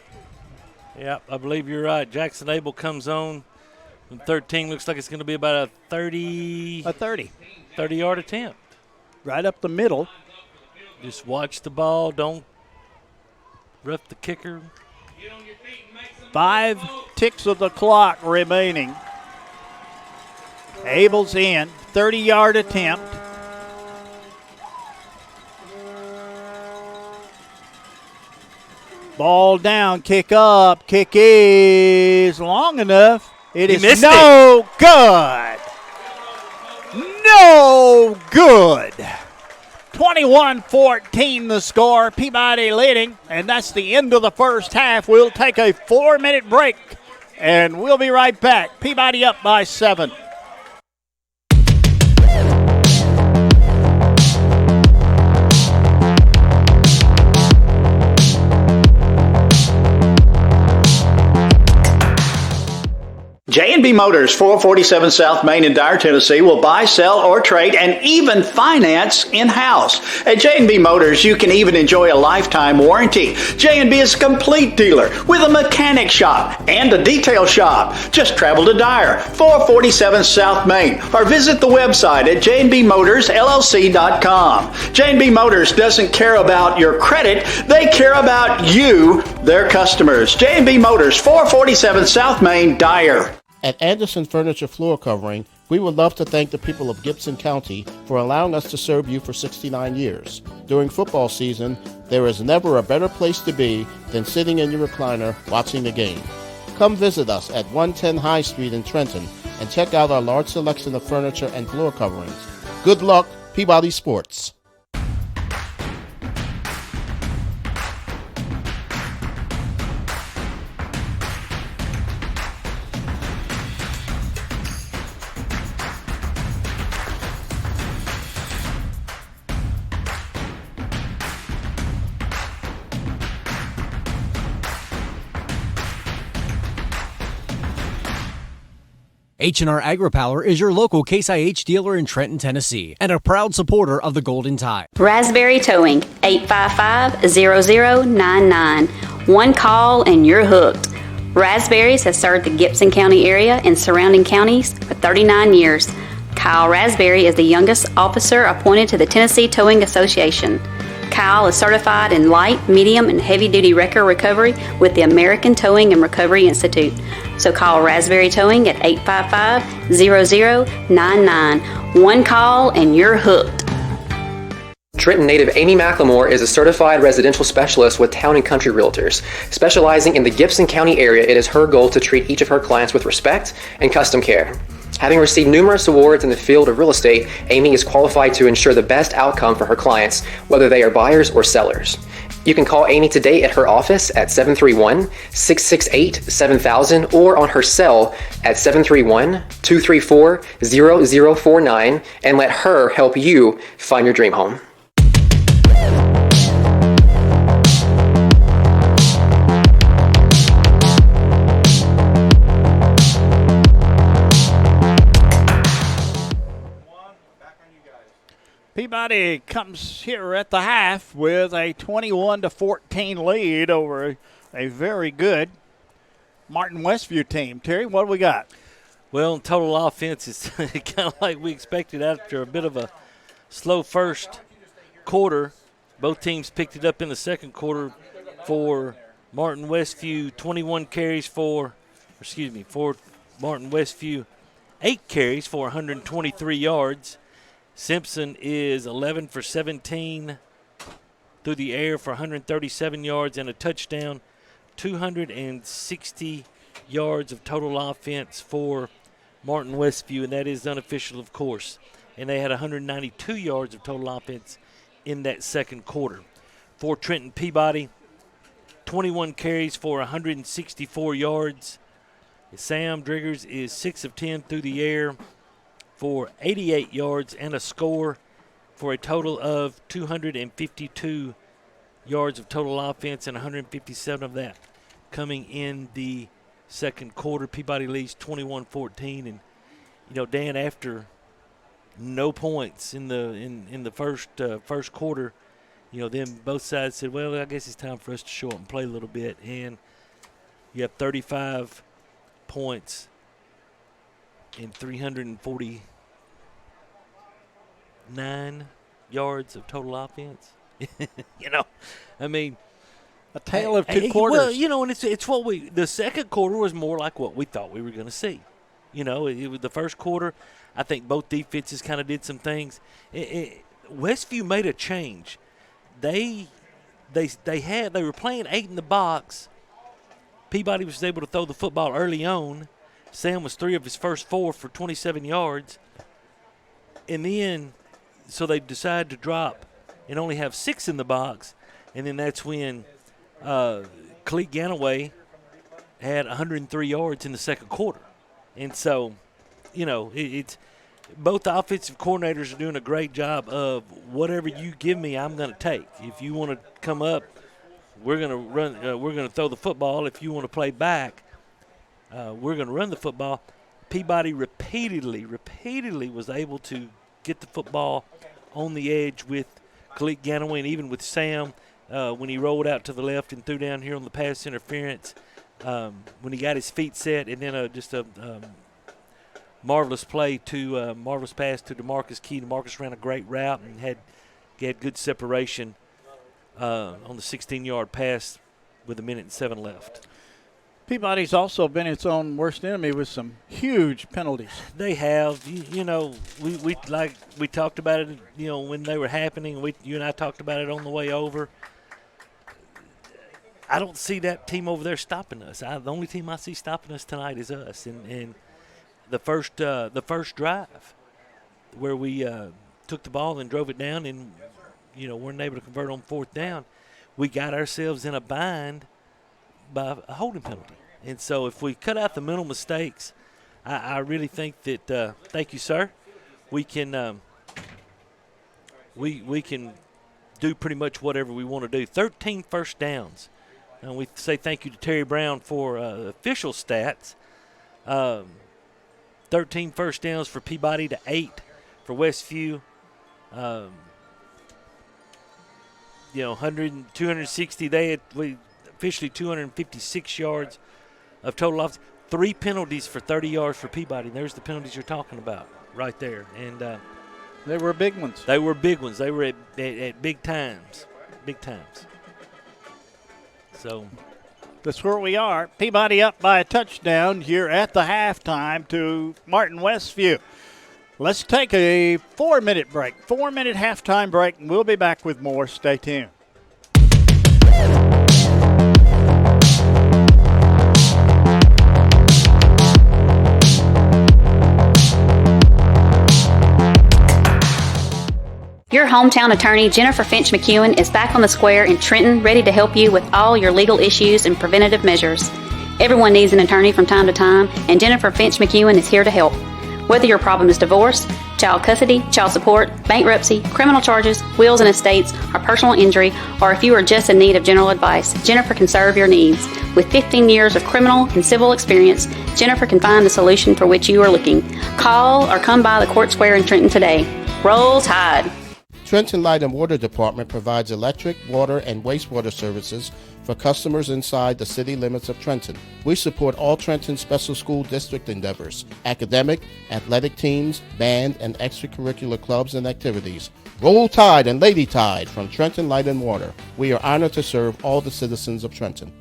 Yep, I believe you're right. Jackson Abel comes on. 13 looks like it's going to be about a 30-yard attempt. Right up the middle. Just watch the ball. Don't rough the kicker. 5 ticks of the clock remaining. Abel's in. 30-yard attempt. Ball down, kick up, kick is long enough. It is no good. No good. 21-14 the score. Peabody leading, and that's the end of the first half. We'll take a 4-minute break, and we'll be right back. Peabody up by 7. J&B Motors, 447 South Main in Dyer, Tennessee, will buy, sell, or trade, and even finance in-house. At J&B Motors, you can even enjoy a lifetime warranty. J&B is a complete dealer with a mechanic shop and a detail shop. Just travel to Dyer, 447 South Main, or visit the website at jnbmotorsllc.com. J&B Motors doesn't care about your credit. They care about you, their customers. J&B Motors, 447 South Main, Dyer. At Anderson Furniture Floor Covering, we would love to thank the people of Gibson County for allowing us to serve you for 69 years. During football season, there is never a better place to be than sitting in your recliner watching the game. Come visit us at 110 High Street in Trenton and check out our large selection of furniture and floor coverings. Good luck, Peabody Sports. H&R AgriPower is your local Case IH dealer in Trenton, Tennessee, and a proud supporter of the Golden Tide. Raspberry Towing, 855-0099. One call and you're hooked. Raspberries has served the Gibson County area and surrounding counties for 39 years. Kyle Raspberry is the youngest officer appointed to the Tennessee Towing Association. Kyle is certified in light, medium, and heavy-duty wrecker recovery with the American Towing and Recovery Institute. So call Raspberry Towing at 855-0099. One call and you're hooked. Trenton native Amy McLemore is a certified residential specialist with Town & Country Realtors. Specializing in the Gibson County area, it is her goal to treat each of her clients with respect and custom care. Having received numerous awards in the field of real estate, Amy is qualified to ensure the best outcome for her clients, whether they are buyers or sellers. You can call Amy today at her office at 731-668-7000 or on her cell at 731-234-0049 and let her help you find your dream home. Peabody comes here at the half with a 21-14 lead over a very good Martin Westview team. Terry, what do we got? Well, total offense is kind of like we expected after a bit of a slow first quarter. Both teams picked it up in the second quarter. For Martin Westview, 21 carries for Martin Westview, 8 carries for 123 yards. Simpson is 11 for 17 through the air for 137 yards and a touchdown. 260 yards of total offense for Martin Westview, and that is unofficial, of course. And they had 192 yards of total offense in that second quarter. For Trenton Peabody, 21 carries for 164 yards. Sam Driggers is 6 of 10 through the air for 88 yards and a score, for a total of 252 yards of total offense and 157 of that coming in the second quarter. Peabody leads 21-14, and Dan, after no points in the first quarter, then both sides said, well, I guess it's time for us to show up and play a little bit, and you have 35 points in 349 yards of total offense. A tale of two quarters. Well, and it's what the second quarter was more like what we thought we were going to see. It was the first quarter. I think both defenses kind of did some things. Westview made a change. They were playing 8 in the box. Peabody was able to throw the football early on. Sam was 3 of his first 4 for 27 yards. And then, so they decided to drop and only have 6 in the box. And then that's when Khalid Ganaway had 103 yards in the second quarter. And so, it's both the offensive coordinators are doing a great job of whatever you give me, I'm going to take. If you want to come up, we're going to run. We're going to throw the football. If you want to play back, we're going to run the football. Peabody repeatedly was able to get the football on the edge with Khalid Ganaway, and even with Sam when he rolled out to the left and threw down here on the pass interference. When he got his feet set, and then just a marvelous pass to DeMarcus Key. DeMarcus ran a great route and had good separation on the 16-yard pass with 1:07 left. Peabody's also been its own worst enemy with some huge penalties. They have. We talked about it, when they were happening. You and I talked about it on the way over. I don't see that team over there stopping us. The only team I see stopping us tonight is us. And the first drive where we took the ball and drove it down and, weren't able to convert on fourth down, we got ourselves in a bind by a holding penalty. And so if we cut out the mental mistakes, I really think that, thank you, sir, we can we can do pretty much whatever we want to do. 13 first downs. And we say thank you to Terry Brown for official stats. 13 first downs for Peabody to 8 for Westview. 260. They had officially 256 yards of total offense. 3 penalties for 30 yards for Peabody. There's the penalties you're talking about right there. And they were big ones. They were big ones. They were at big times. Big times. So that's where we are. Peabody up by a touchdown here at the halftime to Martin Westview. Let's take a 4-minute break. 4-minute halftime break, and we'll be back with more. Stay tuned. Your hometown attorney, Jennifer Finch McEwen, is back on the square in Trenton, ready to help you with all your legal issues and preventative measures. Everyone needs an attorney from time to time, and Jennifer Finch McEwen is here to help. Whether your problem is divorce, child custody, child support, bankruptcy, criminal charges, wills and estates, or personal injury, or if you are just in need of general advice, Jennifer can serve your needs. With 15 years of criminal and civil experience, Jennifer can find the solution for which you are looking. Call or come by the Court Square in Trenton today. Roll Tide! Trenton Light and Water Department provides electric, water, and wastewater services for customers inside the city limits of Trenton. We support all Trenton Special School District endeavors, academic, athletic teams, band, and extracurricular clubs and activities. Roll Tide and Lady Tide from Trenton Light and Water. We are honored to serve all the citizens of Trenton.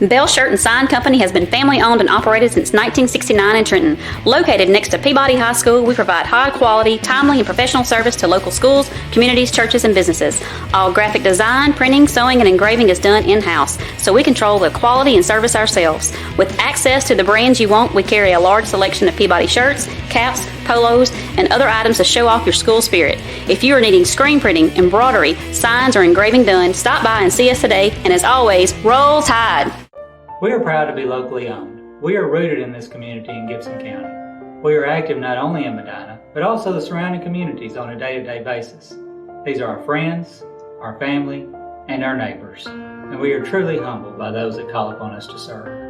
Bell Shirt and Sign Company has been family owned and operated since 1969 in Trenton. Located next to Peabody High School, we provide high quality, timely, and professional service to local schools, communities, churches, and businesses. All graphic design, printing, sewing, and engraving is done in-house, so we control the quality and service ourselves. With access to the brands you want, we carry a large selection of Peabody shirts, caps, polos, and other items to show off your school spirit. If you are needing screen printing, embroidery, signs, or engraving done, stop by and see us today, and as always, Roll Tide! We are proud to be locally owned. We are rooted in this community in Gibson County. We are active not only in Medina, but also the surrounding communities on a day-to-day basis. These are our friends, our family, and our neighbors, and we are truly humbled by those that call upon us to serve.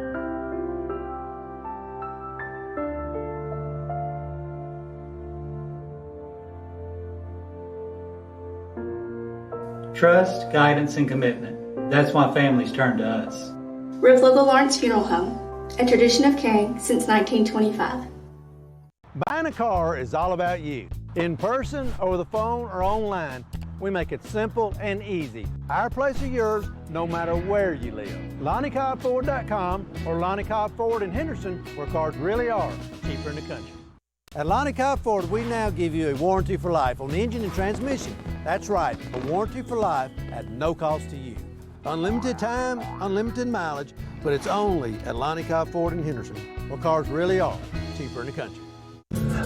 Trust, guidance, and commitment. That's why families turn to us. Riverlocal Lawrence Funeral Home, a tradition of caring since 1925. Buying a car is all about you. In person, over the phone, or online, we make it simple and easy. Our place or yours, no matter where you live. LonnieCobbFord.com or Lonnie Cobb Ford in Henderson, where cars really are cheaper in the country. At Lonnie Cobb Ford, we now give you a warranty for life on the engine and transmission. That's right, a warranty for life at no cost to you. Unlimited time, unlimited mileage, but it's only at Lonnie Cobb Ford in Henderson, where cars really are cheaper in the country.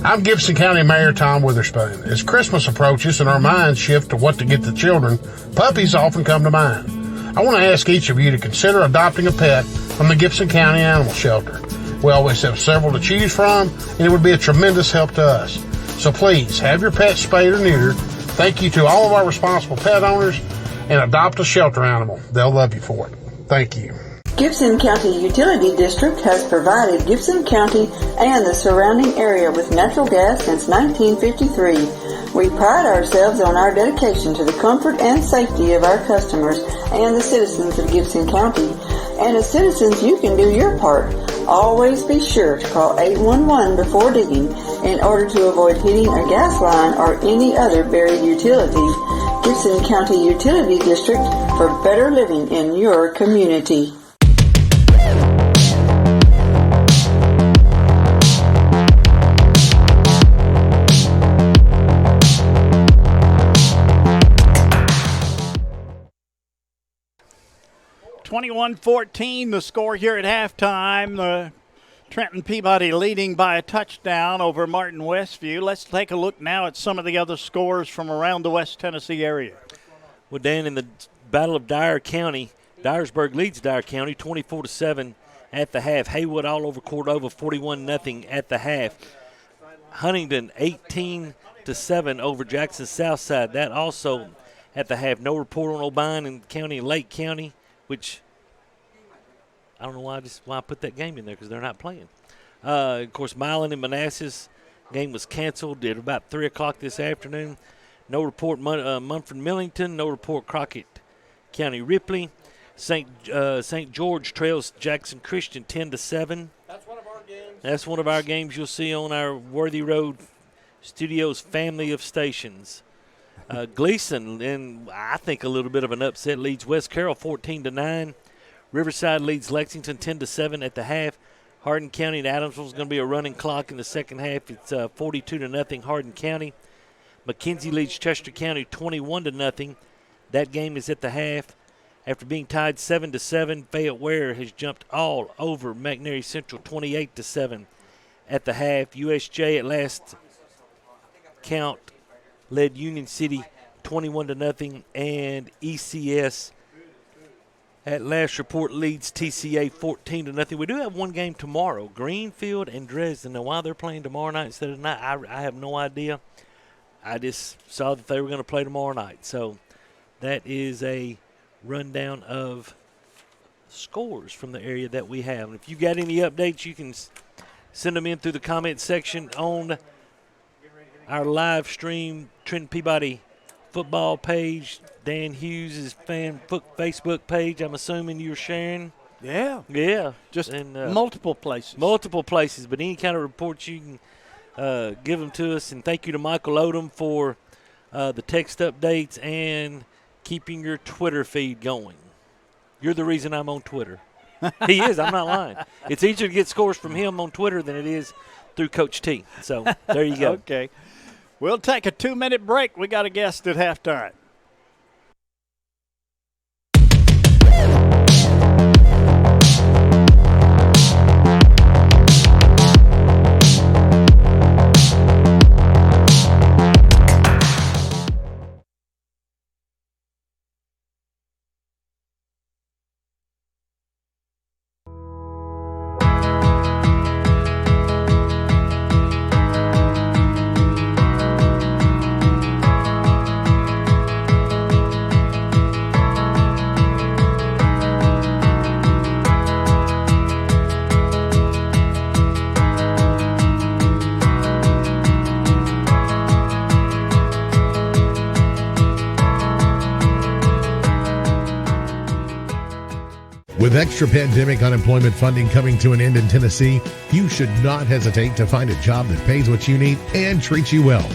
I'm Gibson County Mayor Tom Witherspoon. As Christmas approaches and our minds shift to what to get the children, puppies often come to mind. I want to ask each of you to consider adopting a pet from the Gibson County Animal Shelter. We always have several to choose from, and it would be a tremendous help to us. So please, have your pet spayed or neutered. Thank you to all of our responsible pet owners, and adopt a shelter animal. They'll love you for it. Thank you. Gibson County Utility District has provided Gibson County and the surrounding area with natural gas since 1953. We pride ourselves on our dedication to the comfort and safety of our customers and the citizens of Gibson County. And as citizens, you can do your part. Always be sure to call 811 before digging in order to avoid hitting a gas line or any other buried utility. Gibson County Utility District for better living in your community. .21-14, the score here at halftime. The Trenton Peabody leading by a touchdown over Martin Westview. Let's take a look now at some of the other scores from around the West Tennessee area. Well, Dan, in the Battle of Dyer County, Dyersburg leads Dyer County 24-7 at the half. Haywood all over Cordova 41-0 at the half. Huntington 18-7 over Jackson Southside. That also at the half. No report on O'Brien County and Lake County, which I don't know why I put that game in there because they're not playing. Of course, Milan and Manassas game was canceled at about 3 o'clock this afternoon. No report Munford Millington. No report Crockett County Ripley. St. George trails Jackson Christian 10-7. That's one of our games. That's one of our games you'll see on our Worthy Road Studios family of stations. Gleason, and I think a little bit of an upset, leads West Carroll 14-9. Riverside leads Lexington 10-7 at the half. Hardin County and Adamsville is going to be a running clock in the second half. It's 42-0 Hardin County. McKenzie leads Chester County 21-0. That game is at the half. After being tied 7-7, Fayette Ware has jumped all over McNairy Central 28-7 at the half. USJ at last count led Union City 21-0, and ECS at last report leads TCA 14-0. We do have one game tomorrow, Greenfield and Dresden. Now, why they're playing tomorrow night instead of tonight, I have no idea. I just saw that they were going to play tomorrow night. So that is a rundown of scores from the area that we have. And if you got any updates, you can send them in through the comment section on our live stream Trenton Peabody football page, Dan Hughes' Facebook page. I'm assuming you're sharing. Yeah. Just multiple places. Multiple places, but any kind of reports you can give them to us. And thank you to Michael Odom for the text updates and keeping your Twitter feed going. You're the reason I'm on Twitter. He is. I'm not lying. It's easier to get scores from him on Twitter than it is through Coach T. So there you go. Okay. We'll take a 2-minute break. We got a guest at halftime. With extra pandemic unemployment funding coming to an end in Tennessee, you should not hesitate to find a job that pays what you need and treats you well,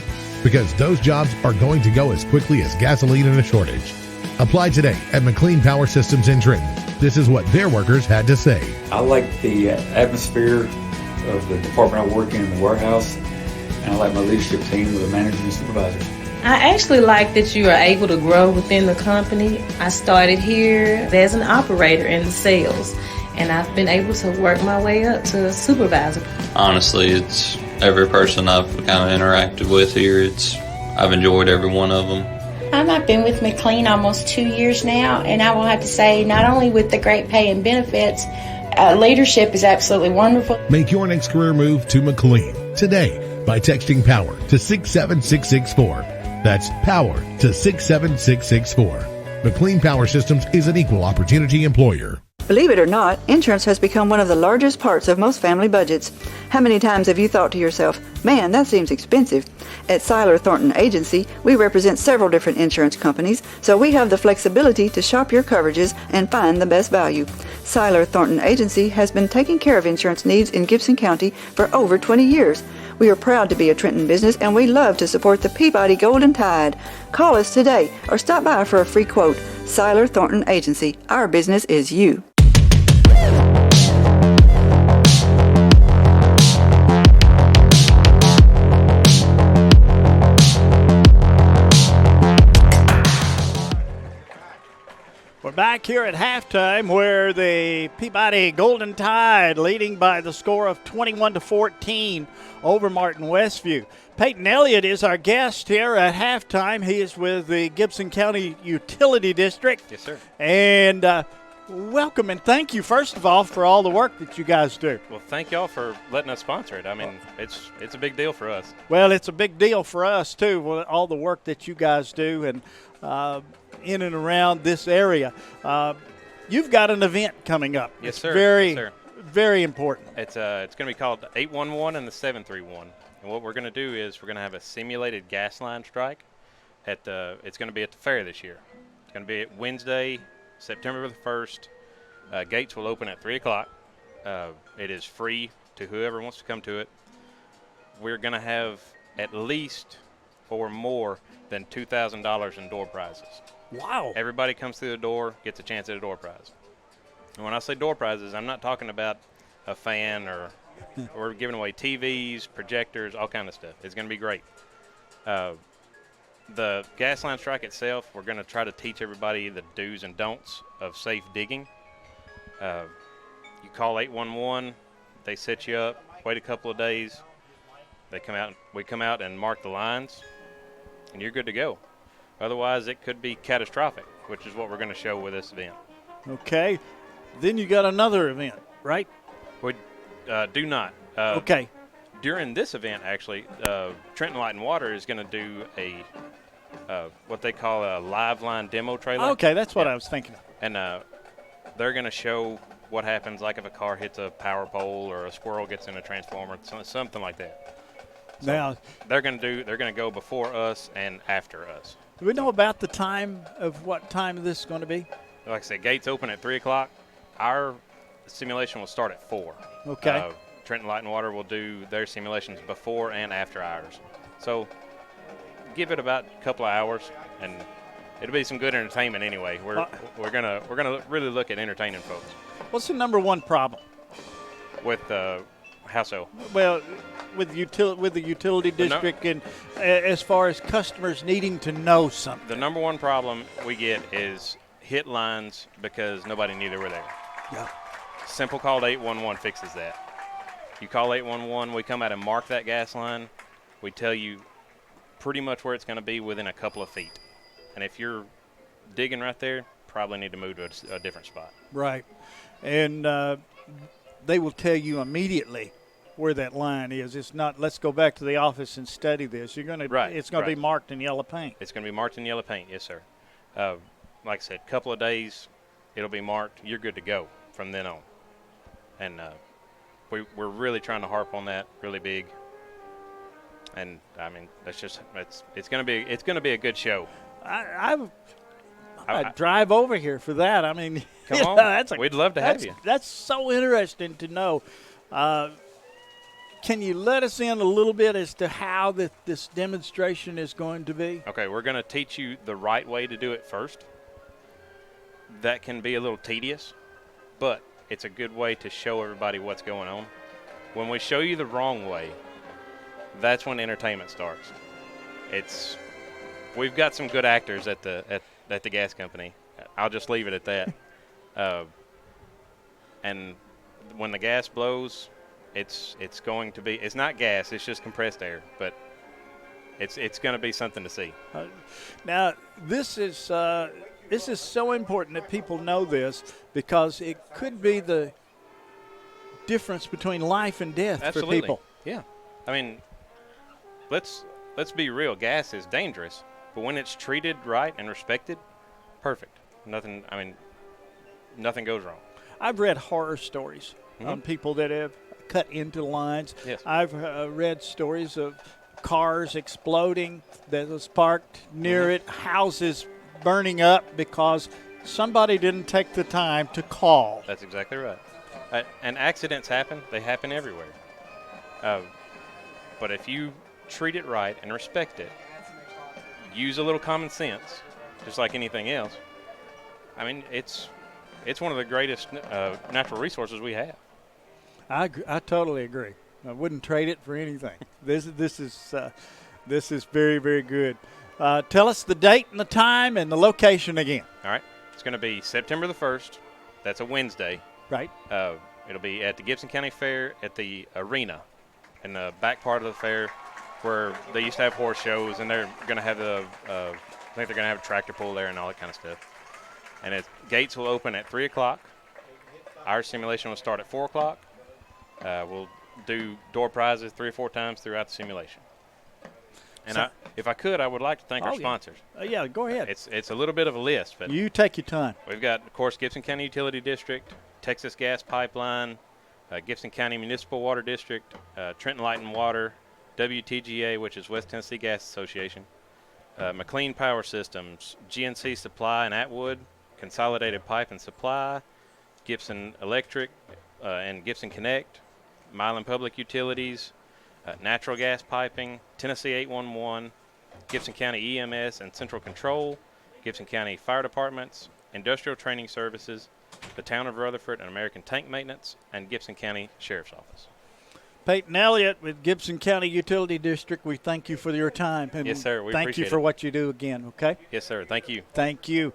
because those jobs are going to go as quickly as gasoline in a shortage. Apply today at McLean Power Systems in Trenton. This is what their workers had to say. I like the atmosphere of the department I work in the warehouse, and I like my leadership team with the managers and supervisors. I actually like that you are able to grow within the company. I started here as an operator in the sales, and I've been able to work my way up to a supervisor. Honestly, it's every person I've kind of interacted with here. I've enjoyed every one of them. I've been with McLean almost 2 years now, and I will have to say, not only with the great pay and benefits, leadership is absolutely wonderful. Make your next career move to McLean today by texting POWER to 67664. That's POWER to 67664. McLean Power Systems is an equal opportunity employer. Believe it or not, insurance has become one of the largest parts of most family budgets. How many times have you thought to yourself, man, that seems expensive? At Seiler Thornton Agency, we represent several different insurance companies, so we have the flexibility to shop your coverages and find the best value. Seiler Thornton Agency has been taking care of insurance needs in Gibson County for over 20 years. We are proud to be a Trenton business, and we love to support the Peabody Golden Tide. Call us today or stop by for a free quote. Seiler Thornton Agency. Our business is you. We're back here at halftime where the Peabody Golden Tide leading by the score of 21-14 over Martin Westview. Peyton Elliott is our guest here at halftime. He is with the Gibson County Utility District. Yes, sir. And welcome and thank you, first of all, for all the work that you guys do. Well, thank y'all for letting us sponsor it. I mean, it's a big deal for us. Well, it's a big deal for us, too, with all the work that you guys do and in and around this area. You've got an event coming up. Yes, it's sir. Very, yes, sir. very important. It's going to be called 811 and the 731. And what we're going to do is we're going to have a simulated gas line strike. It's going to be at the fair this year. It's going to be at Wednesday, September the 1st. Gates will open at 3 o'clock. It is free to whoever wants to come to it. We're going to have at least or more than $2,000 in door prizes. Wow. Everybody comes through the door, gets a chance at a door prize. And when I say door prizes, I'm not talking about a fan or we're giving away TVs, projectors, all kind of stuff. It's going to be great. The gas line strike itself, we're going to try to teach everybody the do's and don'ts of safe digging. You call 811, they set you up, wait a couple of days. We come out and mark the lines, and you're good to go. Otherwise, it could be catastrophic, which is what we're going to show with this event. Okay. Then you got another event, right? We do not. Okay. During this event, actually, Trenton Light and Water is going to do what they call a live line demo trailer. Okay, that's what I was thinking of. And they're going to show what happens, like if a car hits a power pole or a squirrel gets in a transformer, something like that. So now they're going to go before us and after us. Do we know about the time of what time this is going to be? Like I said, gates open at 3 o'clock. Our simulation will start at 4. Okay. Trenton Light and Water will do their simulations before and after ours. So give it about a couple of hours, and it'll be some good entertainment anyway. We're gonna really look at entertaining folks. What's the number one problem? With how so? Well, with the utility district and as far as customers needing to know something. The number one problem we get is hit lines because nobody knew they were there. Yeah. Simple call to 811 fixes that. You call 811, we come out and mark that gas line. We tell you pretty much where it's going to be within a couple of feet. And if you're digging right there, probably need to move to a different spot. Right. And they will tell you immediately where that line is. It's not, let's go back to the office and study this. You're going to, it's going to be marked in yellow paint. It's going to be marked in yellow paint, yes, sir. Like I said, a couple of days, it'll be marked. You're good to go from then on. And we're really trying to harp on that really big. And I mean, it's going to be a good show. I'd drive over here for that. I mean, come on, we'd love to have you. That's so interesting to know. Can you let us in a little bit as to how this demonstration is going to be? Okay, we're going to teach you the right way to do it first. That can be a little tedious, but it's a good way to show everybody what's going on. When we show you the wrong way, that's when entertainment starts. We've got some good actors at the gas company. I'll just leave it at that. And when the gas blows, it's going to be. It's not gas. It's just compressed air. But it's going to be something to see. Now this is so important that people know this because it could be the difference between life and death Absolutely. for people. Yeah, I mean, let's be real. Gas is dangerous, but when it's treated right and respected, perfect. Nothing goes wrong. I've read horror stories on people that have cut into lines. Yes. I've read stories of cars exploding that was parked near it, houses burning up because somebody didn't take the time to call. That's exactly right. And accidents happen. They happen everywhere. But if you treat it right and respect it, use a little common sense, just like anything else, I mean, it's one of the greatest natural resources we have. I totally agree. I wouldn't trade it for anything. This is very, very good. Tell us the date and the time and the location again. All right. It's going to be September the 1st. That's a Wednesday. Right. It'll be at the Gibson County Fair at the arena in the back part of the fair where they used to have horse shows, and they're going to have I think they're going to have a tractor pull there and all that kind of stuff. And gates will open at 3 o'clock. Our simulation will start at 4 o'clock. We'll do door prizes 3 or 4 times throughout the simulation. And if I could, I would like to thank our sponsors. Yeah, go ahead. It's a little bit of a list, but you take your time. We've got, of course, Gibson County Utility District, Texas Gas Pipeline, Gibson County Municipal Water District, Trenton Light and Water, WTGA, which is West Tennessee Gas Association, McLean Power Systems, GNC Supply and Atwood, Consolidated Pipe and Supply, Gibson Electric and Gibson Connect, Milan Public Utilities, Natural Gas Piping, Tennessee 811, Gibson County EMS and Central Control, Gibson County Fire Departments, Industrial Training Services, the Town of Rutherford and American Tank Maintenance, and Gibson County Sheriff's Office. Peyton Elliott with Gibson County Utility District, we thank you for your time. And yes, sir. We thank appreciate you for it. what you do again, okay? Yes, sir. Thank you. Thank you.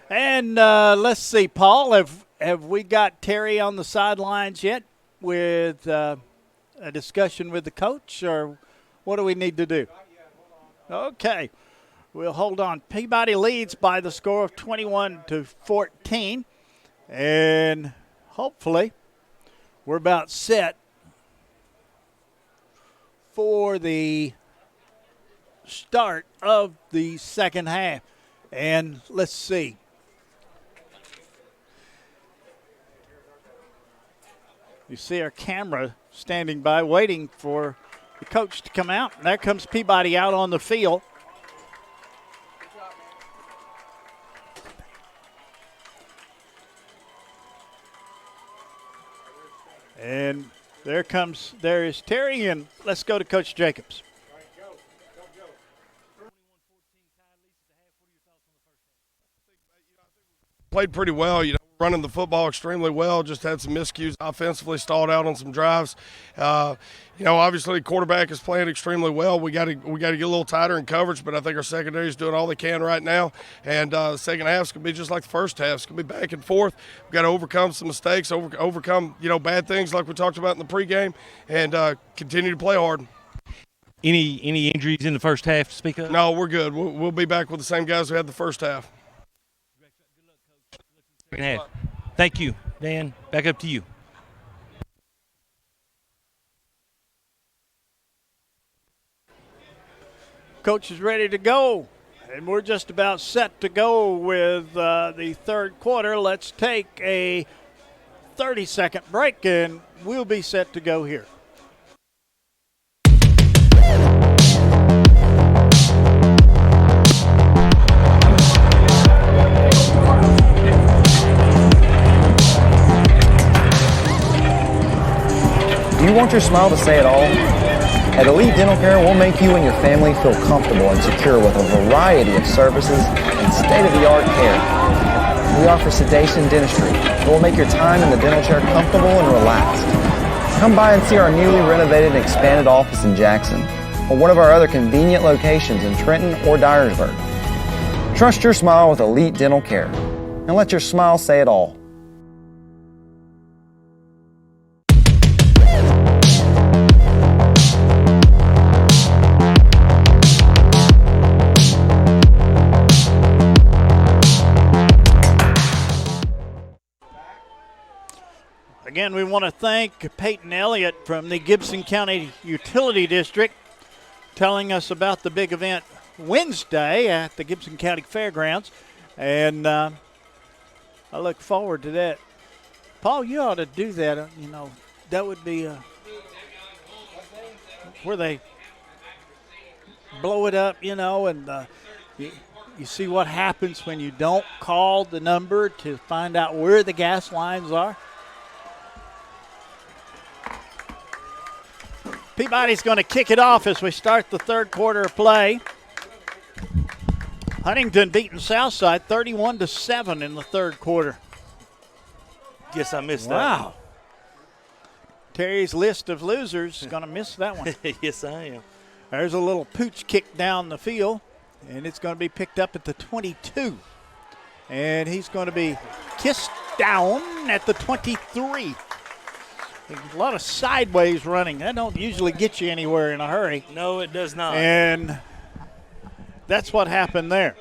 And let's see, Paul, have we got Terry on the sidelines yet with a discussion with the coach, or what do we need to do? Okay. We'll hold on. Peabody leads by the score of 21-14, and hopefully we're about set for the start of the second half. And let's see. You see our camera standing by waiting for the coach to come out. And there comes Peabody out on the field. And there is Terry, and let's go to Coach Jacobs. Played pretty well, running the football extremely well, just had some miscues offensively, stalled out on some drives. Obviously quarterback is playing extremely well. We got to get a little tighter in coverage, but I think our secondary is doing all they can right now. And the second half is going to be just like the first half. It's going to be back and forth. We've got to overcome some mistakes, overcome bad things like we talked about in the pregame, and continue to play hard. Any injuries in the first half to speak of? No, we're good. We'll be back with the same guys we had the first half. Second half. Thank you, Dan. Back up to you. Coach is ready to go, and we're just about set to go with the third quarter. Let's take a 30-second break, and we'll be set to go here. Do you want your smile to say it all? At Elite Dental Care, we'll make you and your family feel comfortable and secure with a variety of services and state-of-the-art care. We offer sedation dentistry that will make your time in the dental chair comfortable and relaxed. Come by and see our newly renovated and expanded office in Jackson or one of our other convenient locations in Trenton or Dyersburg. Trust your smile with Elite Dental Care and let your smile say it all. Again, we want to thank Peyton Elliott from the Gibson County Utility District telling us about the big event Wednesday at the Gibson County Fairgrounds. And I look forward to that. Paul, you ought to do that. That would be where they blow it up, and you see what happens when you don't call the number to find out where the gas lines are. Peabody's going to kick it off as we start the third quarter of play. Huntington beating Southside 31-7 in the third quarter. Guess I missed that. Wow. Terry's list of losers is going to miss that one. Yes, I am. There's a little pooch kick down the field, and it's going to be picked up at the 22. And he's going to be kissed down at the 23. A lot of sideways running. That don't usually get you anywhere in a hurry. No, it does not. And that's what happened there.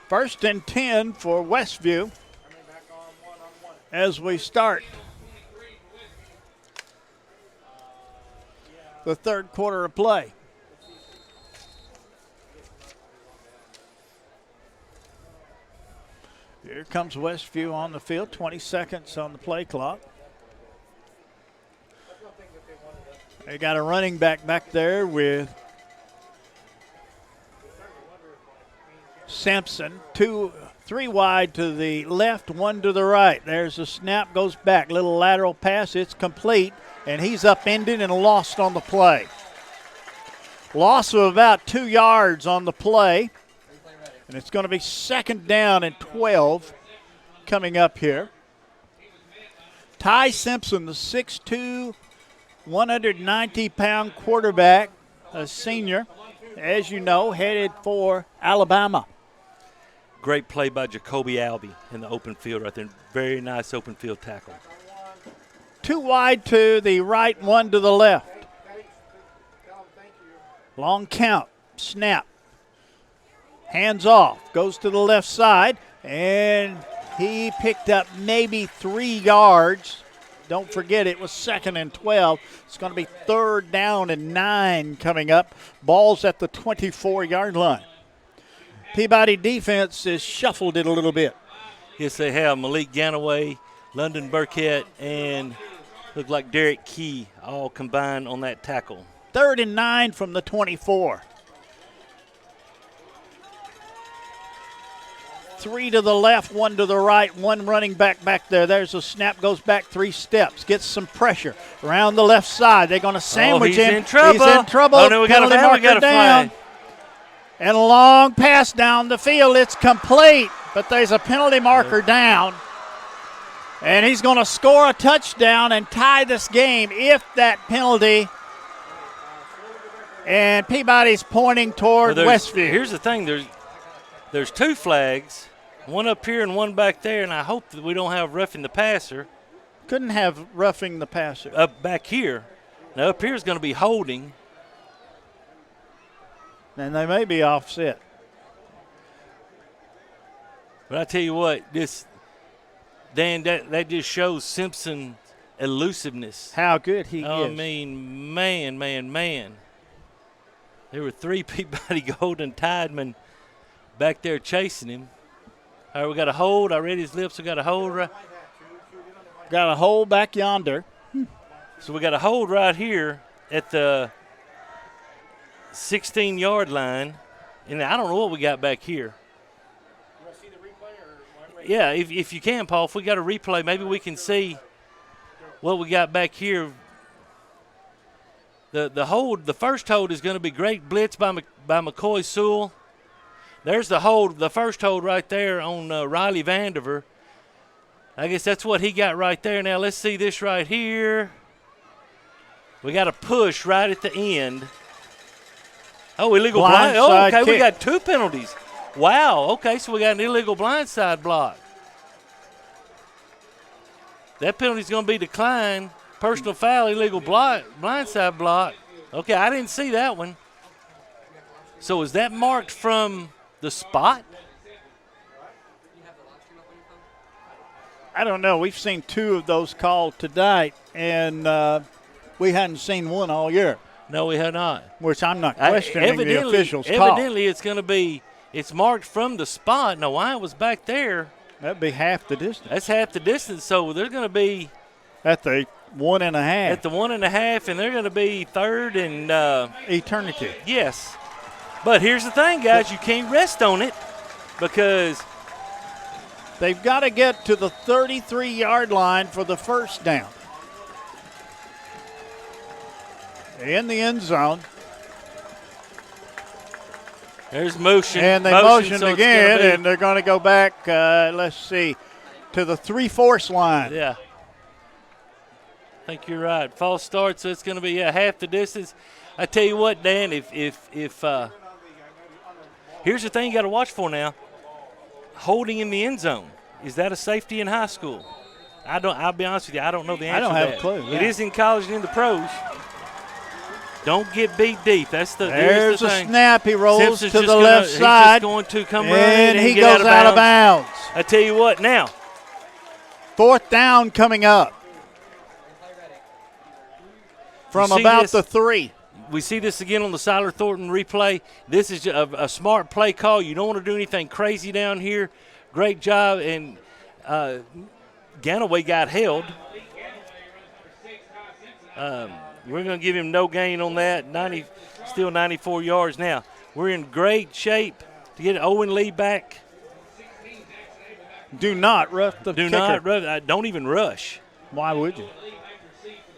1st and 10 for Westview as we start the third quarter of play. Here comes Westview on the field, 20 seconds on the play clock. They got a running back there with Sampson, 3 wide to the left, 1 to the right. There's a snap, goes back, little lateral pass, it's complete, and he's upended and lost on the play. Loss of about 2 yards on the play. And it's going to be 2nd down and 12 coming up here. Ty Simpson, the 6'2", 190-pound quarterback, a senior, as you know, headed for Alabama. Great play by Jacoby Albee in the open field right there. Very nice open field tackle. 2 wide to the right, 1 to the left. Long count, snap. Hands off, goes to the left side, and he picked up maybe 3 yards. Don't forget it was 2nd and 12. It's going to be 3rd down and 9 coming up. Ball's at the 24-yard line. Peabody defense has shuffled it a little bit. Yes, they have. Malik Ganaway, London Burkett, and look like Derek Key all combined on that tackle. 3rd and 9 from the 24. 3 to the left, 1 to the right, 1 running back there. There's a snap, goes back 3 steps, gets some pressure around the left side. They're going to sandwich him. In trouble. He's in trouble. Oh, no, we got a down. And a long pass down the field. It's complete, but there's a penalty marker down. And he's going to score a touchdown and tie this game if that penalty. And Peabody's pointing toward Westview. Here's the thing. There's 2 flags. One up here and one back there, and I hope that we don't have roughing the passer. Couldn't have roughing the passer. Up back here. Now up here is going to be holding. And they may be offset. But I tell you what, Dan, that just shows Simpson's elusiveness. How good he is. I mean, man. There were 3 Peabody Golden Tidemen back there chasing him. All right, we got a hold. I read his lips. We got a hold. Got a hold back yonder. So we got a hold right here at the 16-yard line. And I don't know what we got back here. Yeah, if you can, Paul, if we got a replay, maybe we can see what we got back here. The first hold is going to be great blitz by McCoy Sewell. There's the first hold right there on Riley Vandiver. I guess that's what he got right there. Now let's see this right here. We got a push right at the end. Oh, illegal blind. Oh, okay, we got 2 penalties. Wow, okay, so we got an illegal blindside block. That penalty's going to be declined. Personal foul, illegal blindside block. Okay, I didn't see that one. So is that marked from the spot? I don't know. We've seen 2 of those called tonight, and we hadn't seen one all year. No, we have not. Which I'm not questioning the officials' call. Evidently, it's marked from the spot. Now, why it was back there? That'd be half the distance. That's half the distance. So they're going to be at the 1.5. At the 1.5, and they're going to be 3rd and eternity. Yes. But here's the thing, guys. You can't rest on it because they've got to get to the 33-yard line for the first down. In the end zone. There's motion. And they motioned so again, and they're going to go back, let's see, to the 3/4 line. Yeah. I think you're right. False start, so it's going to be half the distance. I tell you what, Dan, if here's the thing you got to watch for now. holding in the end zone. Is that a safety in high school? I'll be honest with you, I don't know the answer to that. I don't have a clue. Yeah. It is in college and in the pros. Don't get beat deep. There's the thing. Snap. He rolls Simpson's to the just left side. He's just going to come running and he get goes out of bounds. I tell you what, now. 4th down coming up from about the 3. We see this again on the Siler Thornton replay. This is a smart play call. You don't want to do anything crazy down here. Great job, and Ganaway got held. We're going to give him no gain on that. Still 94 yards now. We're in great shape to get Owen Lee back. Do not rush the kicker. Not rush. Don't even rush. Why would you?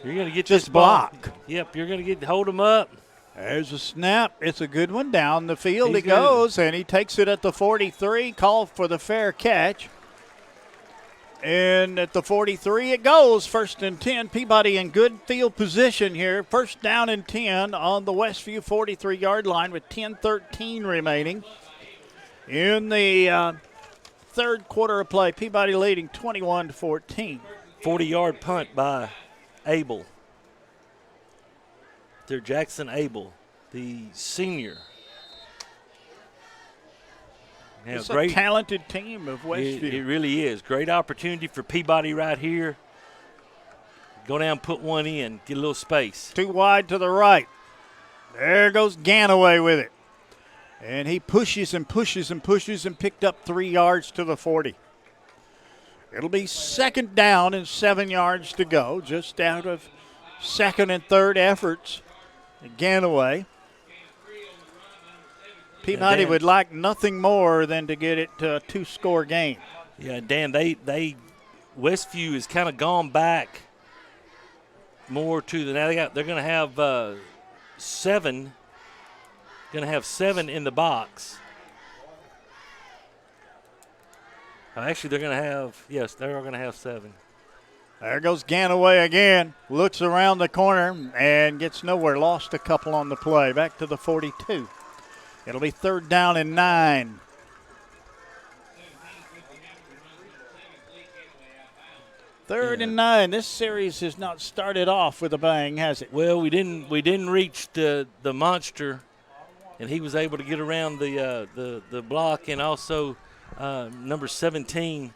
You're going to get just this ball. block. Yep, you're going to hold him up. There's a snap. It's a good one. Down the field he goes, and he takes it at the 43. Call for the fair catch. And at the 43 it goes. 1st and 10. Peabody in good field position here. 1st down and 10 on the Westview 43-yard line with 10:13 remaining. In the third quarter of play, Peabody leading 21-14. 40-yard punt by Abel. They're Jackson Abel, the senior. Now, it's a talented team of Westview. It really is. Great opportunity for Peabody right here. Go down, put one in, get a little space. Too wide to the right. There goes Ganaway with it. And he pushes and pushes and pushes and picked up 3 yards to the 40. It'll be 2nd down and 7 yards to go, just out of 2nd and 3rd efforts. Ganaway. Peabody would like nothing more than to get it to a 2-score game. Yeah, Dan, Westview has kind of gone back more to the now they're going to have 7. Going to have 7 in the box. Actually, they're going to have they're going to have 7. There goes Ganaway again. Looks around the corner and gets nowhere. Lost a couple on the play. Back to the 42. It'll be 3rd down and 9. Third and 9. This series has not started off with a bang, has it? Well, we didn't reach the monster, and he was able to get around the block, and also number 17.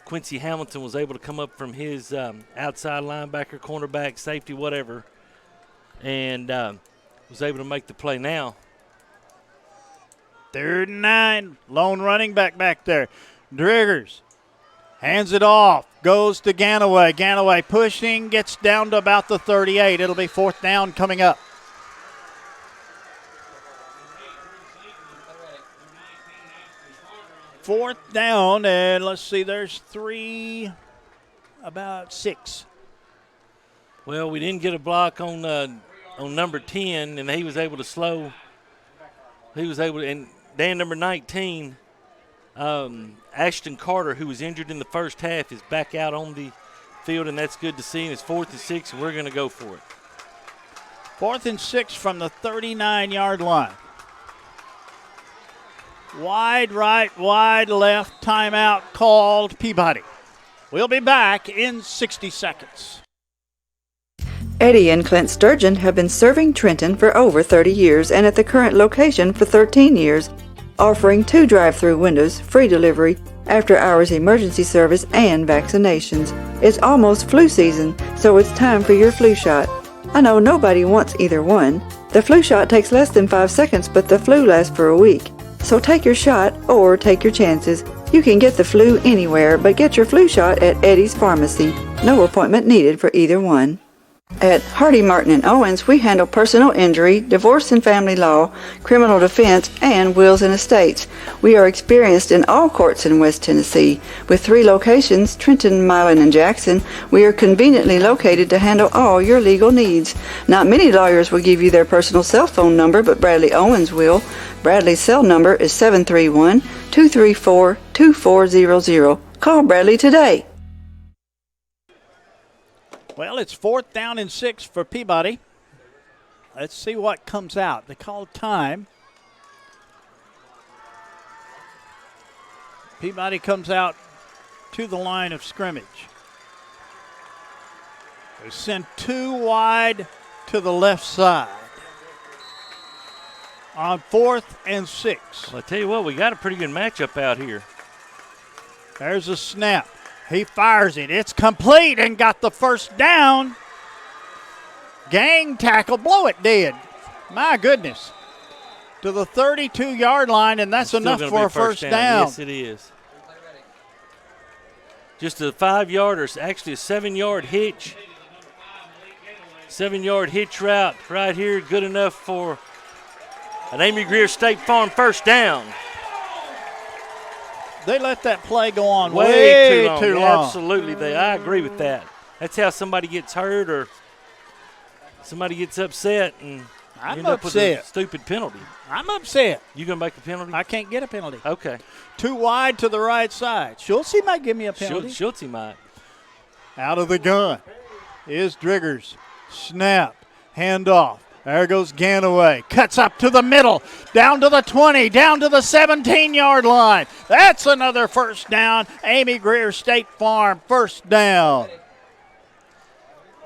Quincy Hamilton was able to come up from his outside linebacker, cornerback, safety, whatever, and was able to make the play now. 3rd and 9. Lone running back there. Driggers hands it off. Goes to Ganaway. Ganaway pushing. Gets down to about the 38. It'll be 4th down coming up. Fourth down, and let's see, there's 3, about 6. Well, we didn't get a block on number 10, and he was able to slow. He was able to, and Dan, number 19, Ashton Carter, who was injured in the first half, is back out on the field, and that's good to see. And it's 4th and 6, and we're going to go for it. 4th and 6 from the 39-yard line. Wide right, wide left, timeout called Peabody. We'll be back in 60 seconds. Eddie and Clint Sturgeon have been serving Trenton for over 30 years and at the current location for 13 years, offering 2 drive-through windows, free delivery, after-hours emergency service, and vaccinations. It's almost flu season, so it's time for your flu shot. I know nobody wants either one. The flu shot takes less than 5 seconds, but the flu lasts for a week. So take your shot or take your chances. You can get the flu anywhere, but get your flu shot at Eddie's Pharmacy. No appointment needed for either one. At Hardy, Martin & Owens, we handle personal injury, divorce and family law, criminal defense, and wills and estates. We are experienced in all courts in West Tennessee. With 3 locations, Trenton, Milan, and Jackson, we are conveniently located to handle all your legal needs. Not many lawyers will give you their personal cell phone number, but Bradley Owens will. Bradley's cell number is 731-234-2400. Call Bradley today. Well, it's 4th down and 6 for Peabody. Let's see what comes out. They call time. Peabody comes out to the line of scrimmage. They send 2 wide to the left side. On 4th and 6. Well, I tell you what, we got a pretty good matchup out here. There's a snap. He fires it. It's complete and got the first down. Gang tackle. Blow it dead. My goodness. To the 32-yard line, and that's enough for a first down. Yes, it is. Just a 5-yard, or actually a 7-yard hitch. 7-yard hitch route right here. Good enough for an Amy Greer State Farm first down. They let that play go on way too long. Absolutely, I agree with that. That's how somebody gets hurt or somebody gets upset and end up with a stupid penalty. I'm upset. You gonna make a penalty? I can't get a penalty. Okay. 2 wide to the right side. Schultze might give me a penalty. Schultze might. Out of the gun is Driggers. Snap. Handoff. There goes Ganaway. Cuts up to the middle. Down to the 20. Down to the 17-yard line. That's another first down. Amy Greer State Farm first down.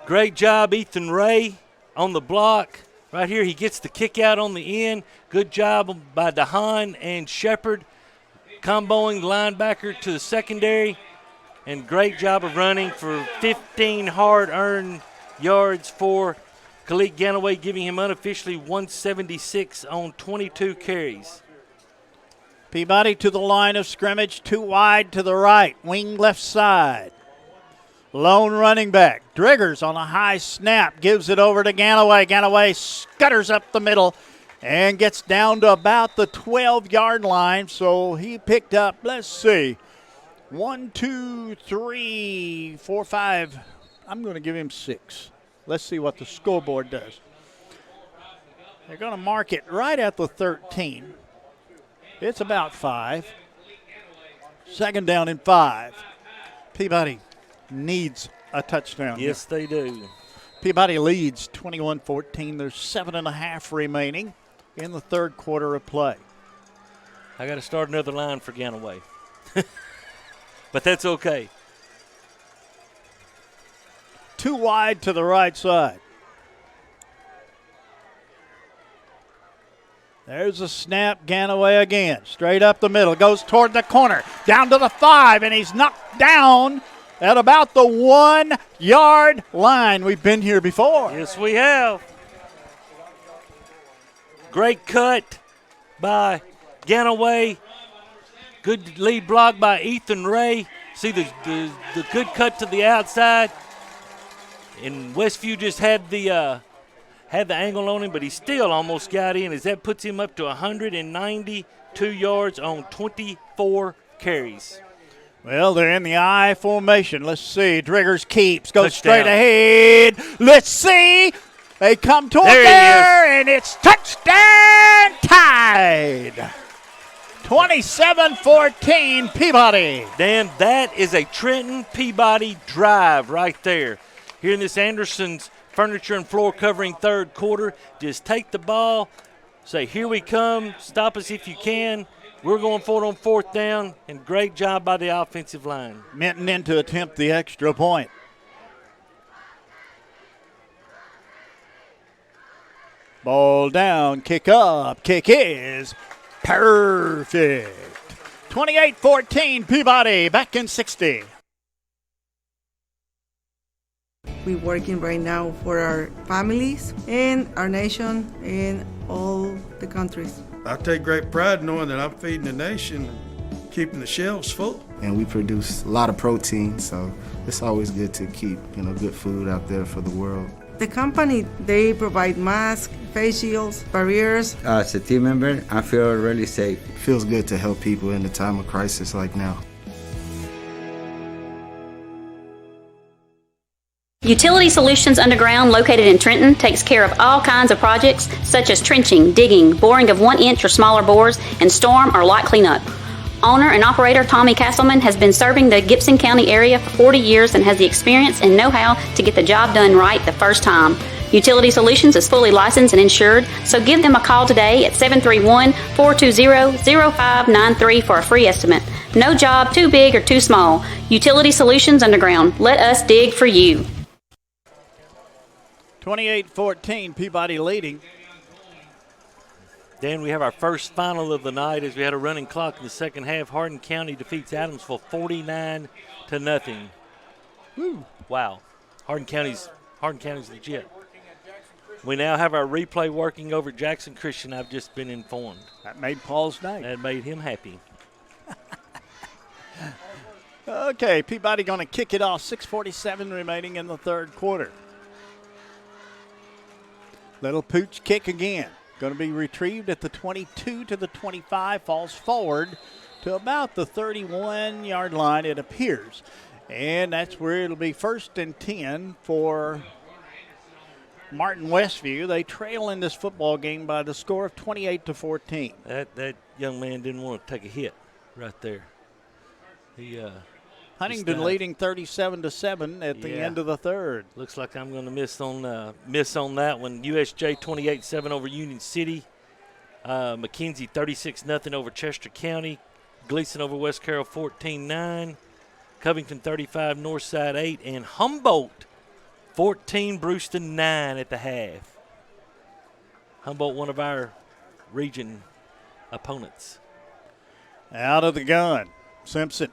Great job, Ethan Ray, on the block. Right here, he gets the kick out on the end. Good job by DeHaan and Shepard, comboing linebacker to the secondary. And great job of running for 15 hard-earned yards for Khalid Ganaway, giving him unofficially 176 on 22 carries. Peabody to the line of scrimmage, 2 wide to the right, wing left side. Lone running back. Driggers on a high snap gives it over to Ganaway. Ganaway scutters up the middle and gets down to about the 12-yard line. So he picked up, let's see, 1, 2, 3, 4, 5. I'm going to give him 6. Let's see what the scoreboard does. They're going to mark it right at the 13. It's about 5. Second down and 5. Peabody needs a touchdown. Yes, they do. Peabody leads 21-14. There's 7.5 remaining in the third quarter of play. I got to start another line for Ganaway. But that's okay. 2 wide to the right side. There's a snap. Ganaway again. Straight up the middle. Goes toward the corner. Down to the 5, and he's knocked down at about the 1-yard line. We've been here before. Yes, we have. Great cut by Ganaway. Good lead block by Ethan Ray. See the good cut to the outside. And Westview just had the angle on him, but he still almost got in, as that puts him up to 192 yards on 24 carries. Well, they're in the I formation. Let's see. Driggers keeps. Goes straight ahead. Let's see. They come toward there, and it's touchdown tied. 27-14 Peabody. Dan, that is a Trenton Peabody drive right there. Here in this Anderson's Furniture and Floor Covering third quarter, just take the ball, say, here we come, stop us if you can. We're going for it on 4th down, and great job by the offensive line. Minton in to attempt the extra point. Ball down, kick up, kick is perfect. 28-14 Peabody, back in 60. We're working right now for our families and our nation and all the countries. I take great pride knowing that I'm feeding the nation and keeping the shelves full. And we produce a lot of protein, so it's always good to keep, good food out there for the world. The company, they provide masks, face shields, barriers. As a team member, I feel really safe. It feels good to help people in a time of crisis like now. Utility Solutions Underground, located in Trenton, takes care of all kinds of projects such as trenching, digging, boring of 1-inch or smaller bores, and storm or lot cleanup. Owner and operator Tommy Castleman has been serving the Gibson County area for 40 years and has the experience and know-how to get the job done right the first time. Utility Solutions is fully licensed and insured, so give them a call today at 731-420-0593 for a free estimate. No job too big or too small. Utility Solutions Underground. Let us dig for you. 28-14, Peabody leading. Dan, we have our first final of the night as we had a running clock in the second half. Hardin County defeats Adamsville 49-0. Woo. Wow. Hardin County's legit. We now have our replay working over at Jackson Christian. I've just been informed. That made Paul's day. That made him happy. Okay, Peabody going to kick it off. 6:47 remaining in the third quarter. Little pooch kick again. Going to be retrieved at the 22 to the 25. Falls forward to about the 31-yard line, it appears. And that's where it'll be 1st and 10 for Martin Westview. They trail in this football game by the score of 28-14. That young man didn't want to take a hit right there. He Huntington leading 37-7 at the end of the third. Looks like I'm going to miss on that one. USJ 28-7 over Union City. McKenzie 36-0 over Chester County. Gleason over West Carroll 14-9. Covington 35, Northside 8, and Humboldt 14, Brewston 9 at the half. Humboldt, one of our region opponents. Out of the gun, Simpson.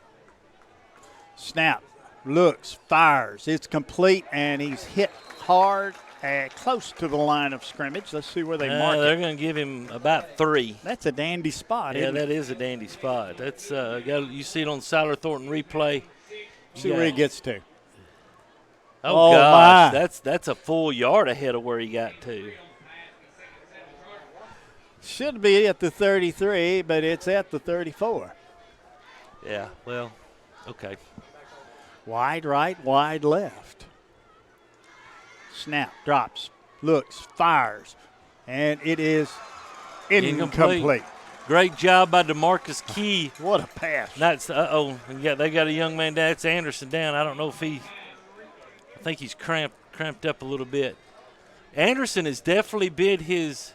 Snap, looks, fires. It's complete, and he's hit hard and close to the line of scrimmage. Let's see where they mark it. They're going to give him about 3. That's a dandy spot, Yeah, isn't that it? is a dandy spot. That's you see it on Siler Thornton replay. See where he gets to. Oh gosh, my. that's a full yard ahead of where he got to. Should be at the 33, but it's at the 34. Yeah, well, okay. Wide right, wide left. Snap, drops, looks, fires, and it is incomplete. Great job by DeMarcus Key. What a pass. That's they got a young man down. It's Anderson down. I don't know if I think he's cramped up a little bit. Anderson has definitely been his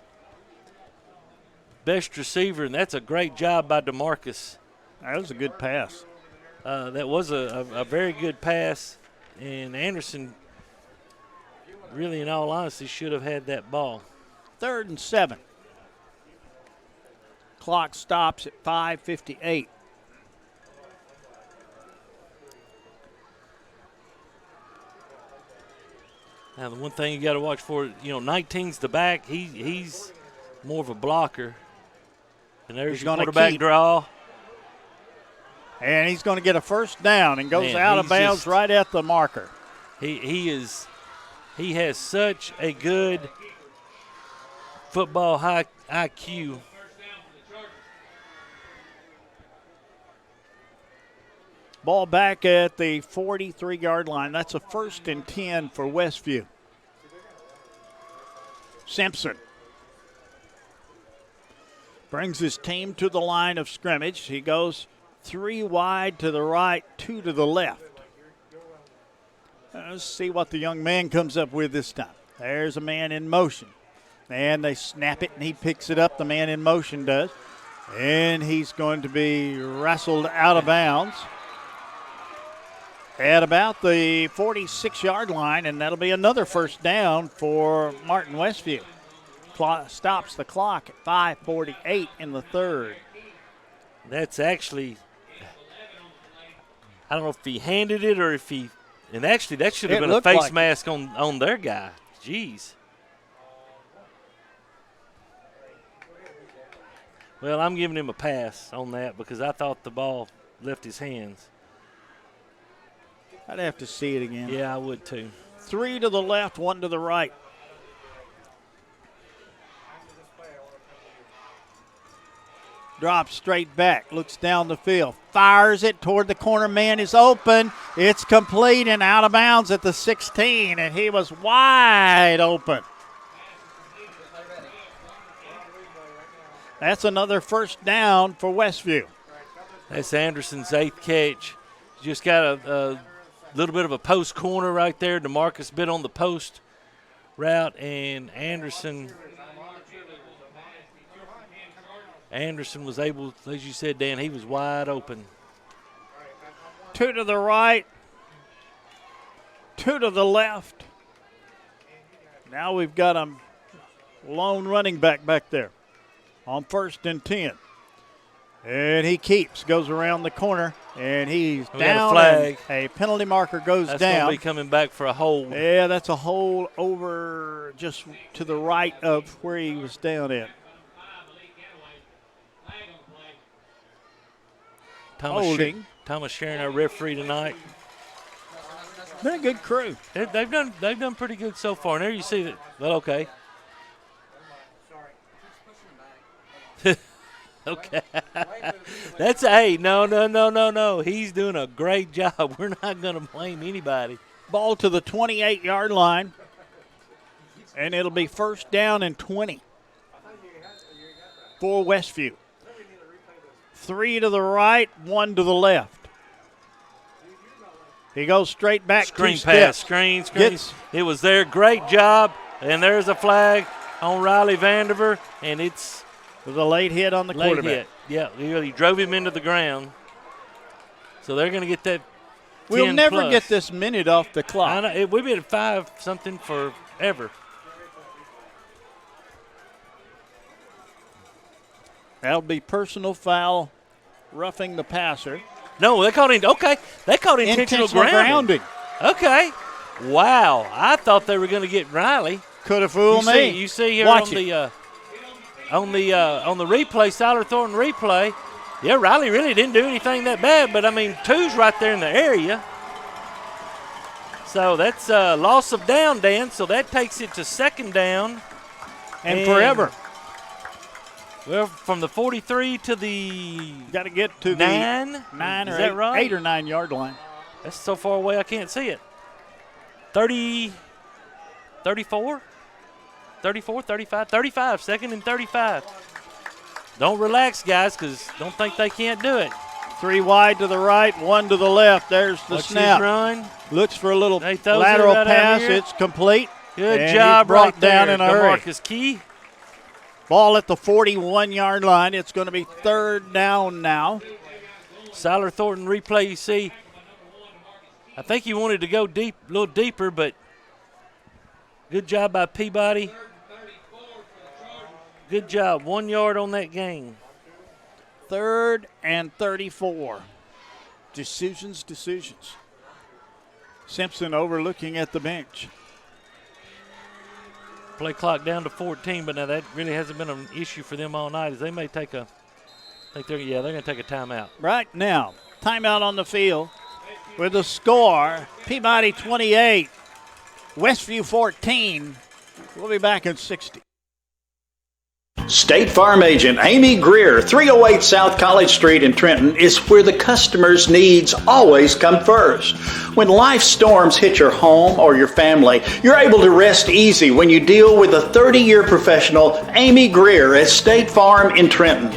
best receiver, and that's a great job by DeMarcus. That was a good pass. That was a very good pass, and Anderson really, in all honesty, should have had that ball. 3rd and 7. Clock stops at 5:58. Now, the one thing you got to watch for, 19's the back. He's more of a blocker. And there's your quarterback draw. And he's going to get a first down and goes out of bounds right at the marker. He has such a good football high IQ. Ball back at the 43-yard line. That's a 1st and 10 for Westview. Simpson brings his team to the line of scrimmage. He goes 3 wide to the right, 2 to the left. Let's see what the young man comes up with this time. There's a man in motion. And they snap it, and he picks it up. The man in motion does. And he's going to be wrestled out of bounds at about the 46-yard line, and that'll be another first down for Martin Westview. Stops the clock at 5:48 in the third. That's actually, I don't know if he handed it or if he, and actually that should have been a face mask on their guy. Jeez. Well, I'm giving him a pass on that because I thought the ball left his hands. I'd have to see it again. Yeah, I would too. 3 to the left, 1 to the right. Drops straight back, looks down the field, fires it toward the corner. Man is open. It's complete and out of bounds at the 16, and he was wide open. That's another first down for Westview. That's Anderson's 8th catch. Just got a little bit of a post corner right there. DeMarcus bit on the post route, and Anderson was able, as you said, Dan, he was wide open. 2 to the right, 2 to the left. Now we've got a lone running back there on 1st and 10. And he goes around the corner, and he's We down. got a flag. A penalty marker goes That's down. going to be coming back for a hold. Yeah, that's a hold over just to the right of where he was down at. Thomas Sharon, our referee tonight. Been a good crew. They've done pretty good so far. And there you see that. Well, okay. Okay. That's no. He's doing a great job. We're not going to blame anybody. Ball to the 28-yard line, and it'll be 1st down and 20 for Westview. 3 to the right, 1 to the left. He goes straight back. Screen pass, screen. It was there. Great job. And there's a flag on Riley Vandiver, and it was a late hit on the quarterback. Yeah, he drove him into the ground. So they're going to get that. We'll never get this minute off the clock. I know, we've been at 5-something forever. That'll be personal foul, roughing the passer. No, they called intentional grounding. Okay. Wow. I thought they were going to get Riley. Could have fooled me. You see here Watch on the replay, Siler Thornton replay. Yeah, Riley really didn't do anything that bad, but I mean, 2's right there in the area. So that's a loss of down, Dan. So that takes it to 2nd down. And forever. Well, from the 43 to the got to get to 9 or is that right? 8 or 9 yard line. That's so far away I can't see it. 30, 34, 34, 35, 35, 2nd and 35. Don't relax, guys, because don't think they can't do it. 3 wide to the right, 1 to the left. There's the snap. Run. Looks for a little lateral pass. It's complete. Good job brought down in a hurry. DeMarcus Key. Ball at the 41-yard line. It's going to be 3rd down now. Siler Thornton replay, you see. I think he wanted to go deep, a little deeper, but good job by Peabody. Good job. 1 yard on that gain. 3rd and 34. Decisions. Simpson overlooking at the bench. Play clock down to 14, but now that really hasn't been an issue for them all night as they may take they're going to take a timeout. Right now, timeout on the field with the score, Peabody 28, Westview 14. We'll be back in 60. State Farm agent Amy Greer, 308 South College Street in Trenton, is where the customer's needs always come first. When life storms hit your home or your family, you're able to rest easy when you deal with a 30-year professional, Amy Greer at State Farm in Trenton.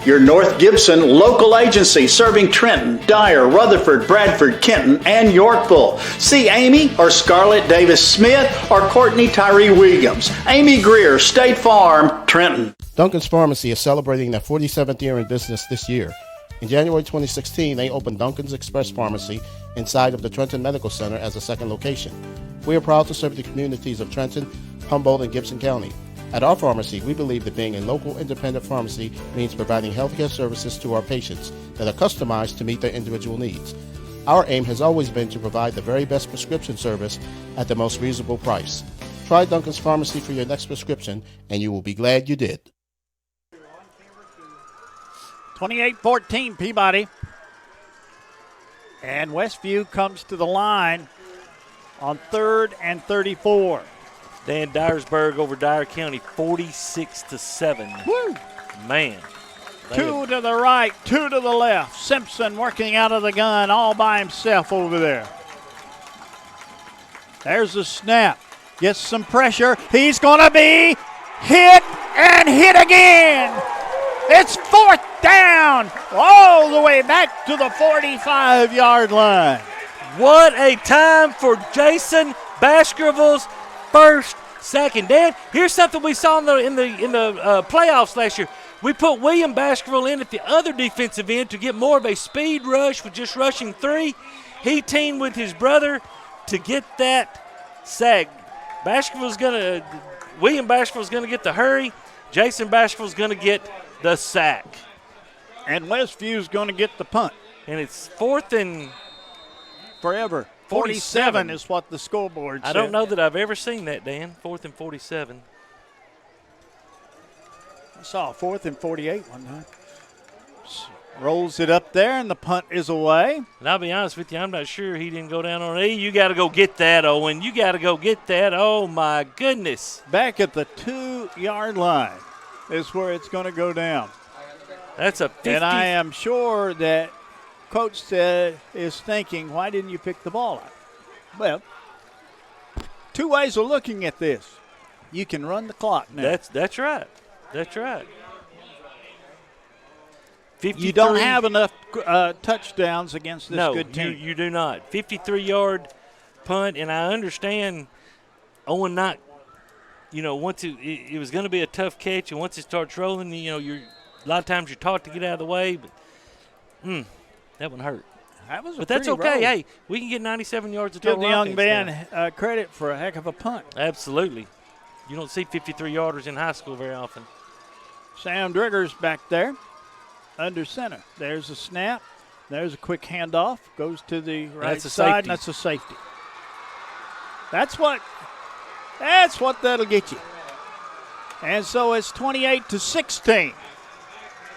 Your North Gibson local agency serving Trenton, Dyer, Rutherford, Bradford, Kenton, and Yorkville. See Amy or Scarlett Davis Smith or Courtney Tyree Williams. Amy Greer, State Farm, Trenton. Duncan's Pharmacy is celebrating their 47th year in business this year. In January 2016, they opened Duncan's Express Pharmacy inside of the Trenton Medical Center as a second location. We are proud to serve the communities of Trenton, Humboldt, and Gibson County. At our pharmacy, we believe that being a local independent pharmacy means providing healthcare services to our patients that are customized to meet their individual needs. Our aim has always been to provide the very best prescription service at the most reasonable price. Try Duncan's Pharmacy for your next prescription, and you will be glad you did. 28-14 Peabody. And Westview comes to the line on 3rd and 34. Dan Dyersburg over Dyer County, 46-7. Woo! Man. 2 to the right, 2 to the left. Simpson working out of the gun all by himself over there. There's the snap. Gets some pressure. He's going to be hit and hit again. It's 4th down all the way back to the 45-yard line. What a time for Jason Baskerville's first sack. And Dan, here's something we saw in the playoffs last year. We put William Baskerville in at the other defensive end to get more of a speed rush with just rushing 3. He teamed with his brother to get that sack. William Baskerville's going to get the hurry. Jason Baskerville's going to get the sack. And Westview's going to get the punt. And it's 4th and forever. 47 is what the scoreboard said. I don't know that I've ever seen that, Dan. 4th and 47. I saw 4th and 48 one time. Rolls it up there, and the punt is away. And I'll be honest with you, I'm not sure he didn't go down on it. You got to go get that, Owen. You got to go get that. Oh, my goodness. Back at the 2-yard line is where it's going to go down. That's a 50. And I am sure that Coach is thinking, why didn't you pick the ball up? Well, 2 ways of looking at this. You can run the clock now. That's right. That's right. 53. You don't have enough touchdowns against this good team. No, you do not. 53-yard punt, and I understand Owen not, once it was going to be a tough catch, and once it starts rolling, a lot of times you're taught to get out of the way, but that one hurt. But that's okay. Roll. Hey, we can get 97 yards of total offense. Give the young man man credit for a heck of a punt. Absolutely. You don't see 53-yarders in high school very often. Sam Drigger's back there under center. There's a snap. There's a quick handoff. Goes to the right side, and that's a safety. That's what that'll get you. And so it's 28-16.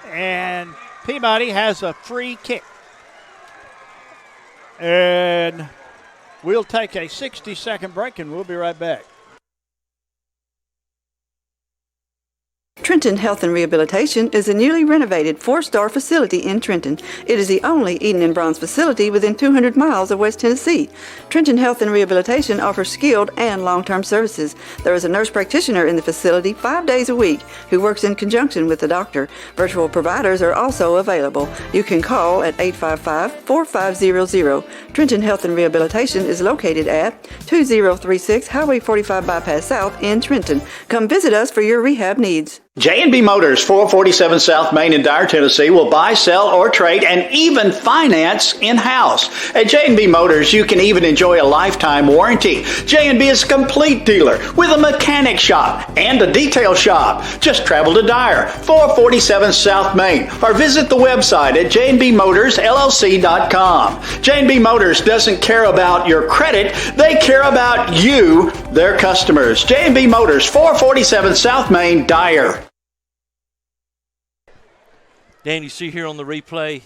And Peabody has a free kick. And we'll take a 60-second break, and we'll be right back. Trenton Health and Rehabilitation is a newly renovated 4-star facility in Trenton. It is the only Eden and Bronze facility within 200 miles of West Tennessee. Trenton Health and Rehabilitation offers skilled and long-term services. There is a nurse practitioner in the facility 5 days a week who works in conjunction with the doctor. Virtual providers are also available. You can call at 855-4500. Trenton Health and Rehabilitation is located at 2036 Highway 45 Bypass South in Trenton. Come visit us for your rehab needs. J&B Motors, 447 South Main in Dyer, Tennessee, will buy, sell, or trade, and even finance in-house. At J&B Motors, you can even enjoy a lifetime warranty. J&B is a complete dealer with a mechanic shop and a detail shop. Just travel to Dyer, 447 South Main, or visit the website at jnbmotorsllc.com. J&B Motors doesn't care about your credit. They care about you, their customers. J&B Motors, 447 South Main, Dyer. Dan, you see here on the replay,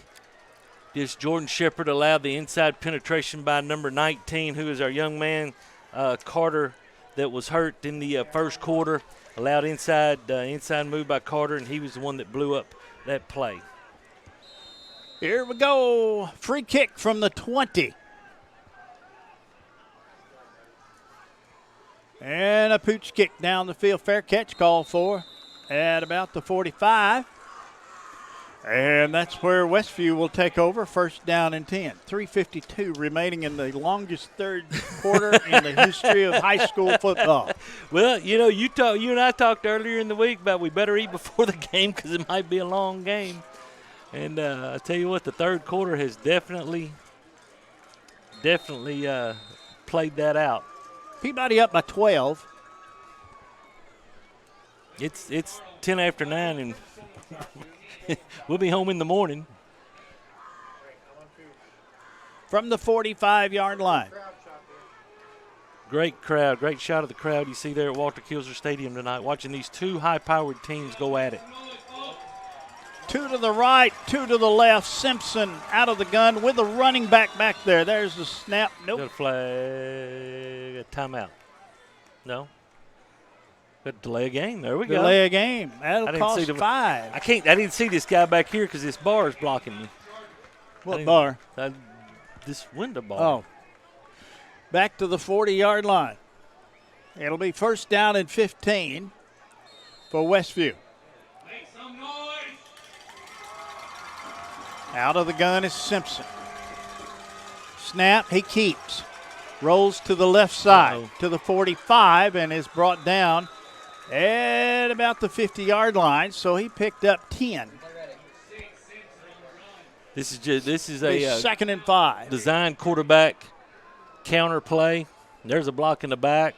this Jordan Shepard allowed the inside penetration by number 19, who is our young man, Carter, that was hurt in the first quarter. Allowed inside move by Carter, and he was the one that blew up that play. Here we go. Free kick from the 20. And a pooch kick down the field. Fair catch called for at about the 45. And that's where Westview will take over, first down and 10. 3:52 remaining in the longest third quarter in the history of high school football. Well, you and I talked earlier in the week about we better eat before the game because it might be a long game. And I tell you what, the third quarter has definitely played that out. Peabody up by 12. It's 10 after 9 and we'll be home in the morning. From the 45-yard line. Great crowd, great shot of the crowd you see there at Walter Kilser Stadium tonight, watching these two high-powered teams go at it. 2 to the right, 2 to the left. Simpson out of the gun with a running back there. There's the snap. Nope. Got a flag, a timeout. No. Good delay a game. There we go. Delay a game. That'll cost 5. I didn't see this guy back here because this bar is blocking me. What bar? This window bar. Oh. Back to the 40-yard line. It'll be first down and 15 for Westview. Make some noise. Out of the gun is Simpson. Snap, he keeps. Rolls to the left side to the 45 and is brought down at about the 50-yard line. So he picked up 10. This is a second and 5. Design quarterback counter play. There's a block in the back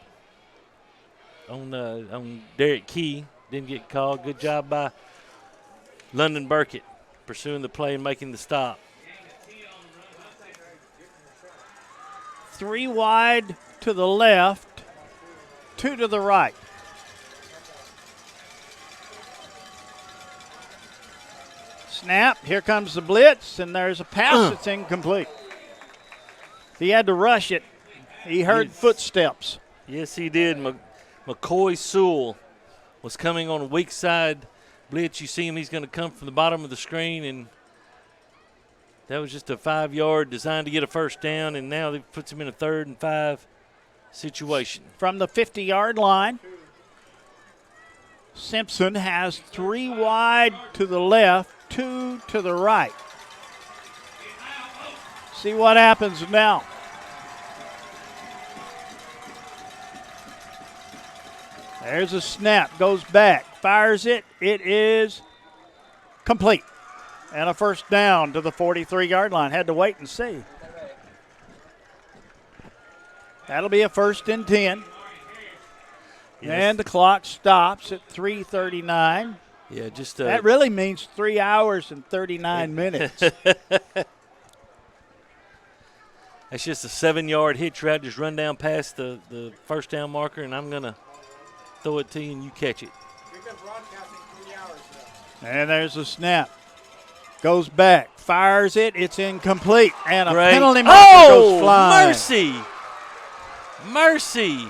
on Derek Key. Didn't get called. Good job by London Burkett pursuing the play and making the stop. 3 wide to the left, 2 to the right. Snap, here comes the blitz, and there's a pass that's incomplete. He had to rush it. He heard footsteps. Yes, he did. McCoy Sewell was coming on a weak side blitz. You see him, he's going to come from the bottom of the screen, and that was just a 5-yard designed to get a first down, and now it puts him in a 3rd and 5 situation. From the 50-yard line, Simpson has 3 wide to the left, 2 to the right. See what happens now. There's a snap, goes back, fires it. It is complete. And a first down to the 43-yard line. Had to wait and see. That'll be a 1st and 10. Yes. And the clock stops at 3:39. Yeah, just that really means 3 hours and 39 minutes. That's just a 7-yard hitch route. Just run down past the first down marker, and I'm going to throw it to you, and you catch it. We've been broadcasting 3 hours now. And there's a snap. Goes back, fires it. It's incomplete. And a penalty marker goes flying. Mercy.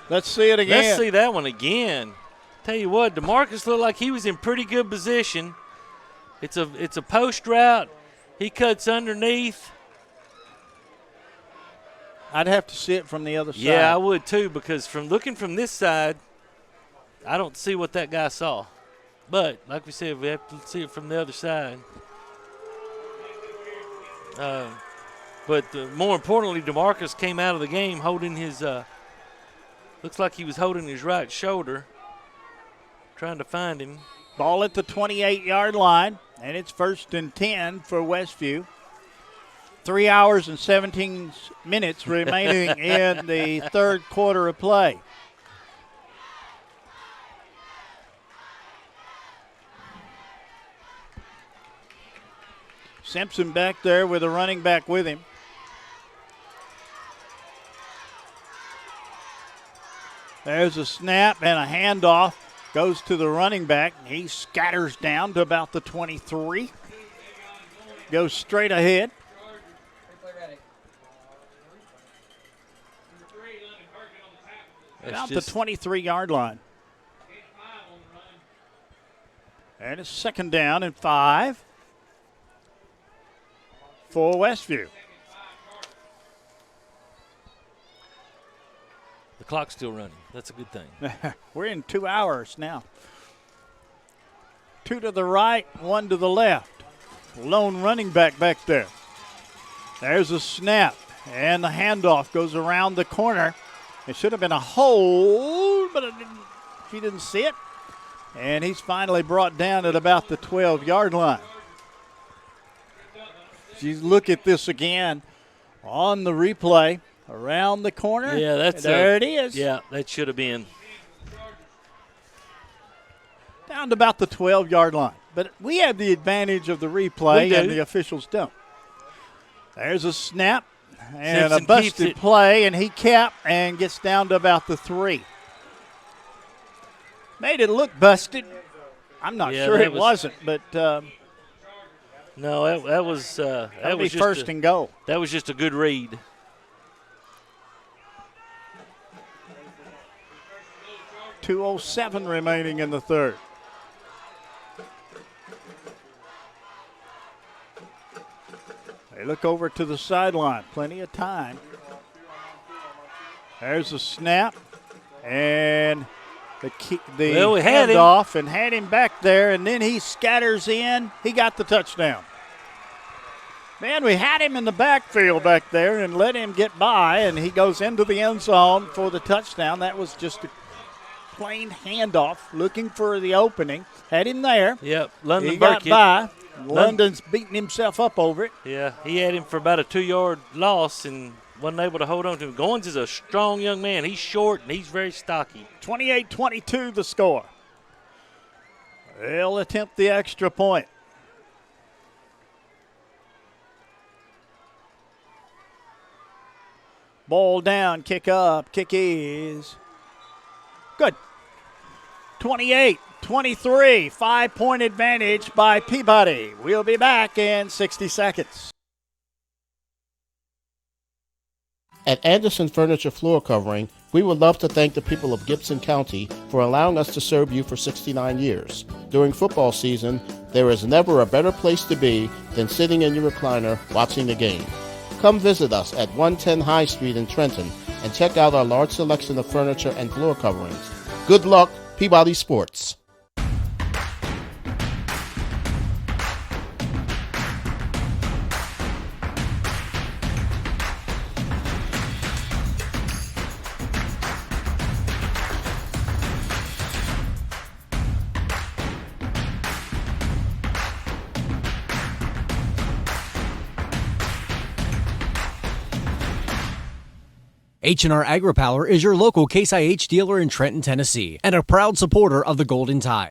Let's see it again. Let's see that one again. Tell you what, DeMarcus looked like he was in pretty good position. It's a post route. He cuts underneath. I'd have to see it from the other side. Yeah, I would too, because from looking from this side, I don't see what that guy saw. But like we said, we have to see it from the other side. But more importantly, DeMarcus came out of the game holding his looks like he was holding his right shoulder, trying to find him. Ball at the 28-yard line, and it's 1st and 10 for Westview. 3 hours and 17 minutes remaining in the 3rd quarter of play. Simpson back there with a running back with him. There's a snap and a handoff. Goes to the running back. He scatters down to about the 23. Goes straight ahead. About the 23-yard line. And it's 2nd down and 5 for Westview. The clock's still running. That's a good thing. We're in 2 hours now. 2 to the right, 1 to the left. Lone running back there. There's a snap, and the handoff goes around the corner. It should have been a hold, but he didn't see it. And he's finally brought down at about the 12-yard line. You look at this again on the replay. Around the corner. Yeah, there it is. Yeah, that should have been. Down to about the 12-yard line. But we have the advantage of the replay, and the officials don't. There's a snap and Simpson a busted play, and he kept and gets down to about the 3. Made it look busted. I'm not sure it wasn't, but no, that was that was just 1st and goal. That was just a good read. .207 remaining in the 3rd. They look over to the sideline. Plenty of time. There's a snap. And the handoff and had him back there. And then he scatters in. He got the touchdown. Man, we had him in the backfield back there and let him get by, and he goes into the end zone for the touchdown. That was just a plain handoff, looking for the opening. Had him there. Yep, London He got Burkett. by. London's beating himself up over it. Yeah, he had him for about a 2-yard loss and wasn't able to hold on to him. Goins is a strong young man. He's short and he's very stocky. 28-22 the score. They'll attempt the extra point. Ball down, kick up, kick is good. 28-23, 5-point advantage by Peabody. We'll be back in 60 seconds. At Anderson Furniture Floor Covering, we would love to thank the people of Gibson County for allowing us to serve you for 69 years. During football season, there is never a better place to be than sitting in your recliner watching the game. Come visit us at 110 High Street in Trenton and check out our large selection of furniture and floor coverings. Good luck, Peabody Sports. H&R AgriPower is your local Case IH dealer in Trenton, Tennessee, and a proud supporter of the Golden Tide.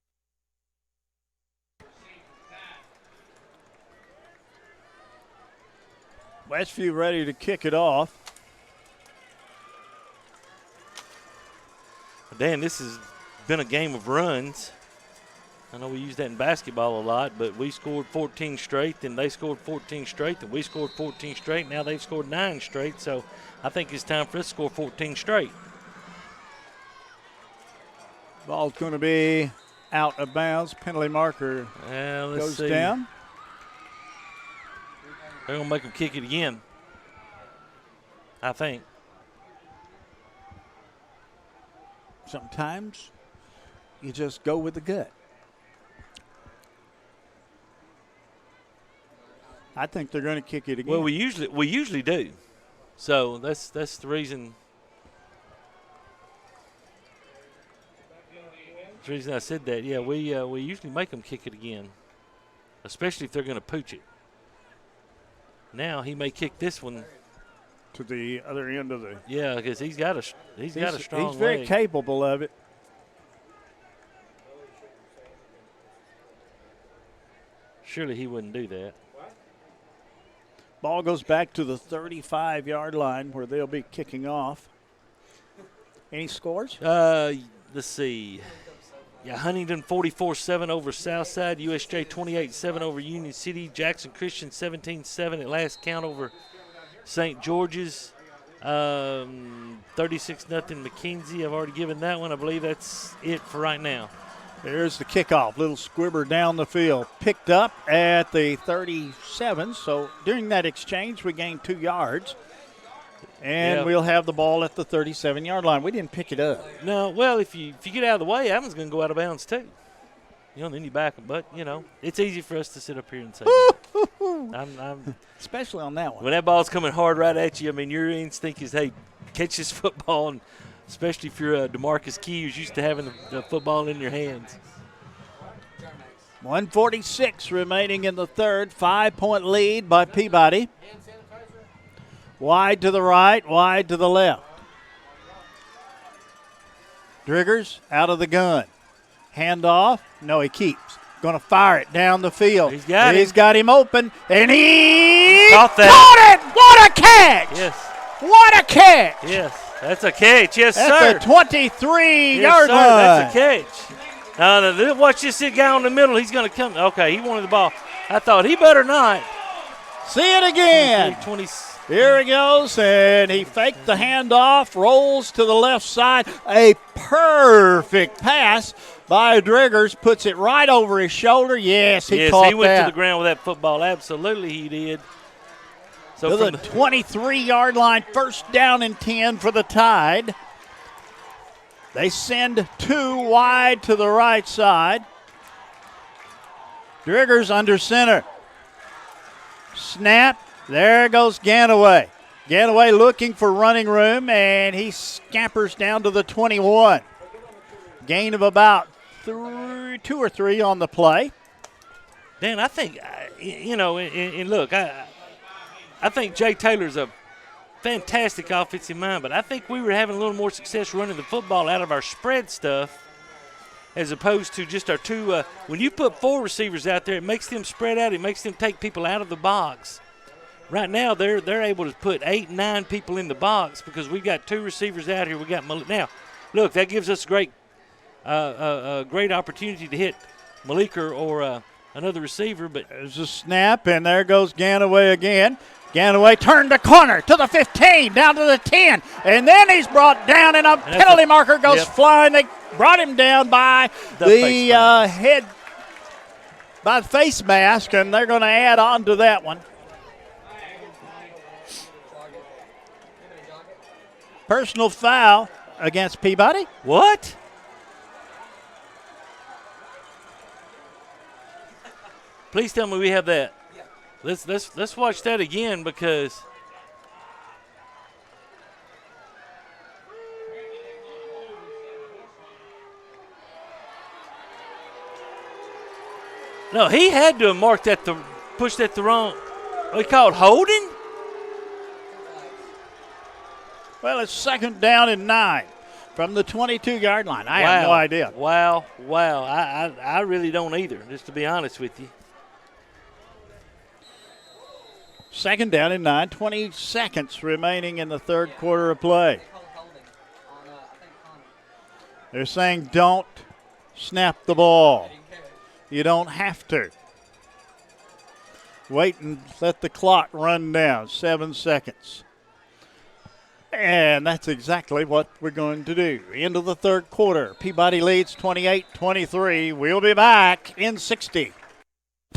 Westview ready to kick it off. Dan, this has been a game of runs. I know we use that in basketball a lot, but we scored 14 straight, then they scored 14 straight, then we scored 14 straight. Now they've scored 9 straight, so I think it's time for us to score 14 straight. Ball's going to be out of bounds. Penalty marker goes down. They're going to make them kick it again, I think. Sometimes you just go with the gut. I think they're going to kick it again. Well, we usually do. So that's the reason. The reason I said that. Yeah, we usually make them kick it again, especially if they're going to pooch it. Now he may kick this one to the other end of the. Yeah, because he's got a strong. He's very leg. capable of it. Surely he wouldn't do that. Ball goes back to the 35-yard line where they'll be kicking off. Any scores? Let's see. Yeah, Huntington 44-7 over Southside. USJ 28-7 over Union City. Jackson Christian 17-7 at last count over St. George's. 36-0 McKenzie. I've already given that one. I believe that's it for right now. There's the kickoff. Little squibber down the field. Picked up at the 37. So during that exchange, we gained 2 yards. And we'll have the ball at the 37-yard line. We didn't pick it up. No, well, if you get out of the way, that one's going to go out of bounds too. You know, then you back them. But, you know, it's easy for us to sit up here and say I'm especially on that one. When that ball's coming hard right at you, I mean, your instinct is, hey, catch this football, and especially if you're DeMarcus Key, who's used to having the football in your hands. 1:46 remaining in the third. 5-point lead by Peabody. Wide to the right, wide to the left. Driggers out of the gun. Handoff. No, he keeps. Going to fire it down the field. He's got him open, and he caught it! What a catch! Yes. What a catch! Yes, that's a catch. Yes, sir. That's a 23-yard line. That's a catch. Now, watch this guy in the middle. He's going to come. Okay, he wanted the ball. I thought he better not. See it again. 20. Here he goes, and he faked the handoff, rolls to the left side. A perfect pass by Driggers, puts it right over his shoulder. Yes, he caught that. Yes, he went to the ground with that football. Absolutely he did. So to the 23-yard line, first down and 10 for the Tide. They send 2 wide to the right side. Driggers under center. Snap. There goes Ganaway. Ganaway looking for running room, and he scampers down to the 21. Gain of about 2 or 3 on the play. Dan, I think, and look, I think Jay Taylor's a fantastic offensive mind, but I think we were having a little more success running the football out of our spread stuff as opposed to just our 2. When you put 4 receivers out there, it makes them spread out. It makes them take people out of the box. Right now, they're able to put 8, 9 people in the box because we've got 2 receivers out here. We got now, look, that gives us a great opportunity to hit Malik or another receiver. But there's a snap, and there goes Ganaway again. Ganaway turned the corner to the 15, down to the 10, and then he's brought down, and a penalty marker goes flying. They brought him down by the head, by the face mask, and they're going to add on to that one. Personal foul against Peabody. What? Please tell me we have that. Let's watch that again because no, he had to have marked that pushed that the wrong. We called holding. Well, it's 2nd down and 9 from the 22-yard line. I have no idea. Wow. I really don't either, just to be honest with you. 2nd down and 9, 20 seconds remaining in the third quarter of play. They're saying don't snap the ball. You don't have to. Wait and let the clock run down. 7 seconds. And that's exactly what we're going to do. Into the third quarter. Peabody leads 28-23. We'll be back in 60.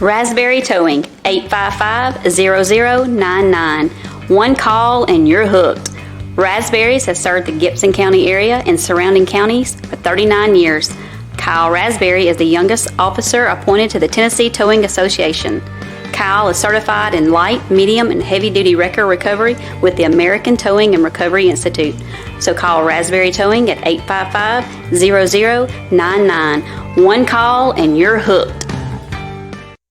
Raspberry Towing, 855-0099. One call and you're hooked. Raspberries has served the Gibson County area and surrounding counties for 39 years. Kyle Raspberry is the youngest officer appointed to the Tennessee Towing Association. Kyle is certified in light, medium, and heavy-duty wrecker recovery with the American Towing and Recovery Institute. So call Raspberry Towing at 855-0099. One call and you're hooked.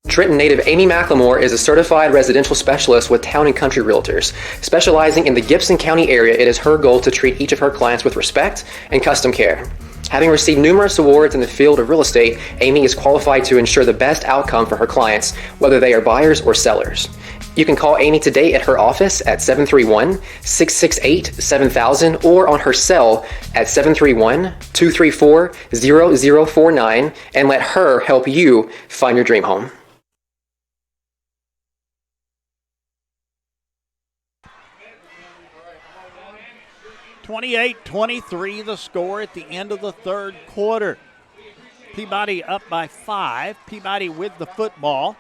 Trenton native Amy McLemore is a certified residential specialist with Town & Country Realtors. Specializing in the Gibson County area, it is her goal to treat each of her clients with respect and custom care. Having received numerous awards in the field of real estate, Amy is qualified to ensure the best outcome for her clients, whether they are buyers or sellers. You can call Amy today at her office at 731-668-7000 or on her cell at 731-234-0049 and let her help you find your dream home. 28-23 the score at the end of the third quarter. Peabody up by 5. Peabody with the football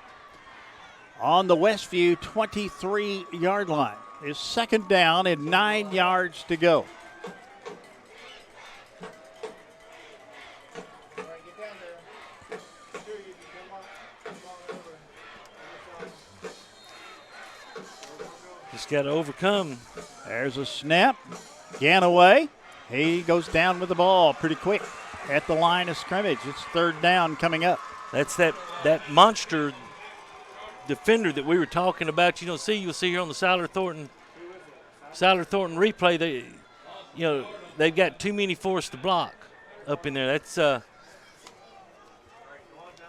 on the Westview 23-yard line. It's 2nd down and 9 yards to go. Just got to overcome. There's a snap. Ganaway, he goes down with the ball pretty quick at the line of scrimmage. It's 3rd down coming up. That's that monster defender that we were talking about. You'll see here on the Siler Thornton replay. They've got too many for us to block up in there.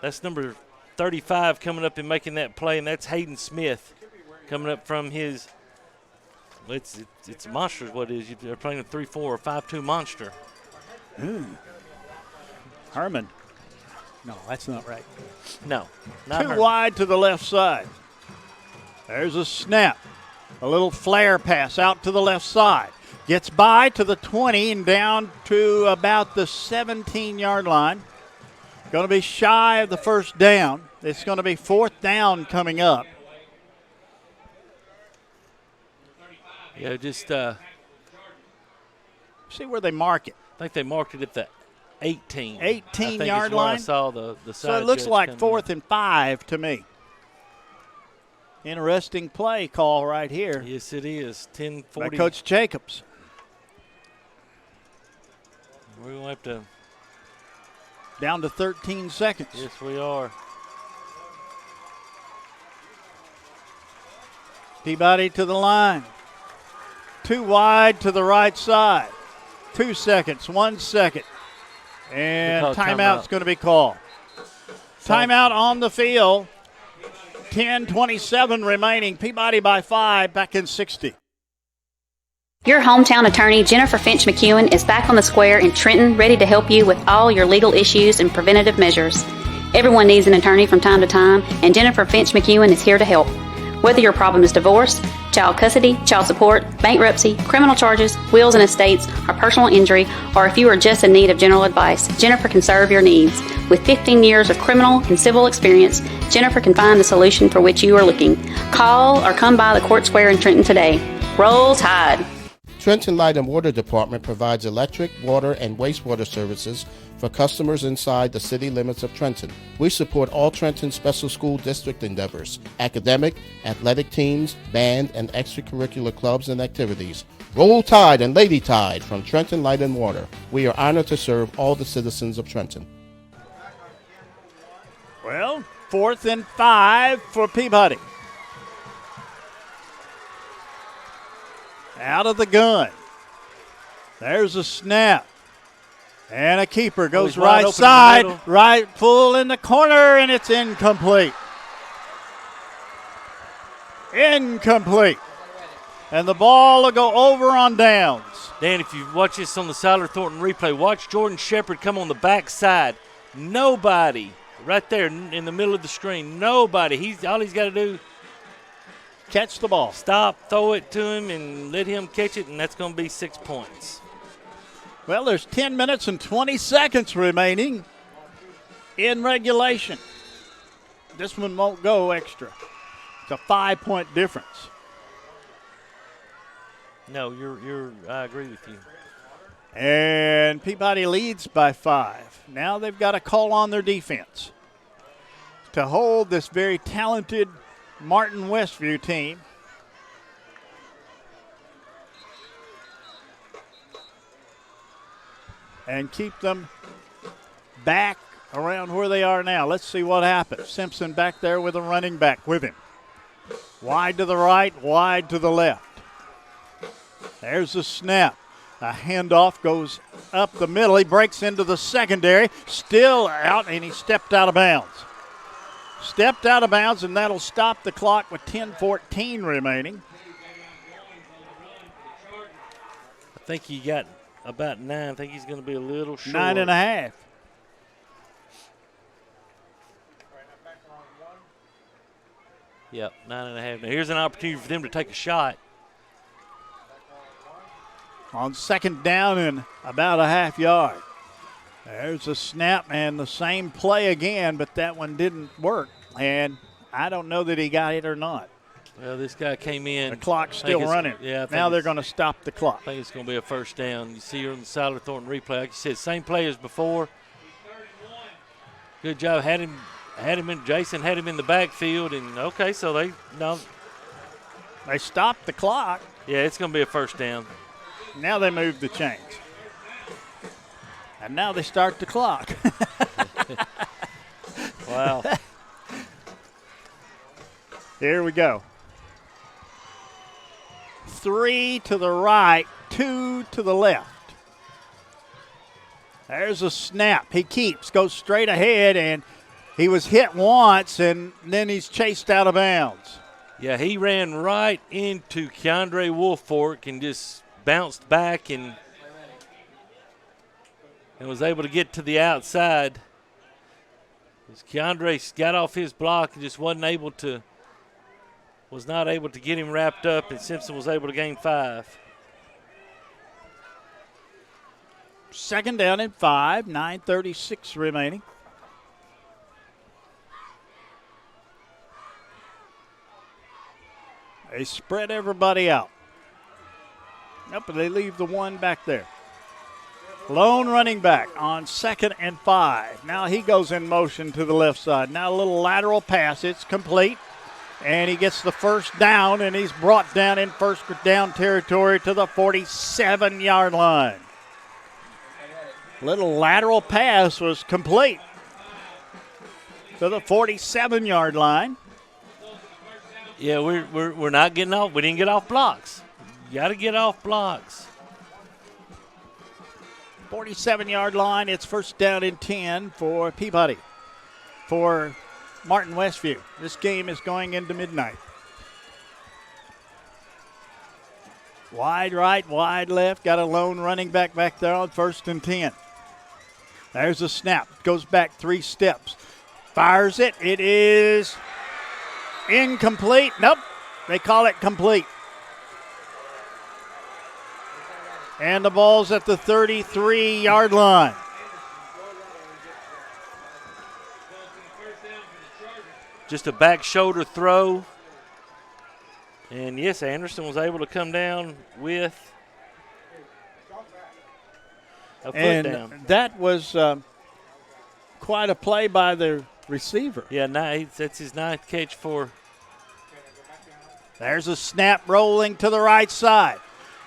That's number 35 coming up and making that play, and that's Hayden Smith coming up from his. It's a monster is what it is. They're playing a 3-4 or 5-2 monster. Herman. No, that's not right. No, not Too Herman. wide to the left side. There's a snap. A little flare pass out to the left side. Gets by to the 20 and down to about the 17-yard line. Going to be shy of the 1st down. It's going to be 4th down coming up. Yeah, just see where they mark it. I think they marked it at the 18. 18-yard line. I saw the side so it looks judge like come 4th and 5 to me. Interesting play call right here. Yes, it is. 10:40. By Coach Jacobs. We're going to have to. Down to 13 seconds. Yes, we are. Peabody to the line. 2 wide to the right side. 2 seconds, 1 second. And timeout's going to be called. Timeout on the field. 10:27 remaining. Peabody by 5, back in 60. Your hometown attorney, Jennifer Finch McEwen, is back on the square in Trenton, ready to help you with all your legal issues and preventative measures. Everyone needs an attorney from time to time, and Jennifer Finch McEwen is here to help. Whether your problem is divorce, child custody, child support, bankruptcy, criminal charges, wills and estates, or personal injury, or if you are just in need of general advice, Jennifer can serve your needs. With 15 years of criminal and civil experience, Jennifer can find the solution for which you are looking. Call or come by the Court Square in Trenton today. Roll Tide! Trenton Light and Water Department provides electric, water, and wastewater services for customers inside the city limits of Trenton. We support all Trenton Special School District endeavors, academic, athletic teams, band, and extracurricular clubs and activities. Roll Tide and Lady Tide from Trenton Light and Water. We are honored to serve all the citizens of Trenton. Well, 4th and 5 for Peabody. Out of the gun. There's a snap. And a keeper goes right side, right full in the corner, and it's incomplete. Incomplete. And the ball will go over on downs. Dan, if you watch this on the Siler Thornton replay, watch Jordan Shepard come on the backside. Nobody right there in the middle of the screen. Nobody. All he's got to do, catch the ball. Stop, throw it to him, and let him catch it, and that's going to be 6 points. Well, there's 10 minutes and 20 seconds remaining in regulation. This one won't go extra. It's a 5-point difference. No, I agree with you. And Peabody leads by 5. Now they've got a call on their defense to hold this very talented Martin Westview team. And keep them back around where they are now. Let's see what happens. Simpson back there with a running back with him. Wide to the right, wide to the left. There's the snap. A handoff goes up the middle. He breaks into the secondary. Still out, and he stepped out of bounds. Stepped out of bounds, and that'll stop the clock with 10:14 remaining. I think he got about 9. I think he's going to be a little short. 9.5. Yep, 9.5. Now here's an opportunity for them to take a shot. On second down and about a half yard. There's a snap and the same play again, but that one didn't work. And I don't know that he got it or not. Well, this guy came in. The clock's still running. Yeah, now they're going to stop the clock. I think it's going to be a first down. You see here on the Siler Thornton replay, like you said, same play as before. Good job. Jason had him in the backfield, and okay, so they stopped the clock. Yeah, it's going to be a first down. Now they move the chains. And now they start the clock. Wow. Here we go. 3 to the right, 2 to the left. There's a snap. He goes straight ahead, and he was hit once, and then he's chased out of bounds. Yeah, he ran right into Keandre Woolfork and just bounced back and was able to get to the outside. As Keandre got off his block and just was not able to get him wrapped up, and Simpson was able to gain 5. Second down and 5, 9:36 remaining. They spread everybody out. Nope, they leave the one back there. Lone running back on 2nd and 5. Now he goes in motion to the left side. Now a little lateral pass. It's complete. And he gets the first down, and he's brought down in first down territory to the 47-yard line. Little lateral pass was complete to the 47-yard line. Yeah, we're not getting off. We didn't get off blocks. You got to get off blocks. 47-yard line. It's first down and 10 for Peabody. For Martin Westview. This game is going into midnight. Wide right, wide left. Got a lone running back there on first and 10. There's a snap. Goes back 3 steps. Fires it. It is incomplete. Nope. They call it complete. And the ball's at the 33-yard line. Just a back shoulder throw. And yes, Anderson was able to come down with a foot down. That was quite a play by the receiver. Yeah, that's his 9th catch for. There's a snap rolling to the right side.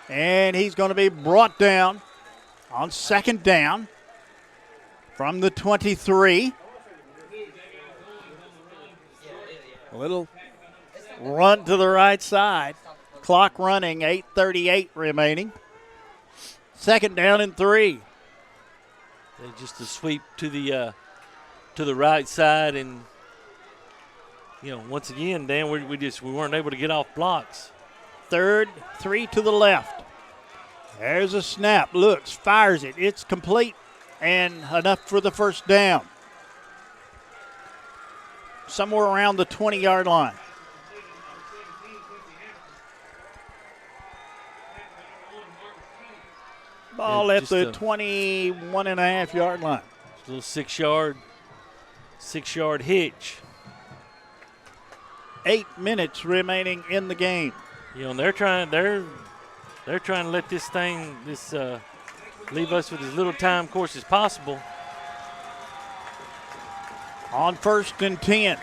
And he's going to be brought down on second down from the 23. A little run to the right side. Clock running, 8:38 remaining. Second down and 3. Just a sweep to the right side, and once again, Dan, we weren't able to get off blocks. Third, 3 to the left. There's a snap. Looks, fires it. It's complete and enough for the first down. Somewhere around the 20-yard line. Ball at the 21.5-yard line. A little 6-yard hitch. 8 minutes remaining in the game. And they're trying to let this leave us with as little time, of course, as possible. On first and 10.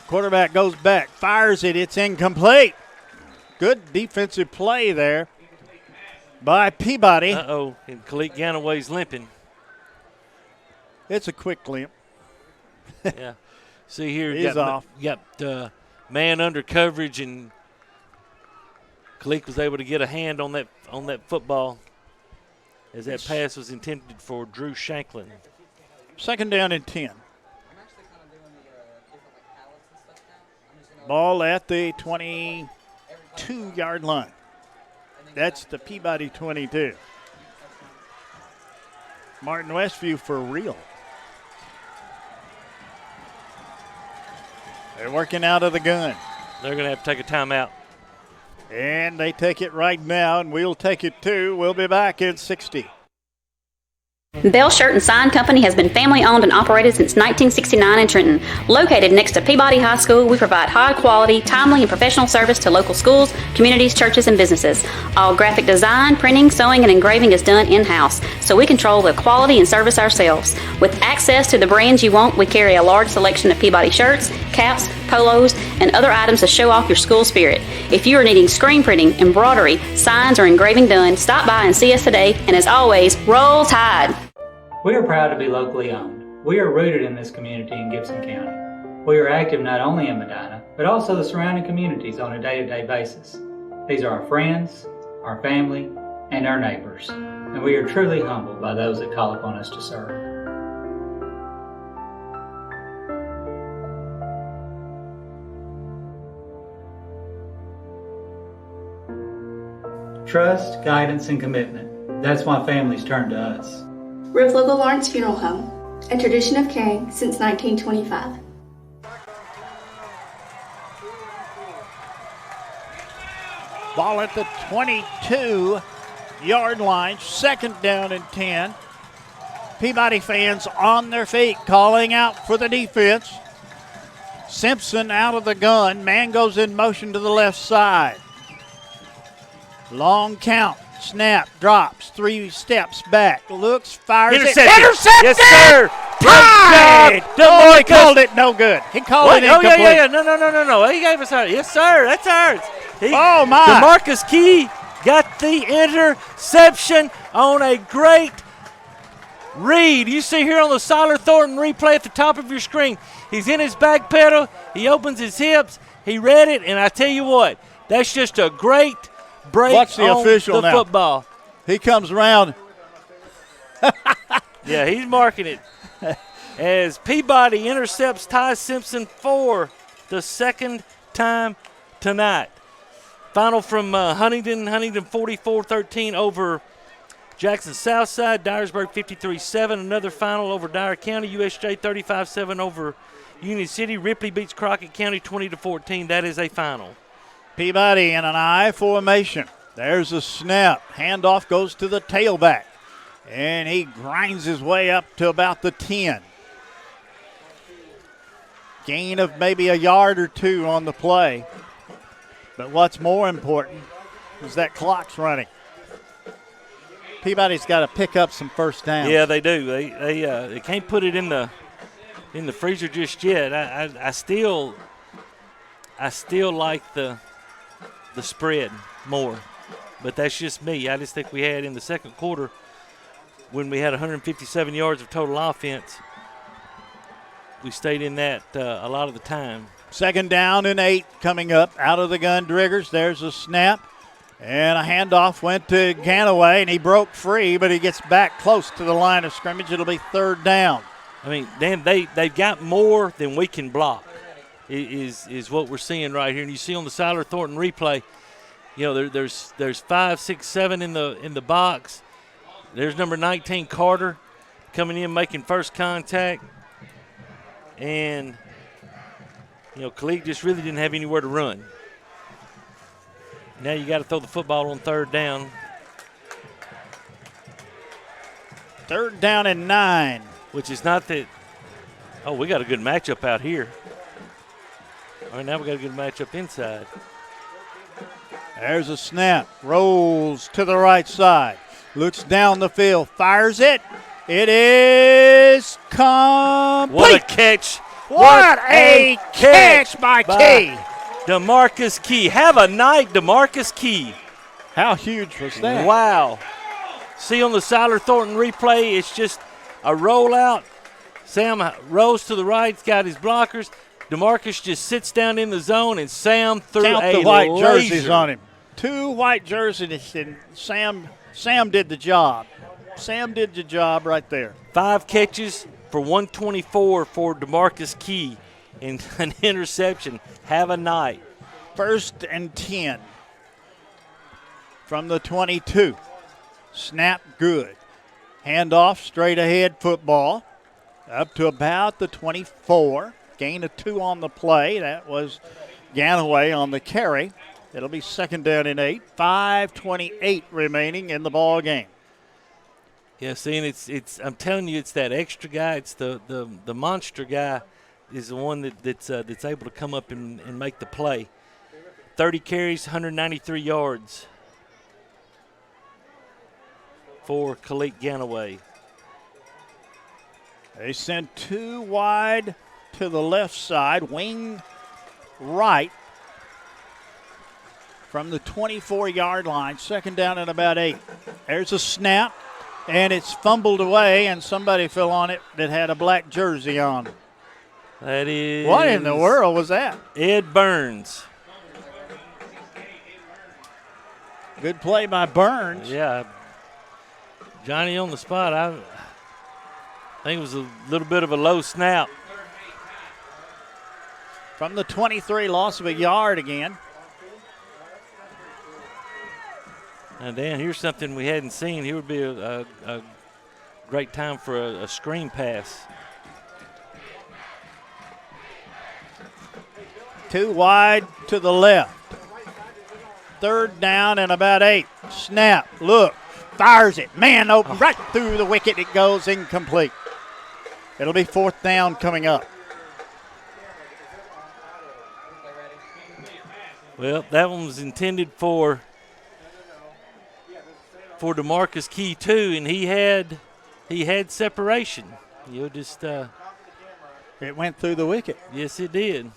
Quarterback goes back, fires it. It's incomplete. Good defensive play there by Peabody. Uh-oh, and Khalid Ganaway's limping. It's a quick limp. Yeah. See here, he's off. You got man under coverage, and Khalid was able to get a hand on that football as that pass was intended for Drew Shanklin. Second down and 10. Ball at the 22-yard line. That's the Peabody 22. Martin Westview for real. They're working out of the gun. They're going to have to take a timeout. And they take it right now, and we'll take it too. We'll be back in 60. Bell Shirt and Sign Company has been family owned and operated since 1969 in Trenton. Located next to Peabody High School, we provide high quality, timely, and professional service to local schools, communities, churches, and businesses. All graphic design, printing, sewing, and engraving is done in-house, so we control the quality and service ourselves. With access to the brands you want, we carry a large selection of Peabody shirts, caps, polos, and other items to show off your school spirit. If you are needing screen printing, embroidery, signs, or engraving done, stop by and see us today, and as always, roll Tide! We are proud to be locally owned. We are rooted in this community in Gibson County. We are active not only in Medina, but also the surrounding communities on a day-to-day basis. These are our friends, our family, and our neighbors, and we are truly humbled by those that call upon us to serve. Trust, guidance, and commitment. That's why families turn to us. Riff-Logo Lawrence Funeral Home, a tradition of caring since 1925. Ball at the 22-yard line, second down and 10. Peabody fans on their feet, calling out for the defense. Simpson out of the gun. Man goes in motion to the left side. Long count. Snap, drops, 3 steps back, looks, fires it. Intercepted! Yes, sir! Tied! Oh, he called it no good. He called it incomplete. Oh, yeah. No. He gave us ours. Yes, sir. That's ours. Oh, my. DeMarcus Key got the interception on a great read. You see here on the Siler Thornton replay at the top of your screen. He's in his back pedal. He opens his hips. He read it, and I tell you what, that's just a great break Watch the on official the now. football. He comes around. Yeah, he's marking it. As Peabody intercepts Ty Simpson for the second time tonight. Final from Huntington 44-13 over Jackson Southside, Dyersburg 53-7. Another final over Dyer County, USJ 35-7 over Union City. Ripley beats Crockett County 20-14. That is a final. Peabody in an I formation. There's a snap. Handoff goes to the tailback. And he grinds his way up to about the 10. Gain of maybe a yard or two on the play. But what's more important is that clock's running. Peabody's got to pick up some first downs. Yeah, they do. They can't put it in the freezer just yet. I still like the spread more, but that's just me. I just think we had in the second quarter when we had 157 yards of total offense. We stayed in that a lot of the time. Second down and 8 coming up out of the gun. Driggers. There's a snap. And a handoff went to Ganaway, and he broke free, but he gets back close to the line of scrimmage. It'll be third down. I mean, Dan, they've got more than we can block is what we're seeing right here. And you see on the Siler Thornton replay, you know, there's 5, 6, 7 in the box. There's number 19, Carter, coming in, making first contact. And, you know, Khalid just really didn't have anywhere to run. Now you got to throw the football on third down. Third down and 9. Which is not that. Oh, we got a good matchup out here. All right, now we got a good matchup inside. There's a snap. Rolls to the right side. Looks down the field. Fires it. It is complete. What a catch. What a catch by Key. DeMarcus Key. Have a night, DeMarcus Key. How huge was that? Wow. See on the Siler Thornton replay, it's just a rollout. Sam rolls to the right, he's got his blockers. DeMarcus just sits down in the zone, and Sam threw Count the white jerseys on him. 2 white jerseys, and Sam did the job. Sam did the job right there. 5 catches for 124 for DeMarcus Key and an interception. Have a night. First and 10 from the 22. Snap good. Handoff, straight ahead football. Up to about the 24. Gain of 2 on the play. That was Ganaway on the carry. It'll be second down and 8. 5:28 remaining in the ball game. Yeah, see, and it's I'm telling you, it's that extra guy. It's the monster guy is the one that's able to come up and make the play. 30 carries, 193 yards for Khalid Ganaway. They sent 2 wide to the left side, wing right from the 24-yard line. Second down and about 8. There's a snap, and it's fumbled away, and somebody fell on it that had a black jersey on. That is. What in the world was that? Ed Burns. Good play by Burns. Yeah. Johnny on the spot. I think it was a little bit of a low snap. From the 23, loss of a yard again. Now, Dan, here's something we hadn't seen. Here would be a great time for a screen pass. 2 wide to the left. Third down and about 8. Snap, look, fires it. Man open, right through the wicket. It goes incomplete. It'll be fourth down coming up. Well, that one was intended for DeMarcus Key too, and he had separation. You'll just. It went through the wicket. Yes, it did.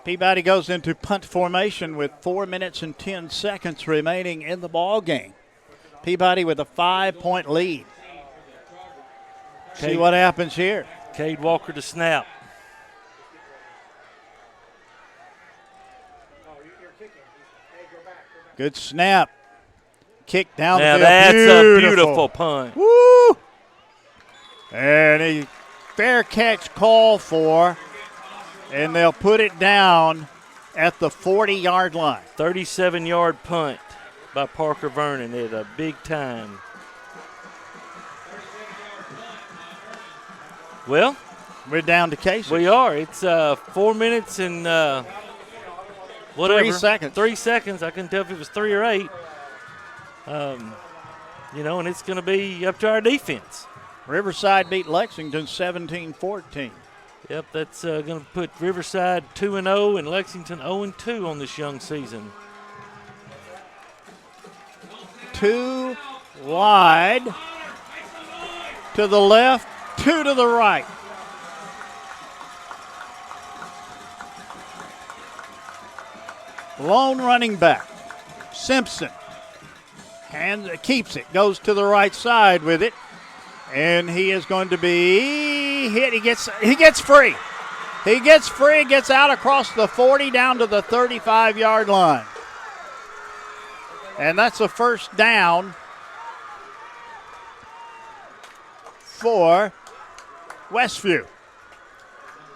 Peabody goes into punt formation with 4 minutes and 10 seconds remaining in the ball game. Peabody with a 5-point lead. See what happens here. Cade Walker to snap. Good snap. Kick down the Now field. that's a beautiful punt. Woo! And a fair catch call for, and they'll put it down at the 40-yard line. 37-yard punt by Parker Vernon at a big time. Well, we're down to cases. We are. It's 4 minutes and whatever. 3 seconds. 3 seconds. I couldn't tell if it was 3 or 8. And it's going to be up to our defense. Riverside beat Lexington 17-14. Yep, that's going to put Riverside 2-0 and Lexington 0-2 on this young season. 2 wide to the left, 2 to the right. Lone running back, Simpson. Keeps it, goes to the right side with it, and he is going to be hit. He gets free. He gets free, gets out across the 40 down to the 35-yard line. And that's a first down for Westview.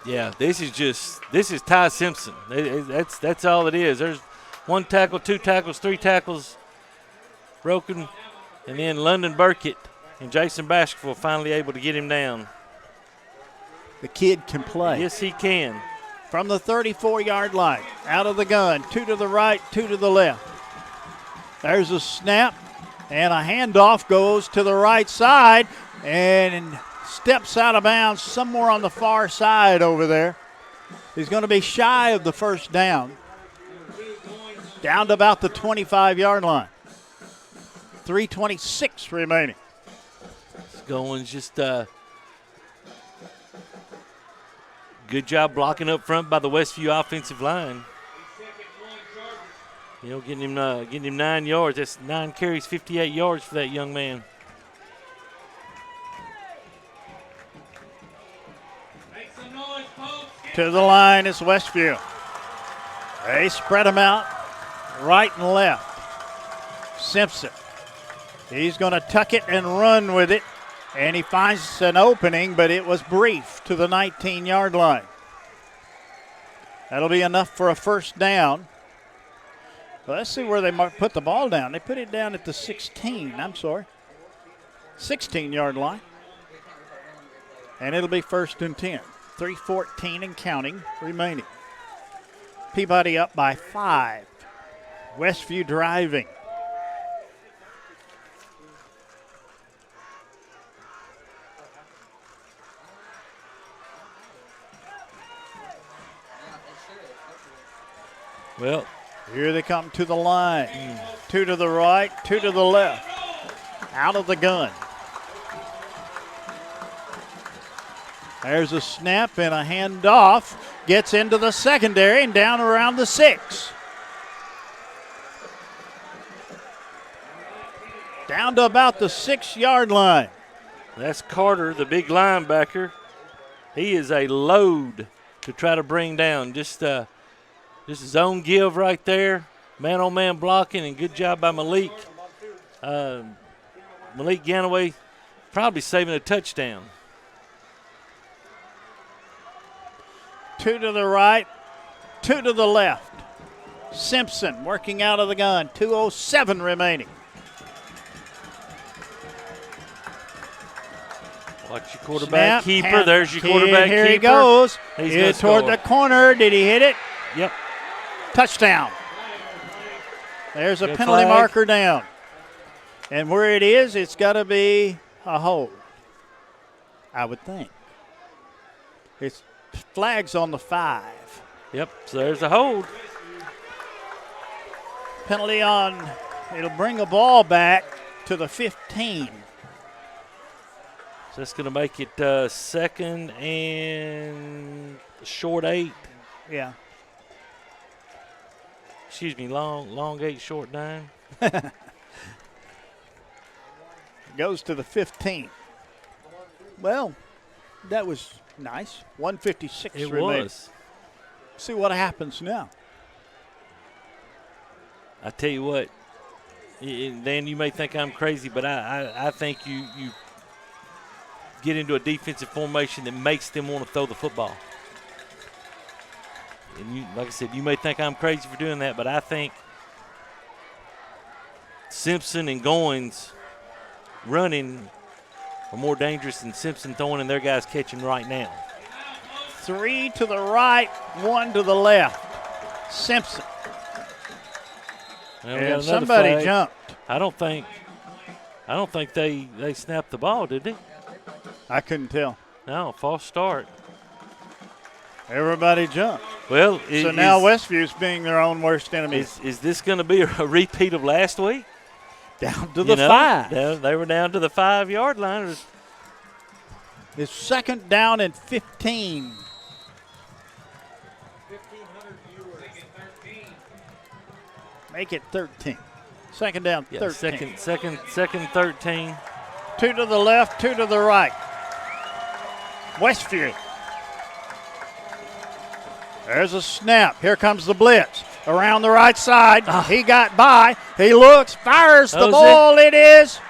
Yeah, this is Ty Simpson. That's all it is. There's 1 tackle, 2 tackles, 3 tackles broken, and then London Burkett and Jason Baskerville finally able to get him down. The kid can play. Yes, he can. From the 34-yard line, out of the gun, 2 to the right, 2 to the left. There's a snap, and a handoff goes to the right side, and steps out of bounds somewhere on the far side over there. He's going to be shy of the first down. Down to about the 25-yard line. 3:26 remaining. It's going just good job blocking up front by the Westview offensive line. Getting him 9 yards. That's 9 carries, 58 yards for that young man. To the line is Westview. They spread them out right and left. Simpson. He's going to tuck it and run with it, and he finds an opening, but it was brief to the 19-yard line. That'll be enough for a first down. Well, let's see where they put the ball down. They put it down at the 16-yard line. And it'll be first and 10. 3:14 and counting remaining. Peabody up by 5. Westview driving. Well, here they come to the line. 2 to the right, 2 to the left. Out of the gun. There's a snap and a handoff. Gets into the secondary and down around the 6. Down to about the 6-yard line. That's Carter, the big linebacker. He is a load to try to bring down. Just zone give right there. Man-on-man blocking, and good job by Malik. Malik Ganaway probably saving a touchdown. 2 to the right, 2 to the left. Simpson working out of the gun. 2:07 remaining. Watch your quarterback keeper. There's your quarterback keeper. Here he goes. He's toward the corner. Did he hit it? Yep. Touchdown. There's a penalty marker down. And where it is, it's got to be a hold, I would think. It's flags on the 5. Yep, so there's a hold. Penalty on, it'll bring the ball back to the 15. So that's going to make it second and short 8. Yeah. Excuse me, long 8, short 9. Goes to the 15. Well, that was nice. 156 It remaining. was. See what happens now. I tell you what, Dan, you may think I'm crazy, but I think you get into a defensive formation that makes them want to throw the football. And you, like I said, you may think I'm crazy for doing that, but I think Simpson and Goins running are more dangerous than Simpson throwing and their guys catching right now. 3 to the right, 1 to the left. Simpson. Well, and somebody flag. jumped. I don't think they snapped the ball, did they? I couldn't tell. No, false start. Everybody jumped. Well, so now Westview's being their own worst enemy. Is this going to be a repeat of last week? Down to the 5. They were down to the 5-yard line. It's second down and 15. Make it 13. Second down, 13. Second 13. 2 to the left, 2 to the right. Westview. There's a snap. Here comes the blitz. Around the right side. He got by. He looks, fires the ball. It is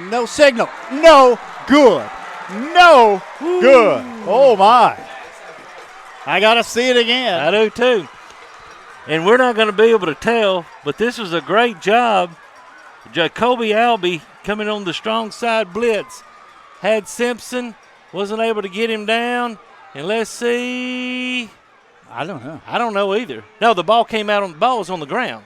no signal. No good. No good. Oh, my. I got to see it again. I do, too. And we're not going to be able to tell, but this was a great job. Jacoby Albee coming on the strong side blitz. Had Simpson, wasn't able to get him down. And let's see. I don't know. I don't know either. No, the ball came out on the ball was on the ground.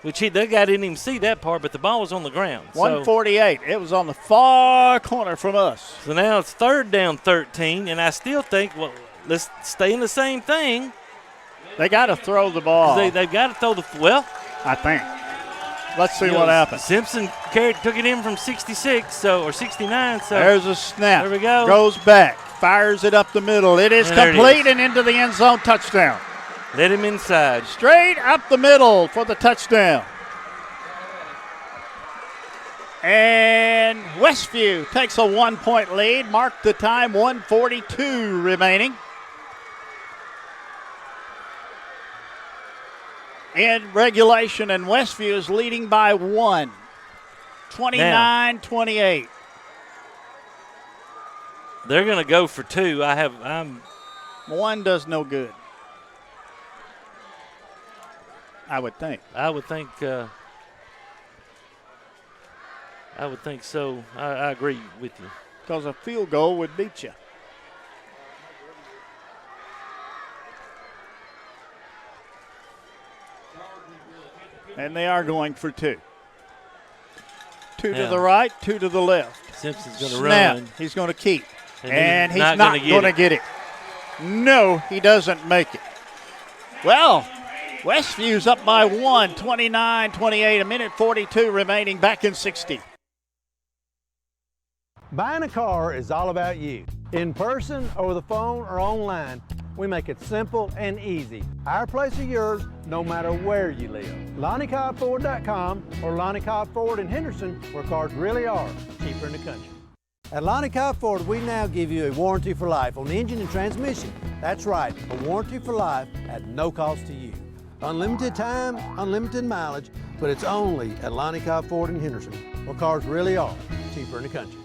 Which that guy didn't even see that part, but the ball was on the ground. 148. It was on the far corner from us. So now it's third down 13, and I still think, well, let's stay in the same thing. They got to throw the ball. They've got to throw the well. I think. Let's see what happens. Simpson took it in from 66 or 69. So there's a snap. There we go. Goes back, fires it up the middle. It is complete and into the end zone. Touchdown. Let him inside. Straight up the middle for the touchdown. And Westview takes a 1-point lead. Mark the time, 1:42 remaining. In regulation, and Westview is leading by 1. 29-28. They're going to go for 2. One does no good. I would think. I would think so. I agree with you. Because a field goal would beat you. And they are going for 2. 2 to the right, 2 to the left. Simpson's going to run. He's going to keep. And he's not going to get it. No, he doesn't make it. Well, Westview's up by 1, 29-28, a minute 42 remaining, back in 60. Buying a car is all about you. In person, over the phone, or online, we make it simple and easy. Our place or yours, no matter where you live. LonnieCobbFord.com or Lonnie Cobb Ford in Henderson, where cars really are cheaper in the country. At Lonnie Cobb Ford, we now give you a warranty for life on the engine and transmission. That's right, a warranty for life at no cost to you. Unlimited time, unlimited mileage, but it's only at Lonnie Cobb Ford in Henderson, where cars really are cheaper in the country.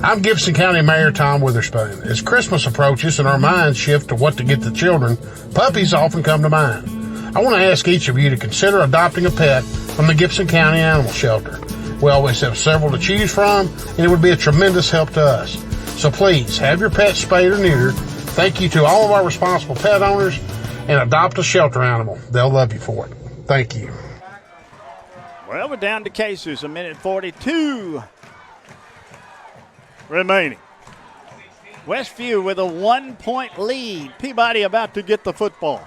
I'm Gibson County Mayor Tom Witherspoon. As Christmas approaches and our minds shift to what to get the children, puppies often come to mind. I want to ask each of you to consider adopting a pet from the Gibson County Animal Shelter. We always have several to choose from, and it would be a tremendous help to us. So please, have your pet spayed or neutered. Thank you to all of our responsible pet owners, and adopt a shelter animal. They'll love you for it. Thank you. Well, we're down to cases, a minute 42 remaining. Westview with a 1-point lead. Peabody about to get the football.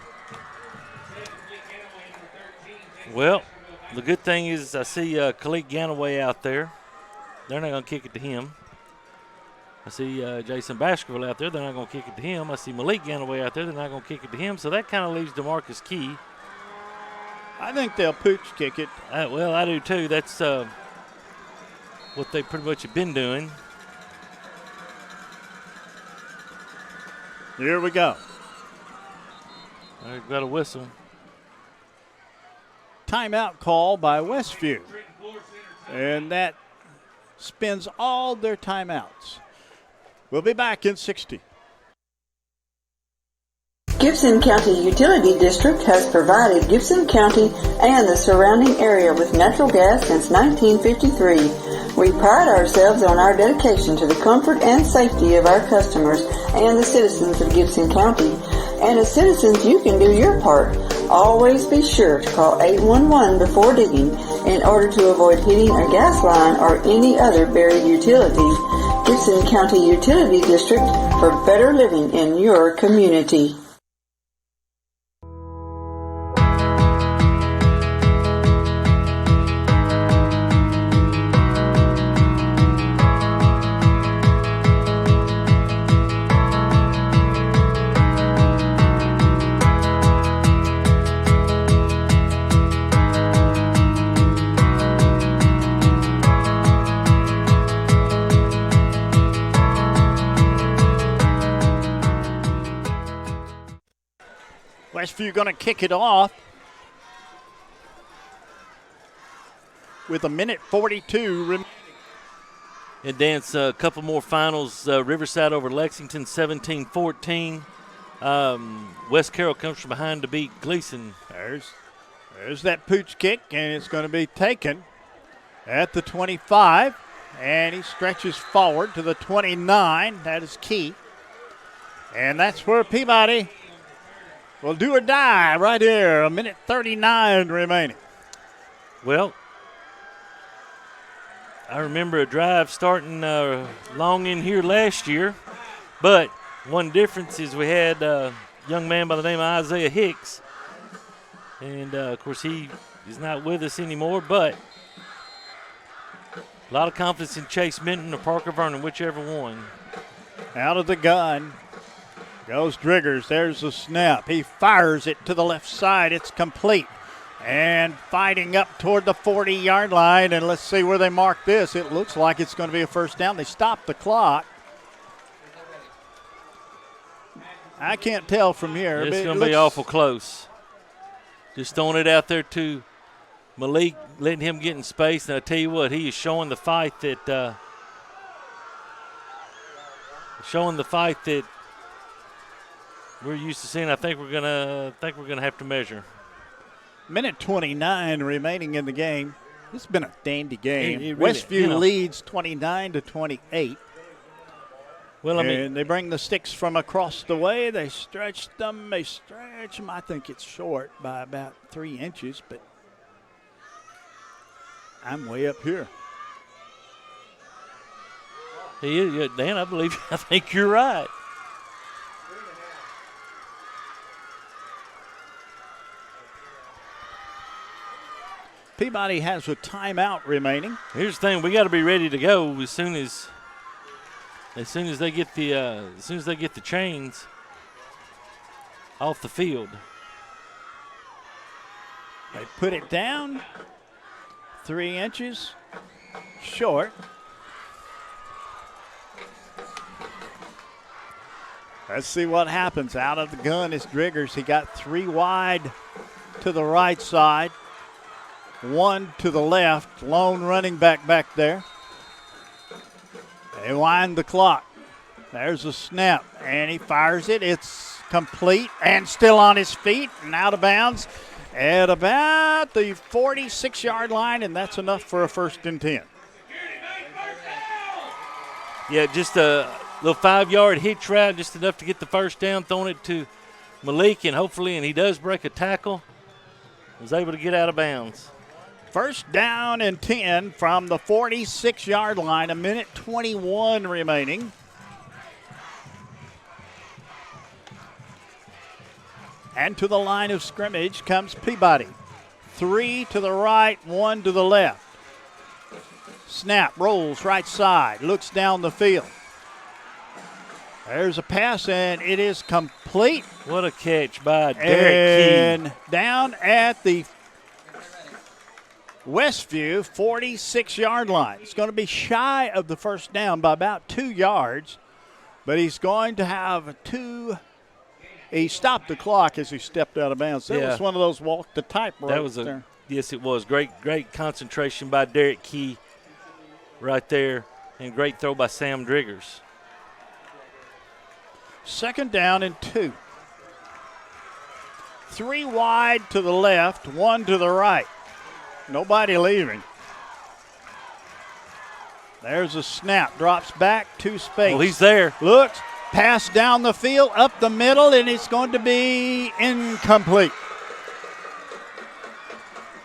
Well, the good thing is I see Khalid Ganaway out there. They're not going to kick it to him. I see Jason Baskerville out there. They're not going to kick it to him. I see Malik Ganaway out there. They're not going to kick it to him. So that kind of leaves DeMarcus Key. I think they'll pooch kick it. Well, I do too. That's what they pretty much have been doing. Here we go. I've got a whistle. Timeout call by Westview. And that spends all their timeouts. We'll be back in 60. Gibson County Utility District has provided Gibson County and the surrounding area with natural gas since 1953. We pride ourselves on our dedication to the comfort and safety of our customers and the citizens of Gibson County. And as citizens, you can do your part. Always be sure to call 811 before digging in order to avoid hitting a gas line or any other buried utilities. Gibson County Utility District for better living in your community. Westview going to kick it off with 1:42 remaining. And dance a couple more finals. Riverside over Lexington, 17-14. West Carroll comes from behind to beat Gleason. There's that pooch kick, and it's going to be taken at the 25. And he stretches forward to the 29. That is key. And that's where Peabody will do or die right here. 1:39 remaining. Well, I remember a drive starting long in here last year, but one difference is we had a young man by the name of Isaiah Hicks, and of course he is not with us anymore, but a lot of confidence in Chase Minton or Parker Vernon, whichever one. Out of the gun goes Driggers. There's the snap. He fires it to the left side. It's complete. And fighting up toward the 40-yard line. And let's see where they mark this. It looks like it's going to be a first down. They stopped the clock. I can't tell from here. It's going to be awful close. Just throwing it out there to Malik, letting him get in space. And I tell you what, he is showing the fight that we're used to seeing. I think we're gonna have to measure. 1:29 remaining in the game. This has been a dandy game. It really, Westview leads 29-28. Well, and they bring the sticks from across the way. They stretch them. I think it's short by about 3 inches, but I'm way up here. Dan, I think you're right. Peabody has a timeout remaining. Here's the thing: we got to be ready to go as soon as they get the chains off the field. They put it down 3 inches short. Let's see what happens. Out of the gun is Driggers. He got 3 wide to the right side, 1 to the left. Lone running back there. They wind the clock. There's a snap, and he fires it. It's complete and still on his feet and out of bounds at about the 46-yard line, and that's enough for a 1st and 10. Yeah, just a little 5-yard hitch route, just enough to get the first down, throwing it to Malik, and hopefully, and he does break a tackle, was able to get out of bounds. 1st down and 10 from the 46-yard line, 1:21 remaining. And to the line of scrimmage comes Peabody. 3 to the right, 1 to the left. Snap, rolls right side, looks down the field. There's a pass, and it is complete. What a catch by Derek Key. Down at the Westview 46-yard line. It's going to be shy of the first down by about 2 yards, but he's going to have he stopped the clock as he stepped out of bounds. That was one of those walk the tightrope. That was yes, it was. Great concentration by Derek Key right there, and great throw by Sam Driggers. 2nd down and 2. 3 wide to the left, 1 to the right. Nobody leaving. There's a snap, drops back to space. Oh, he's there. Looks, pass down the field, up the middle, and it's going to be incomplete.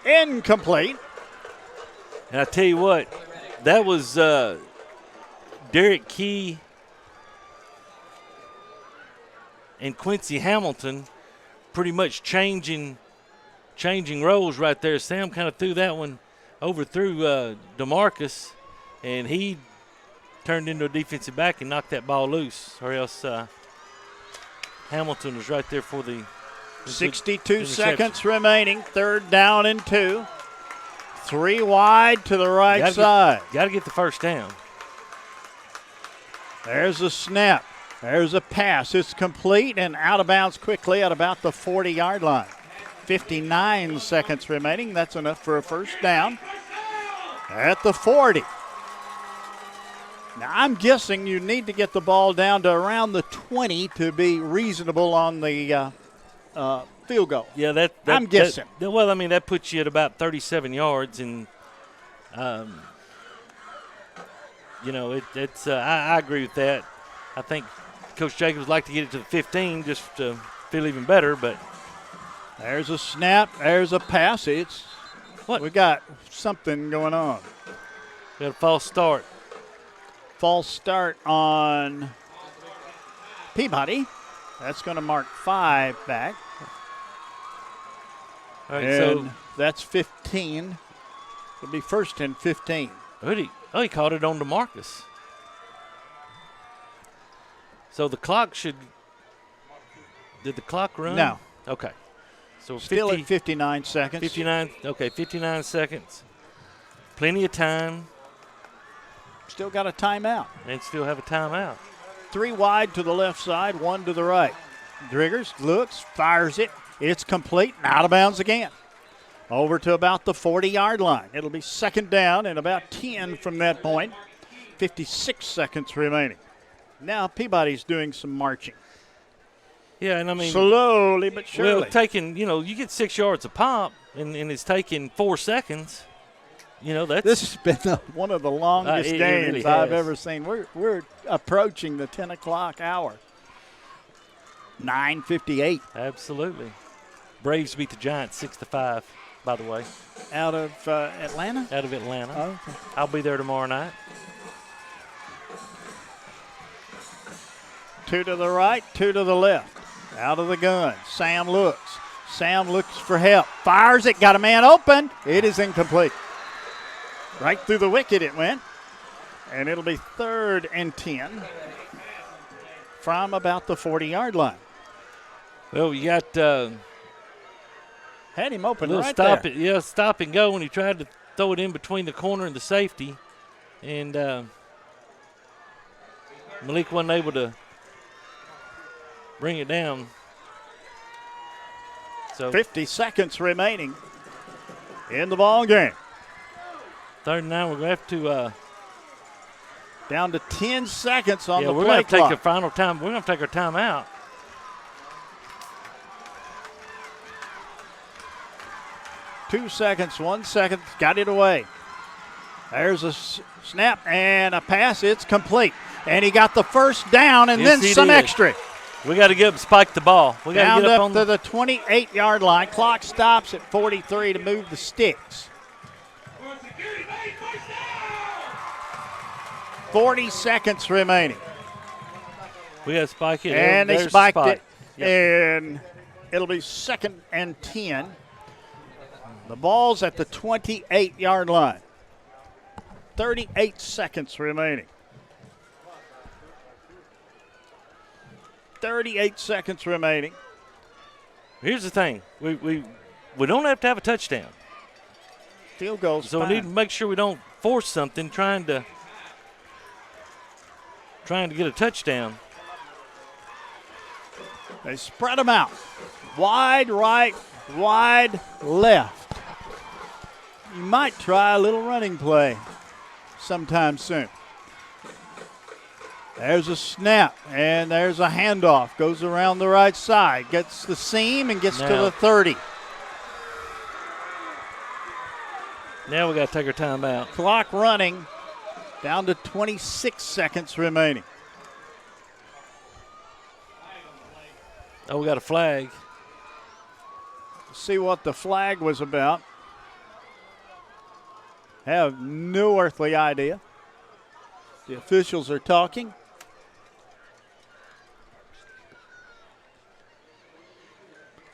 Incomplete. And I tell you what, that was Derek Key and Quincy Hamilton pretty much changing roles right there. Sam kind of threw that one over through DeMarcus, and he turned into a defensive back and knocked that ball loose, or else Hamilton was right there for the 62 seconds remaining, 3rd down and 2. 3 wide to the right side. Got to get the first down. There's a snap. There's a pass. It's complete and out of bounds quickly at about the 40-yard line. 59 seconds remaining. That's enough for a first down at the 40. Now, I'm guessing you need to get the ball down to around the 20 to be reasonable on the field goal. Yeah, I'm guessing. Well, I mean, that puts you at about 37 yards, and I agree with that. I think Coach Jacobs would like to get it to the 15 just to feel even better, but there's a snap, there's a pass. We got something going on. We got a false start. False start on Peabody. That's going to mark 5 back. All right, and that's 15. It'll be 1st and 15. He caught it on DeMarcus. So the clock did the clock run? No. Okay. So still at 59 seconds. 59 seconds. Plenty of time. Still got a timeout. And still have a timeout. 3 wide to the left side, 1 to the right. Driggers looks, fires it. It's complete and out of bounds again. Over to about the 40-yard line. It'll be 2nd down and about 10 from that point. 56 seconds remaining. Now Peabody's doing some marching. Yeah, and I mean, slowly but surely. Well, you get 6 yards a pop, and it's taking 4 seconds. This has been one of the longest games really I've ever seen. We're approaching the 10 o'clock hour. 9:58. Absolutely. Braves beat the Giants 6-5. By the way, out of Atlanta. Out of Atlanta. Oh, okay. I'll be there tomorrow night. 2 to the right, 2 to the left. Out of the gun. Sam looks for help. Fires it. Got a man open. It is incomplete. Right through the wicket it went. And it'll be 3rd and 10 from about the 40-yard line. Well, you got had him open right stop there. Yeah, stop and go when he tried to throw it in between the corner and the safety. And Malik wasn't able to bring it down. So 50 seconds remaining in the ball game. 3rd and 9, we're going to have to down to 10 seconds on the play clock. We're going to take the final time. We're going to take our timeout. Two seconds, 1 second, got it away. There's a snap and a pass. It's complete. And he got the first down and then some extra. We got to get up, spike the ball. We got to get up on to the 28-yard line. Clock stops at 43 to move the sticks. 40 seconds remaining. We got to spike it. And they spiked it. Yep. And it'll be 2nd and 10. The ball's at the 28-yard line. 38 seconds remaining. 38 seconds remaining. Here's the thing. We don't have to have a touchdown. Field goal's so fine. we need to make sure we don't force something trying to get a touchdown. They spread them out. Wide right, wide left. You might try a little running play sometime soon. There's a snap, and there's a handoff. Goes around the right side, gets the seam, and gets to the 30. Now we got to take our time out. Clock running, down to 26 seconds remaining. Oh, we got a flag. See what the flag was about. Have no earthly idea. The officials are talking.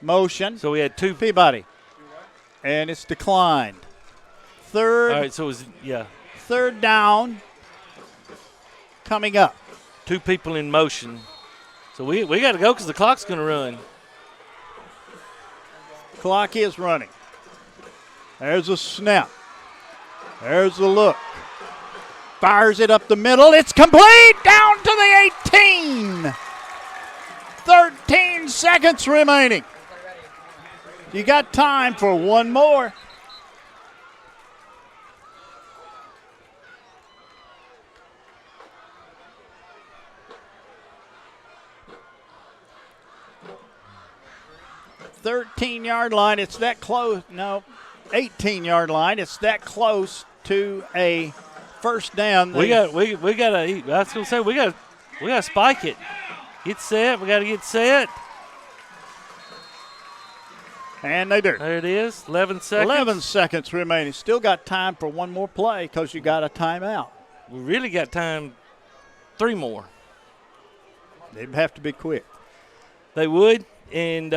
Motion. So we had two. Peabody. And it's declined. Third. All right, so it was, yeah. Third down coming up. Two people in motion. So we got to go because the clock's going to run. Clock is running. There's a snap. There's the look. Fires it up the middle. It's complete down to the 18. 13 seconds remaining. You got time for one more. $13-yard line. It's that close. No, 18-yard line. It's that close to a first down. We got to eat. I was going to say we got to spike it. Get set. We got to get set. And they do. There it is. 11 seconds. 11 seconds remaining. Still got time for one more play because you got a timeout. We really got time. 3 more. They'd have to be quick. They would. And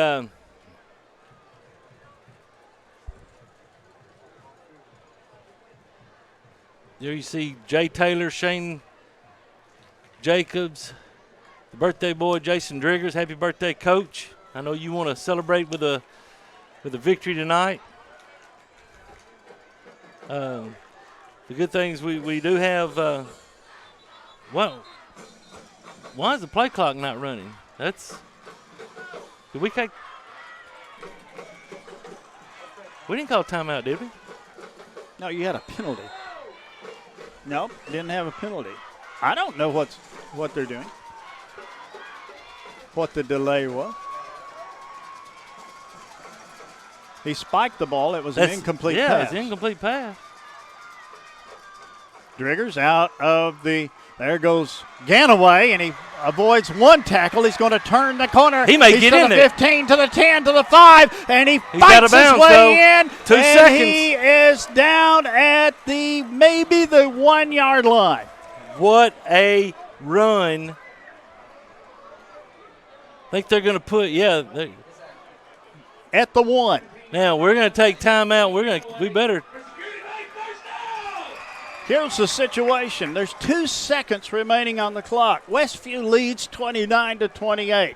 there you see Jay Taylor, Shane Jacobs, the birthday boy Jason Driggers. Happy birthday, Coach. I know you want to celebrate with a victory tonight. The good things we do have. Well, why is the play clock not running? Did we take? We didn't call timeout, did we? No, you had a penalty. Nope, didn't have a penalty. I don't know what they're doing. What the delay was. He spiked the ball. It was an incomplete pass. Yeah, it's an incomplete pass. Driggers out of the. There goes Ganaway, and he avoids one tackle. He's going to turn the corner. He may get in there. 15 to the 10 to the 5, and he fights his way in. 2 seconds. He is down at maybe the 1 yard line. What a run! I think they're going to put at the 1. Now we're going to take timeout. We better. Here's the situation. There's 2 seconds remaining on the clock. Westview leads 29-28.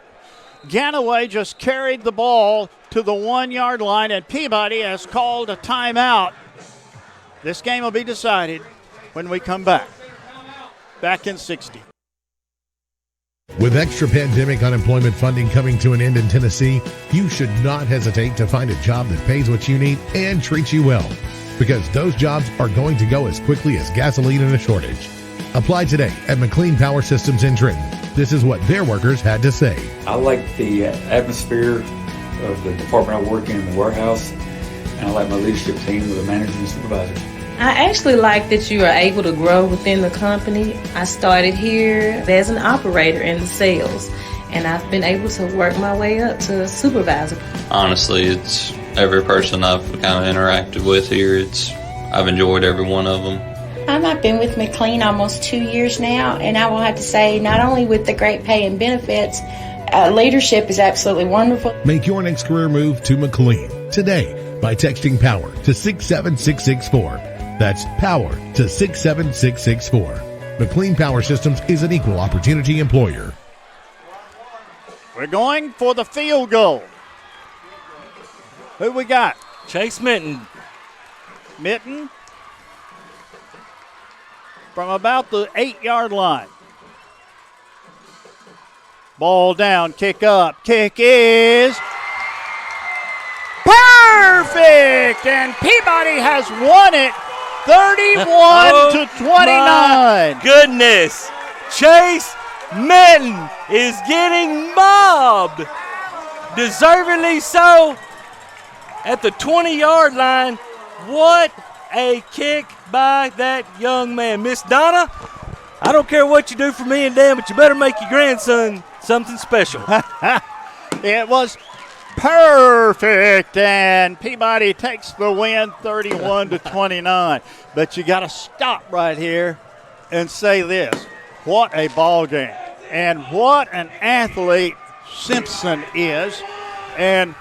Ganaway just carried the ball to the 1 yard line, and Peabody has called a timeout. This game will be decided when we come back. Back in 60. With extra pandemic unemployment funding coming to an end in Tennessee, you should not hesitate to find a job that pays what you need and treats you well, because those jobs are going to go as quickly as gasoline in a shortage. Apply today at McLean Power Systems in Trenton. This is what their workers had to say. I like the atmosphere of the department I work in the warehouse, and I like my leadership team with the managers and supervisors. I actually like that you are able to grow within the company. I started here as an operator in the sales, and I've been able to work my way up to supervisor. Honestly, it's every person I've kind of interacted with here. I've enjoyed every one of them. I've been with McLean almost 2 years now, and I will have to say, not only with the great pay and benefits, leadership is absolutely wonderful. Make your next career move to McLean today by texting POWER to 67664. That's power to 67664. McLean Power Systems is an equal opportunity employer. We're going for the field goal. Who we got? Chase Minton. Minton from about the 8-yard line. Ball down, kick up. Kick is perfect, and Peabody has won it 31 to 29. My goodness. Chase Minton is getting mobbed. Deservedly so at the 20-yard line. What a kick by that young man. Miss Donna, I don't care what you do for me and Dan, but you better make your grandson something special. It was perfect, and Peabody takes the win 31 to 29. But you got to stop right here and say this. What a ball game, and what an athlete Simpson is, and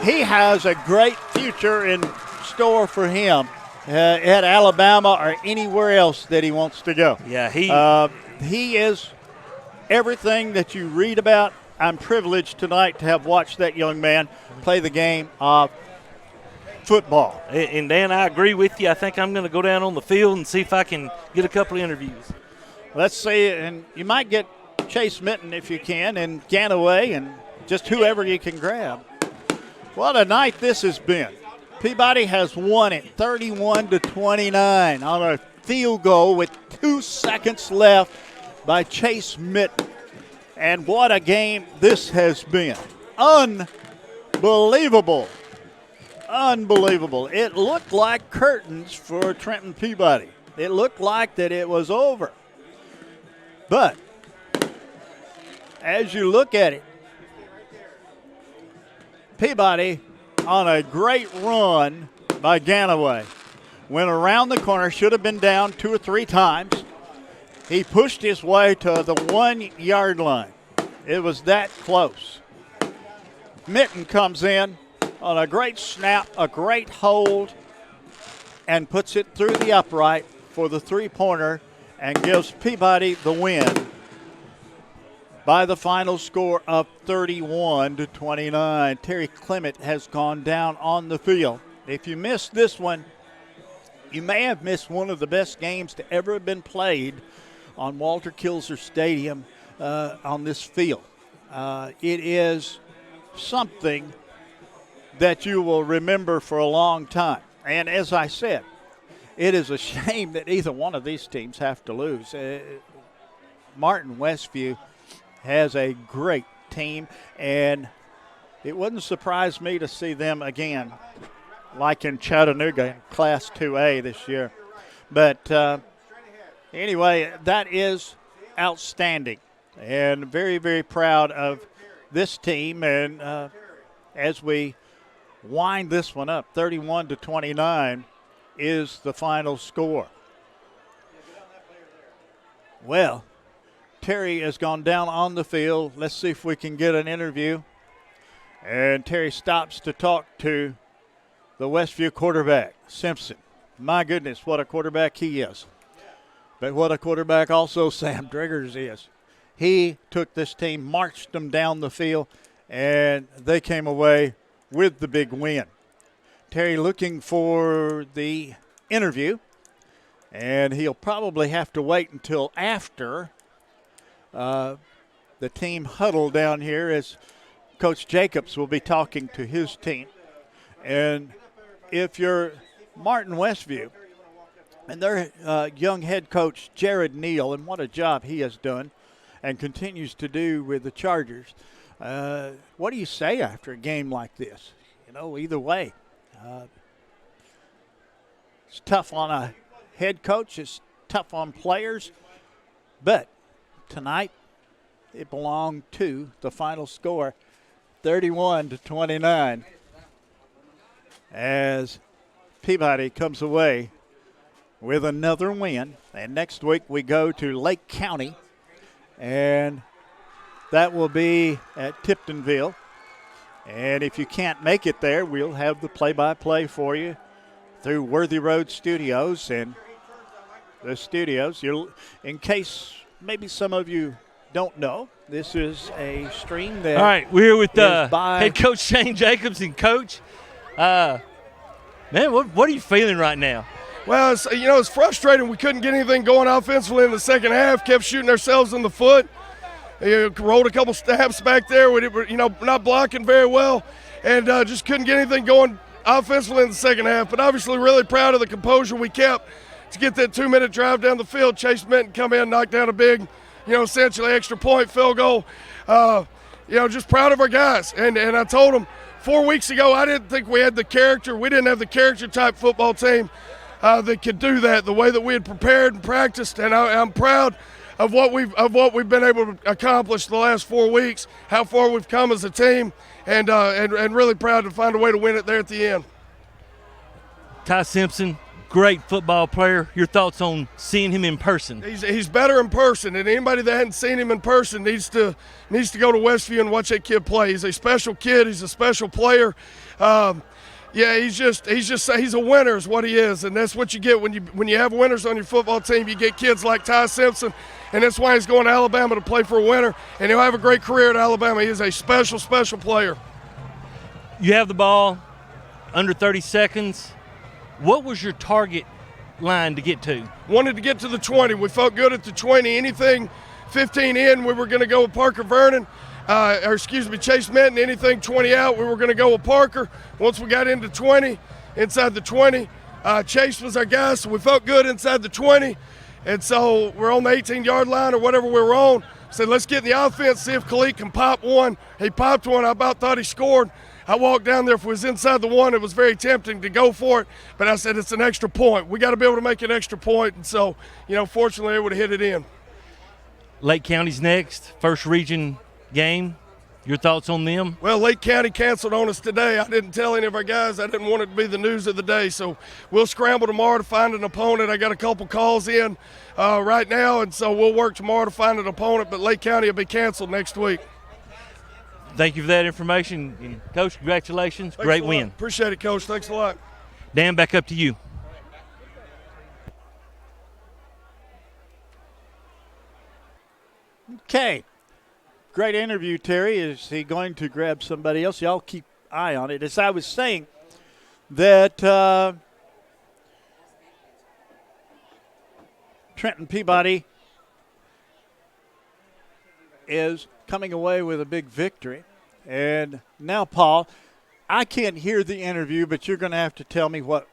he has a great future in store for him at Alabama or anywhere else that he wants to go. Yeah, he is everything that you read about. I'm privileged tonight to have watched that young man play the game of football. And Dan, I agree with you. I think I'm going to go down on the field and see if I can get a couple of interviews. Let's see, and you might get Chase Minton if you can, and Ganaway, and just whoever you can grab. What a night this has been. Peabody has won it 31 to 29 on a field goal with 2 seconds left by Chase Minton. And what a game this has been. Unbelievable. Unbelievable. It looked like curtains for Trenton Peabody. It looked like that it was over. But as you look at it, Peabody on a great run by Ganaway. Went around the corner, should have been down 2 or 3 times. He pushed his way to the 1-yard line. It was that close. Minton comes in on a great snap, a great hold, and puts it through the upright for the 3-pointer and gives Peabody the win by the final score of 31 to 29. Terry Clement has gone down on the field. If you missed this one, you may have missed one of the best games to ever have been played on Walter Kilser Stadium on this field. It is something that you will remember for a long time. And as I said, it is a shame that either one of these teams have to lose. Martin Westview has a great team, and it wouldn't surprise me to see them again, like in Chattanooga in Class 2A this year. But anyway, that is outstanding, and very, very proud of this team. And as we wind this one up, 31 to 29 is the final score. Well, Terry has gone down on the field. Let's see if we can get an interview. And Terry stops to talk to the Westview quarterback, Simpson. My goodness, what a quarterback he is. But what a quarterback also Sam Driggers is. He took this team, marched them down the field, and they came away with the big win. Terry looking for the interview, and he'll probably have to wait until after the team huddle down here, as Coach Jacobs will be talking to his team. And if you're Martin Westview and their young head coach Jared Neal, and what a job he has done and continues to do with the Chargers, what do you say after a game like this? You know, either way, it's tough on a head coach, it's tough on players, but tonight it belonged to the final score, 31 to 29, as Peabody comes away with another win. And next week we go to Lake County, and that will be at Tiptonville. And if you can't make it there, we'll have the play-by-play for you through Worthy Road Studios. And the studios, in case maybe some of you don't know, this is a stream that all right, we're here with by head coach Shane Jacobs. And coach, man, what are you feeling right now? Well, it's frustrating. We couldn't get anything going offensively in the second half. Kept shooting ourselves in the foot. Rolled a couple steps back there. We did, not blocking very well, and just couldn't get anything going offensively in the second half. But obviously, really proud of the composure we kept to get that 2-minute drive down the field. Chase Minton come in, knock down a big, essentially extra point field goal. Just proud of our guys. And I told them 4 weeks ago I didn't think we had the character. We didn't have the character type football team that could do that the way that we had prepared and practiced. And I'm proud of what we've been able to accomplish the last 4 weeks, how far we've come as a team, and really proud to find a way to win it there at the end. Ty Simpson, great football player. Your thoughts on seeing him in person? He's better in person, and anybody that hadn't seen him in person needs to go to Westview and watch that kid play. He's a special kid. He's a special player. He's a winner is what he is, and that's what you get when you have winners on your football team. You get kids like Ty Simpson, and that's why he's going to Alabama to play for a winner, and he'll have a great career at Alabama. He is a special, special player. You have the ball, under 30 seconds. What was your target line to get to? Wanted to get to the 20. We felt good at the 20. Anything 15 in, we were going to go with Parker Vernon. Chase Minton. Anything 20 out, we were going to go with Parker. Once we got into 20, inside the 20, Chase was our guy, so we felt good inside the 20. And so we're on the 18-yard line or whatever we were on. Said, let's get in the offense, see if Khalid can pop one. He popped one. I about thought he scored. I walked down there. If it was inside the one, it was very tempting to go for it. But I said, it's an extra point. We got to be able to make an extra point. And so, fortunately, they would have hit it in. Lake County's next, first region game. Your thoughts on them? Well, Lake County canceled on us today. I didn't tell any of our guys. I didn't want it to be the news of the day. So we'll scramble tomorrow to find an opponent. I got a couple calls in right now, and so we'll work tomorrow to find an opponent. But Lake County will be canceled next week. Thank you for that information. And Coach, congratulations. Thanks Great win. Appreciate it, Coach. Thanks a lot. Dan, back up to you. Okay. Great interview, Terry. Is he going to grab somebody else? Y'all keep eye on it. As I was saying, that Trenton Peabody is coming away with a big victory. And now, Paul, I can't hear the interview, but you're going to have to tell me what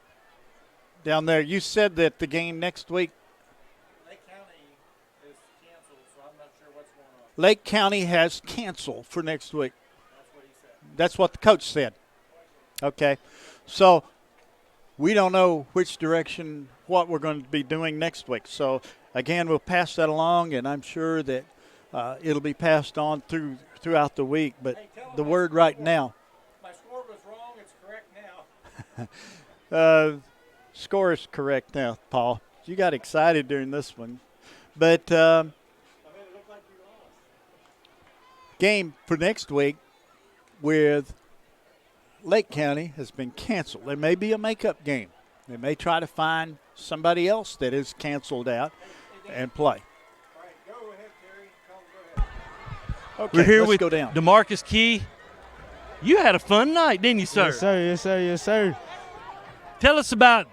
down there. You said that the game next week. Lake County has canceled for next week. That's what he said. That's what the coach said. Okay. So we don't know which direction, what we're going to be doing next week. So, again, we'll pass that along, and I'm sure that it'll be passed on throughout the week. But the word right now. My score was wrong. It's correct now. Score is correct now, Paul. You got excited during this one. But game for next week with Lake County has been canceled. There may be a makeup game. They may try to find somebody else that is canceled out and play. Okay, we're here let's with go down. DeMarcus Key. You had a fun night, didn't you, sir? Yes, sir. Yes, sir. Yes, sir. Tell us about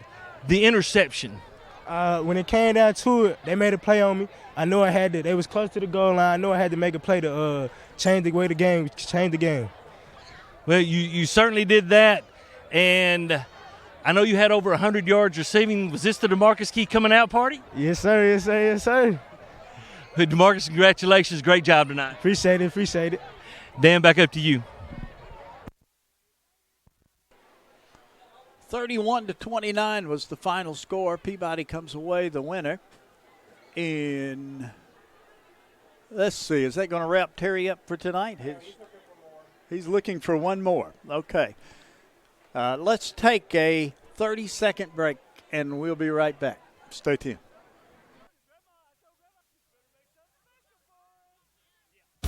the interception. When it came down to it, they made a play on me. I know I had to. They was close to the goal line. I know I had to make a play to change the way the game. Change the game. Well, you certainly did that, and I know you had over 100 yards receiving. Was this the DeMarcus Key coming out party? Yes, sir. Yes, sir. Yes, sir. DeMarcus, congratulations. Great job tonight. Appreciate it. Appreciate it. Dan, back up to you. 31-29 was the final score. Peabody comes away the winner. And let's see, is that going to wrap Terry up for tonight? He's looking for one more. Okay. Let's take a 30-second break, and we'll be right back. Stay tuned.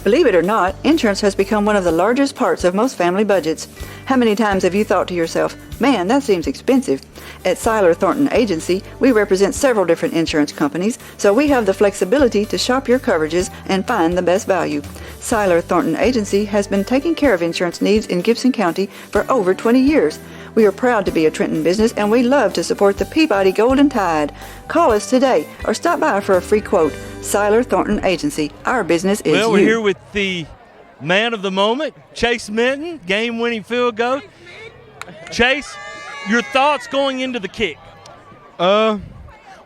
Believe it or not, insurance has become one of the largest parts of most family budgets. How many times have you thought to yourself, man, that seems expensive? At Seiler Thornton Agency, we represent several different insurance companies, so we have the flexibility to shop your coverages and find the best value. Seiler Thornton Agency has been taking care of insurance needs in Gibson County for over 20 years. We are proud to be a Trenton business, and we love to support the Peabody Golden Tide. Call us today or stop by for a free quote. Seiler Thornton Agency. Our business is Well, we're you. here with the man of the moment, Chase Minton, game-winning field goal. Chase, your thoughts going into the kick? Well,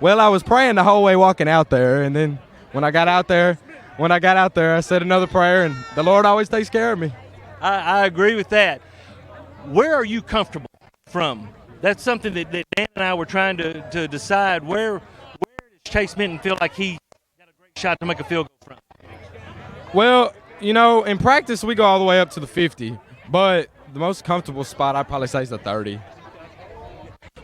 I was praying the whole way walking out there, and then when I got out there, I said another prayer, and the Lord always takes care of me. I agree with that. Where are you comfortable from? That's something that Dan and I were trying to decide. Where does Chase Minton feel like he got a great shot to make a field goal from? Well, in practice we go all the way up to the 50, but the most comfortable spot I'd probably say is the 30.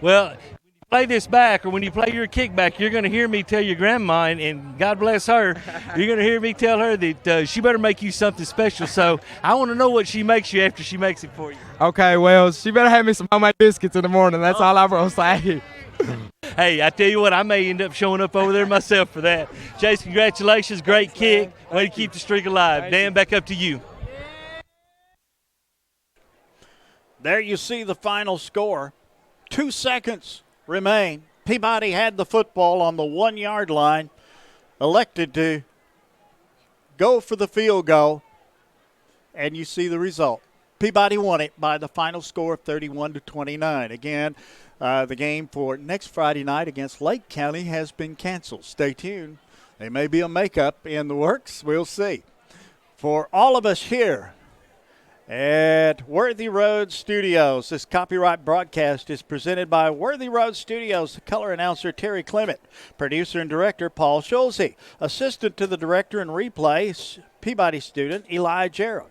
Well, when you play this back or when you play your kickback, you're going to hear me tell your grandma, and God bless her, you're going to hear me tell her that she better make you something special. So I want to know what she makes you after she makes it for you. Okay, well, she better have me some homemade biscuits in the morning. That's all I'm going to say. Hey, I tell you what, I may end up showing up over there myself for that. Chase, congratulations. Great kick. Way to keep the streak alive. Dan, back up to you. There you see the final score. 2 seconds remain. Peabody had the football on the 1-yard line, elected to go for the field goal, and you see the result. Peabody won it by the final score of 31-29. Again, the game for next Friday night against Lake County has been canceled. Stay tuned. There may be a makeup in the works. We'll see. For all of us here at Worthy Road Studios, this copyright broadcast is presented by Worthy Road Studios. The color announcer, Terry Clement. Producer and director, Paul Schulze. Assistant to the director and replay, Peabody student, Eli Gerald.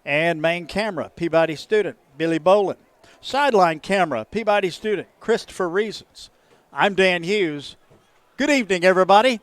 And main camera, Peabody student, Billy Bolin. Sideline camera, Peabody student, Christopher Reasons. I'm Dan Hughes. Good evening, everybody.